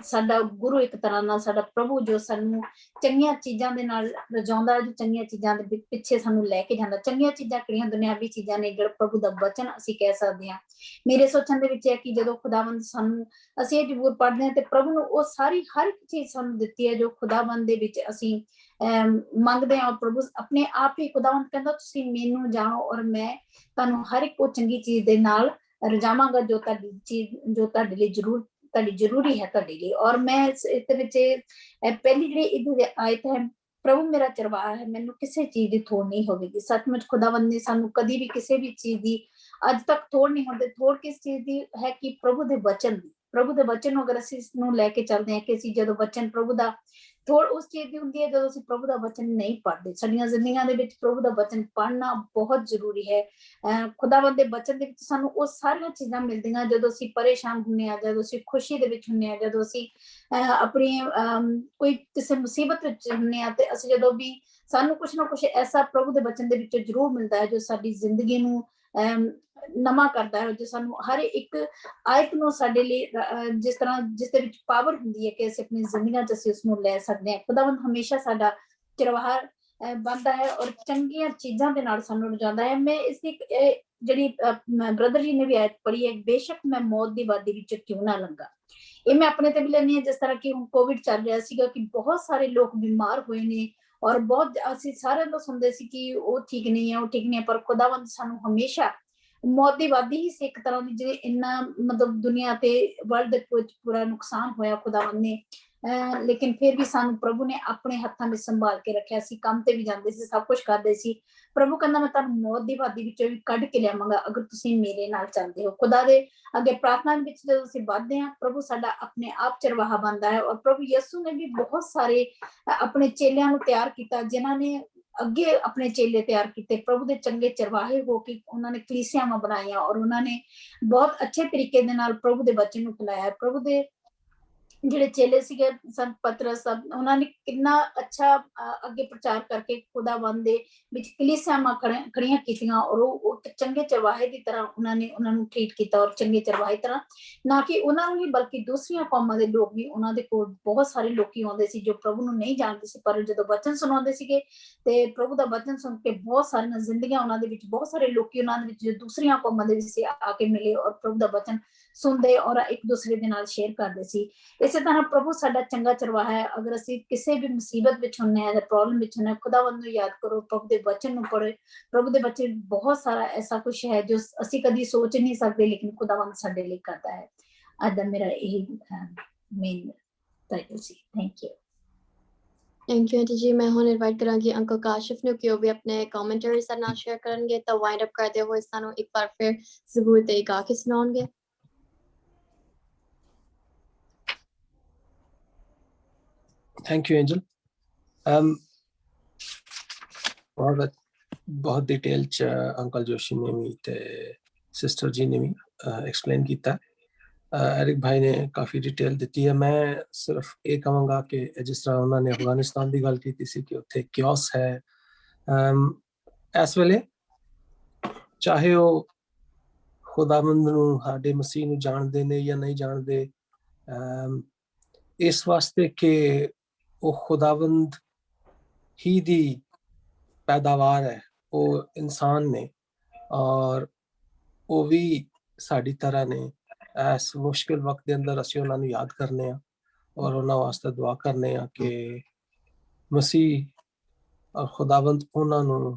ਸਾਡਾ ਗੁਰੂ ਇੱਕ ਤਰ੍ਹਾਂ ਨਾਲ ਸਾਡਾ ਪ੍ਰਭੂ ਜੋ ਸਾਨੂੰ ਚੰਗੀਆਂ ਚੀਜ਼ਾਂ ਦੇ ਨਾਲ ਰਜਾਉਂਦਾ, ਜੋ ਚੰਗੀਆਂ ਚੀਜ਼ਾਂ ਦੇ ਪਿੱਛੇ ਸਾਨੂੰ ਲੈ ਕੇ ਜਾਂਦਾ। ਚੰਗੀਆਂ ਚੀਜ਼ਾਂ ਕਿਹੜੀਆਂ ਦੁਨਿਆਵੀ ਚੀਜ਼ਾਂ ਨੇ ਜਿਹੜਾ ਪ੍ਰਭੂ ਦਾ ਵਚਨ ਅਸੀਂ ਕਹਿ ਸਕਦੇ ਹਾਂ। ਮੇਰੇ ਸੋਚਣ ਦੇ ਵਿੱਚ ਹੈ ਕਿ ਜਦੋਂ ਖੁਦਾਵੰਦ ਸਾਨੂੰ ਅਸੀਂ ਇਹ ਜ਼ਬੂਰ ਪੜ੍ਹਦੇ ਹਾਂ ਤੇ ਪ੍ਰਭੂ ਨੂੰ ਉਹ ਸਾਰੀ ਹਰ ਇੱਕ ਚੀਜ਼ ਸਾਨੂੰ ਦਿੱਤੀ ਹੈ ਜੋ ਖੁਦਾਵੰਦ ਦੇ ਵਿੱਚ ਅਸੀਂ ਮੰਗਦੇ ਹਾਂ। ਪ੍ਰਭੂ ਆਪਣੇ ਆਪ ਹੀ ਖੁਦਾਵੰਦ ਕਹਿੰਦਾ ਤੁਸੀਂ ਮੈਨੂੰ ਜਾਣੋ ਔਰ ਮੈਂ ਤੁਹਾਨੂੰ ਹਰ ਇੱਕ ਉਹ ਚੰਗੀ ਚੀਜ਼ ਦੇ ਨਾਲ ਰਜਾਵਾਂਗਾ ਜੋ ਤੁਹਾਡੀ ਚੀਜ਼ ਜੋ ਤੁਹਾਡੇ ਲਈ ਤੁਹਾਡੀ ਜ਼ਰੂਰੀ ਹੈ ਤੁਹਾਡੇ ਲਈ। ਔਰ ਮੈਂ ਇਸ ਦੇ ਵਿੱਚ ਪਹਿਲੀ ਜਿਹੜੀ ਇਹਦੀ ਆਇਤ ਹੈ, ਪ੍ਰਭੂ ਮੇਰਾ ਚਰਵਾਹਾ ਹੈ, ਮੈਨੂੰ ਕਿਸੇ ਚੀਜ਼ ਦੀ ਥੋੜ ਨਹੀਂ ਹੋਵੇਗੀ। ਸੱਚਮੁੱਚ ਖੁਦਾਵੰਦ ਨੇ ਸਾਨੂੰ ਕਦੀ ਵੀ ਕਿਸੇ ਵੀ ਚੀਜ਼ ਦੀ ਅੱਜ ਤੱਕ ਥੋੜ ਨਹੀਂ ਹੁੰਦੀ। ਥੋੜ ਕਿਸ ਚੀਜ਼ ਦੀ ਹੈ ਕਿ ਪ੍ਰਭੂ ਦੇ ਵਚਨ ਦੀ। ਪ੍ਰਭੂ ਦੇ ਵਚਨ ਨੂੰ ਅਗਰ ਅਸੀਂ ਇਸ ਨੂੰ ਲੈ ਕੇ ਚੱਲਦੇ ਹਾਂ ਕਿ ਅਸੀਂ ਜਦੋਂ ਵਚਨ ਪ੍ਰਭੂ ਦਾ, ਥੋੜ ਉਸ ਚੀਜ਼ ਦੀ ਹੁੰਦੀ ਹੈ ਜਦੋਂ ਅਸੀਂ ਪ੍ਰਭੂ ਦਾ ਵਚਨ ਨਹੀਂ ਪੜ੍ਹਦੇ। ਸਾਡੀਆਂ ਜ਼ਿੰਦਗੀਆਂ ਦੇ ਵਿੱਚ ਪ੍ਰਭੂ ਦਾ ਵਚਨ ਪੜ੍ਹਨਾ ਬਹੁਤ ਜ਼ਰੂਰੀ ਹੈ। ਖੁਦਾਵੰਦ ਦੇ ਵਚਨ ਦੇ ਵਿੱਚ ਸਾਨੂੰ ਉਹ ਸਾਰੀਆਂ ਚੀਜ਼ਾਂ ਮਿਲਦੀਆਂ ਜਦੋਂ ਅਸੀਂ ਪਰੇਸ਼ਾਨ ਹੁੰਦੇ ਹਾਂ, ਜਦੋਂ ਅਸੀਂ ਖੁਸ਼ੀ ਦੇ ਵਿੱਚ ਹੁੰਦੇ ਹਾਂ, ਜਦੋਂ ਅਸੀਂ ਆਪਣੀ ਕੋਈ ਕਿਸੇ ਮੁਸੀਬਤ ਵਿੱਚ ਹੁੰਦੇ ਹਾਂ ਤੇ ਅਸੀਂ ਜਦੋਂ ਵੀ ਸਾਨੂੰ ਕੁਛ ਨਾ ਕੁਛ ਐਸਾ ਪ੍ਰਭੂ ਦੇ ਵਚਨ ਦੇ ਵਿੱਚੋਂ ਜ਼ਰੂਰ ਮਿਲਦਾ ਹੈ ਜੋ ਸਾਡੀ ਜ਼ਿੰਦਗੀ ਨੂੰ ਨਵਾਂ ਕਰਦਾ ਹੈ, ਜੋ ਸਾਨੂੰ ਹਰ ਇੱਕ ਆਇਤ ਨੂੰ ਸਾਡੇ ਲਈ ਜਿਸ ਦੇ ਵਿੱਚ ਪਾਵਰ ਹੁੰਦੀ ਹੈ ਕਿ ਅਸੀਂ ਆਪਣੀ ਜ਼ਿੰਦਗੀਆਂ 'ਚ ਅਸੀਂ ਉਸਨੂੰ ਲੈ ਸਕਦੇ ਹਾਂ। ਖੁਦਾਵੰਦ ਹਮੇਸ਼ਾ ਸਾਡਾ ਚਰਵਾਹਾ ਬਣਦਾ ਹੈ ਔਰ ਚੰਗੀਆਂ ਚੀਜ਼ਾਂ ਦੇ ਨਾਲ ਸਾਨੂੰ ਰਜਾਉਂਦਾ ਹੈ। ਮੈਂ ਇਸ ਦੀ ਜਿਹੜੀ ਬ੍ਰਦਰ ਜੀ ਨੇ ਵੀ ਆਇਤ ਪੜ੍ਹੀ ਹੈ, ਬੇਸ਼ੱਕ ਮੈਂ ਮੌਤ ਦੀ ਵਾਦੀ ਵਿੱਚ ਕਿਉਂ ਨਾ ਲੰਘਾਂ। ਇਹ ਮੈਂ ਆਪਣੇ ਤੇ ਵੀ ਲੈਂਦੀ ਹਾਂ। ਜਿਸ ਤਰ੍ਹਾਂ ਕਿ ਹੁਣ ਕੋਵਿਡ ਚੱਲ ਰਿਹਾ ਸੀਗਾ ਕਿ ਬਹੁਤ ਸਾਰੇ ਲੋਕ ਬਿਮਾਰ ਹੋਏ ਨੇ ਔਰ ਬਹੁਤ ਅਸੀਂ ਸਾਰਿਆਂ ਤੋਂ ਸੁਣਦੇ ਸੀ ਕਿ ਉਹ ਠੀਕ ਨਹੀਂ ਹੈ, ਉਹ ਠੀਕ ਨਹੀਂ ਹੈ, ਪਰ ਖੁਦਾਵੰਦ ਸਾਨੂੰ ਹਮੇਸ਼ਾ ਮੌਤ ਦੀ ਵਾਦੀ ਹੀ ਸੀ ਇੱਕ ਤਰ੍ਹਾਂ ਦੀ। ਜਿਹੜੇ ਇੰਨਾ ਮਤਲਬ ਦੁਨੀਆ ਤੇ ਵਰਲਡ ਵਿੱਚ ਪੂਰਾ ਨੁਕਸਾਨ ਹੋਇਆ, ਖੁਦਾਵੰਦ ਨੇ ਲੇਕਿਨ ਫਿਰ ਵੀ ਸਾਨੂੰ ਪ੍ਰਭੂ ਨੇ ਆਪਣੇ ਹੱਥਾਂ ਵਿੱਚ ਸੰਭਾਲ ਕੇ ਰੱਖਿਆ ਸੀ। ਕੰਮ ਤੇ ਵੀ ਜਾਂਦੇ ਸੀ, ਸਭ ਕੁਝ ਕਰਦੇ ਸੀ। ਪ੍ਰਭੂ ਕਹਿੰਦਾ ਮੈਂ ਤੁਹਾਨੂੰ ਮੌਤ ਦੀ ਵਾਦੀ ਵਿੱਚੋਂ ਵੀ ਕੱਢ ਕੇ ਲਿਆਵਾਂਗਾ ਅਗਰ ਤੁਸੀਂ ਮੇਰੇ ਨਾਲ ਚੱਲਦੇ ਹੋ। ਖੁਦਾ ਦੇ ਅੱਗੇ ਪ੍ਰਾਰਥਨਾ ਵਿੱਚ ਜਦੋਂ ਅਸੀਂ ਵੱਧਦੇ ਹਾਂ, ਪ੍ਰਭੂ ਸਾਡਾ ਆਪਣੇ ਆਪ ਚਰਵਾਹਾ ਬਣਦਾ ਹੈ। ਔਰ ਪ੍ਰਭੂ ਯਿਸੂ ਨੇ ਵੀ ਬਹੁਤ ਸਾਰੇ ਆਪਣੇ ਚੇਲਿਆਂ ਨੂੰ ਤਿਆਰ ਕੀਤਾ, ਜਿਨ੍ਹਾਂ ਨੇ ਅੱਗੇ ਆਪਣੇ ਚੇਲੇ ਤਿਆਰ ਕੀਤੇ, ਪ੍ਰਭੂ ਦੇ ਚੰਗੇ ਚਰਵਾਹੇ ਹੋ ਕੇ ਉਹਨਾਂ ਨੇ ਕਲੀਸਿਆਵਾਂ ਬਣਾਈਆਂ ਔਰ ਉਹਨਾਂ ਨੇ ਬਹੁਤ ਅੱਛੇ ਤਰੀਕੇ ਦੇ ਨਾਲ ਪ੍ਰਭੂ ਦੇ ਬਚਨ ਨੂੰ ਫੈਲਾਇਆ। ਪ੍ਰਭੂ ਦੇ ਜਿਹੜੇ ਚੇਲੇ ਸੀਗੇ ਸੰਤ ਪਤਰਸ, ਉਹਨਾਂ ਨੇ ਕਿੰਨਾ ਅੱਛਾ ਅੱਗੇ ਪ੍ਰਚਾਰ ਕਰਕੇ ਖੁਦਾਵੰਦ ਦੇ ਵਿੱਚ ਕਲੀਸਿਆਵਾਂ ਖੜੀਆਂ ਕੀਤੀਆਂ ਔਰ ਉਹ ਚੰਗੇ ਚਰਵਾਹੇ ਦੀ ਤਰ੍ਹਾਂ ਉਹਨਾਂ ਨੂੰ ਟ੍ਰੀਟ ਕੀਤਾ ਔਰ ਚੰਗੇ ਚਰਵਾਹੇ ਤਰ੍ਹਾਂ ਨਾ ਕਿ ਉਹਨਾਂ ਨੂੰ ਹੀ ਬਲਕਿ ਦੂਸਰੀਆਂ ਕੌਮਾਂ ਦੇ ਲੋਕ ਵੀ ਉਹਨਾਂ ਦੇ ਕੋਲ ਬਹੁਤ ਸਾਰੇ ਲੋਕੀ ਆਉਂਦੇ ਸੀ ਜੋ ਪ੍ਰਭੂ ਨੂੰ ਨਹੀਂ ਜਾਣਦੇ ਸੀ, ਪਰ ਜਦੋਂ ਵਚਨ ਸੁਣਾਉਂਦੇ ਸੀਗੇ ਤੇ ਪ੍ਰਭੂ ਦਾ ਵਚਨ ਸੁਣ ਕੇ ਬਹੁਤ ਸਾਰੀਆਂ ਜ਼ਿੰਦਗੀਆਂ ਉਹਨਾਂ ਦੇ ਵਿੱਚ, ਬਹੁਤ ਸਾਰੇ ਲੋਕੀ ਉਹਨਾਂ ਦੇ ਵਿੱਚ ਜੋ ਦੂਸਰੀਆਂ ਕੌਮਾਂ ਦੇ ਵਿੱਚ ਆ ਕੇ ਮਿਲੇ ਔਰ ਪ੍ਰਭੂ ਦਾ ਵਚਨ ਸੁਣਦੇ ਔਰ ਇੱਕ ਦੂਸਰੇ ਦੇ ਨਾਲ ਸ਼ੇਅਰ ਕਰਦੇ ਸੀ। ਇਸੇ ਤਰ੍ਹਾਂ ਪ੍ਰਭੂ ਸਾਡਾ ਚੰਗਾ ਚਰਵਾਹਾ ਹੈ। ਅਗਰ ਅਸੀਂ ਕਿਸੇ ਵੀ ਮੁਸੀਬਤ ਵਿੱਚ ਹੁੰਨੇ ਆ ਜਾਂ ਪ੍ਰੋਬਲਮ ਵਿੱਚ ਹੁੰਨੇ ਆ, ਖੁਦਾਵੰਦ ਨੂੰ ਯਾਦ ਕਰੋ, ਪ੍ਰਭੂ ਦੇ ਵਚਨ ਨੂੰ ਪੜ੍ਹੋ। ਪ੍ਰਭੂ ਦੇ ਬੱਚੇ ਬਹੁਤ ਸਾਰਾ ਐਸਾ ਕੁਛ ਹੈ ਜੋ ਅਸੀਂ ਕਦੀ ਸੋਚ ਨਹੀਂ ਸਕਦੇ, ਲੇਕਿਨ ਖੁਦਾਵੰਦ ਸਾਡੇ ਲਈ ਕਰਦਾ ਹੈ। ਅੱਜ ਦਾ ਮੇਰਾ ਇਹ main title C. Thank you. Thank you aunty ਜੀ। ਮੈਂ ਹੁਣ ਇਨਵਾਈਟ ਕਰਾਂਗੀ ਅੰਕਲ ਕਾਸ਼ਿਫ ਨੂੰ ਕਿ ਉਹ ਵੀ ਆਪਣੇ ਕਮੈਂਟਰੀ ਸਾਡੇ ਨਾਲ ਸ਼ੇਅਰ ਕਰਨਗੇ। ਤਾਂ ਵਾਈਂਡ ਅਪ ਕਰਦੇ ਹੋਏ ਸਾਨੂੰ ਇੱਕ ਵਾਰ ਫਿਰ ਜ਼ਬੂਰ ਤੇ ਗਾ ਕੇ ਸੁਣਾਉਣਗੇ। Thank you angel. बहुत डिटेल च अंकल जोशी ने भी ते सिस्टर जी ने भी एक्सप्लेन किया। एरिक भाई ने काफ़ी डिटेल दी है। मैं सिर्फ ये कहूँगा कि जिस तरह उन्होंने अफगानिस्तान की गल की सी कि उत्थे क्योस है इस वेले, चाहे वो खुदावंद नूं साडे मसीह नूं जानते ने या नहीं जानते, इस वास्ते कि वो खुदावंद ही दी पैदावार है, वो इंसान ने और वो भी साड़ी तरह ने इस मुश्किल वक्त के अंदर असीं उन्हां नूं याद करने और उन्हां वास्ते दुआ करने कि मसीह और खुदावंद उन्हां नूं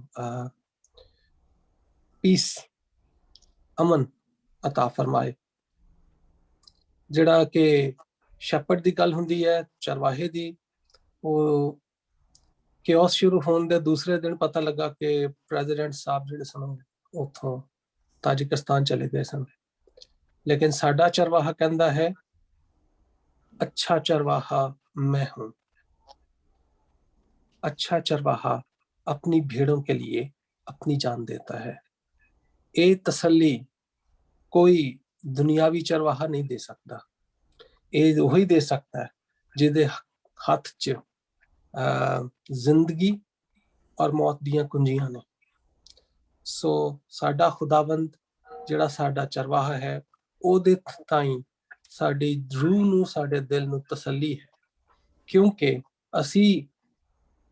पीस, अमन अता फरमाए। जिहड़ा कि शैपर्ड दी गल हुंदी है, चरवाहे दी, वो क्योस शुरू होने के दूसरे दिन पता लगा कि प्रेजिडेंट साहब जिहड़े सन उत्थों ताजिकिस्तान चले गए सन। लेकिन साडा चरवाहा कहता है अच्छा चरवाहा मैं हूं। अच्छा चरवाहा अपनी भेड़ों के लिए अपनी जान देता है। ये तसल्ली कोई दुनियावी चरवाहा नहीं दे सकता। ये वही दे सकता है जिहदे हथ च जिंदगी और मौत दियां कुंजियां ने। सो साडा खुदावंद जिहड़ा साडा चरवाहा है, ओदे ताईं साडी रूह नूं, साडे दिल नूं तसल्ली है, क्योंकि असी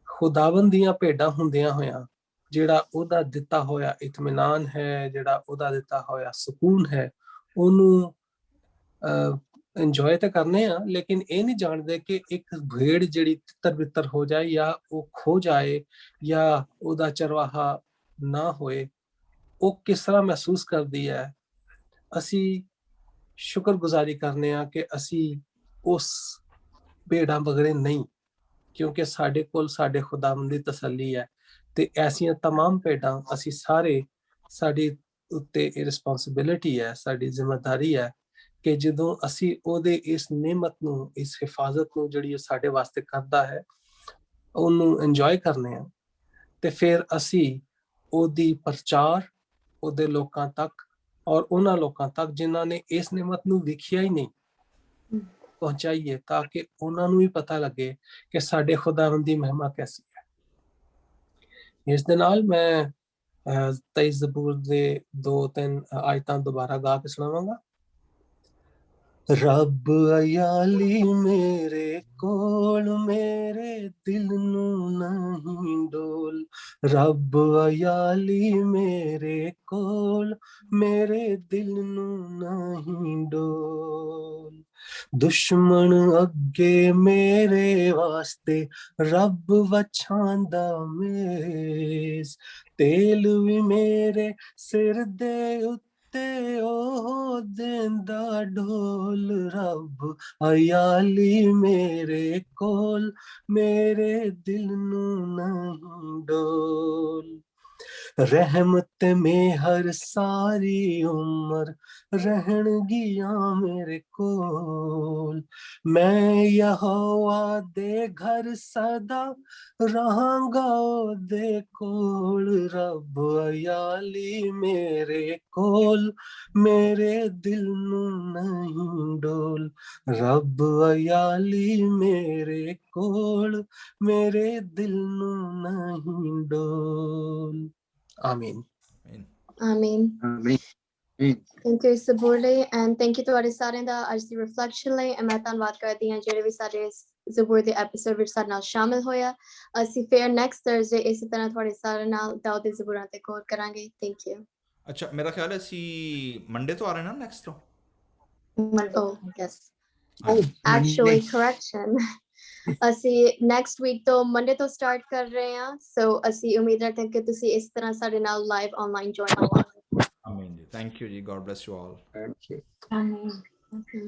खुदावंद दियां भेडां हुंदियां होयां जिहड़ा ओदा दिता होया इत्मीनान है, जिहड़ा ओदा दिता होया सुकून है, ओनू इंजॉय तो करने आ, लेकिन ये नहीं जानते कि एक भेड़ जिहड़ी तितर बितर हो जाए या वो खो जाए या ओदा चरवाहा ना होए, वो किस तरह महसूस करती है। असी शुक्रगुजारी करने आ कि असी उस भेड़ा बगरे नहीं, क्योंकि साडे कोल साडे खुदावंद दी तसल्ली है। ते ऐसियां तमाम भेड़ां असी सारे, साडी उत्ते रिस्पॉन्सिबिलिटी है, साडी जिम्मेदारी है कि जदों असी ओदे इस नेमत नूं, इस हिफाजत नूं जिहड़ी साडे वास्ते करदा है, ओनू इंजॉय करने आ, ते फिर असी ओदी प्रचार ओदे लोकां तक और उन्हां लोकां तक जिन्हां ने इस नेमत नूं वेखिया ही नहीं पहुंचाइए, ताकि उन्हां नूं भी पता लगे कि साडे खुदावंद दी महिमा कैसी है। इस दे नाल मैं 23 ज़बूर दे 2-3 आयतां दोबारा गा के सुनावांगा। रब अयाली मेरे कोल, मेरे दिल नू नहीं डोल। रब अयाली मेरे कोल, मेरे दिल नू नहीं डोल। दुश्मन अगे मेरे वास्ते रब वछांदा मेज। तेल भी मेरे सिर दे ते ओ देंदा ढोल रब अयाली मेरे कोल मेरे दिल नू नहीं डोल रहमत में हर सारी उम्र रहनगियां मेरे कोल मैं यहोवा दे घर सदा रहांगा ओदे कोल रब अयाली मेरे कोल मेरे दिल नू नहीं डोल रब अयाली मेरे कोल मेरे दिल नू नहीं डोल आमीन Amen. ਆਮੀਨ। Thank you Sabur ਲਈ and thank you ਤੁਹਾਡੇ ਸਾਰਿਆਂ ਦਾ ਅੱਜ ਦੀ ਰਿਫਲੈਕਸ਼ਨ ਲਈ and ਮੈਂ ਧੰਨਵਾਦ ਕਰਦੀ ਹਾਂ ਜਿਹੜੇ ਵੀ ਸਾਡੇ ਜ਼ਬੂਰ ਦੇ ਐਪੀਸੋਡ ਵਿੱਚ ਸਾਡੇ ਨਾਲ ਸ਼ਾਮਿਲ ਹੋਇਆ ਅਸੀਂ ਫਿਰ ਨੈਕਸਟ ਥਰਸਡੇ ਇਸੇ ਤਰ੍ਹਾਂ ਤੁਹਾਡੇ ਸਾਰਿਆਂ ਨਾਲ ਦਾਊਦ ਦੇ ਜ਼ਬੂਰਾਂ ਤੇ ਗੌਰ ਕਰਾਂਗੇ ਥੈਂਕ ਯੂ ਅੱਛਾ ਮੇਰਾ ਖਿਆਲ ਹੈ ਅਸੀਂ ਮੰਡੇ ਤੋਂ ਆ ਰਹੇ ਨਾ ਨੈਕਸਟ ਤੋਂ oh yes actually correction ਅਸੀਂ ਨੈਕਸਟ ਵੀਕ ਤੋਂ ਮੰਡੇ ਤੋਂ ਸਟਾਰਟ ਕਰ ਰਹੇ ਹਾਂ ਸੋ ਅਸੀਂ ਉਮੀਦ ਰੱਖਦੇ ਹਾਂ ਕਿ ਤੁਸੀਂ ਇਸ ਤਰ੍ਹਾਂ ਸਾਡੇ ਨਾਲ ਲਾਈਵ ਆਨਲਾਈਨ ਜੁਆਇਨ ਹੋਵੋਗੇ ਆਮੀਨ ਜੀ ਥੈਂਕ ਯੂ ਜੀ god bless you all thank you. ਆਮੀਨ Okay.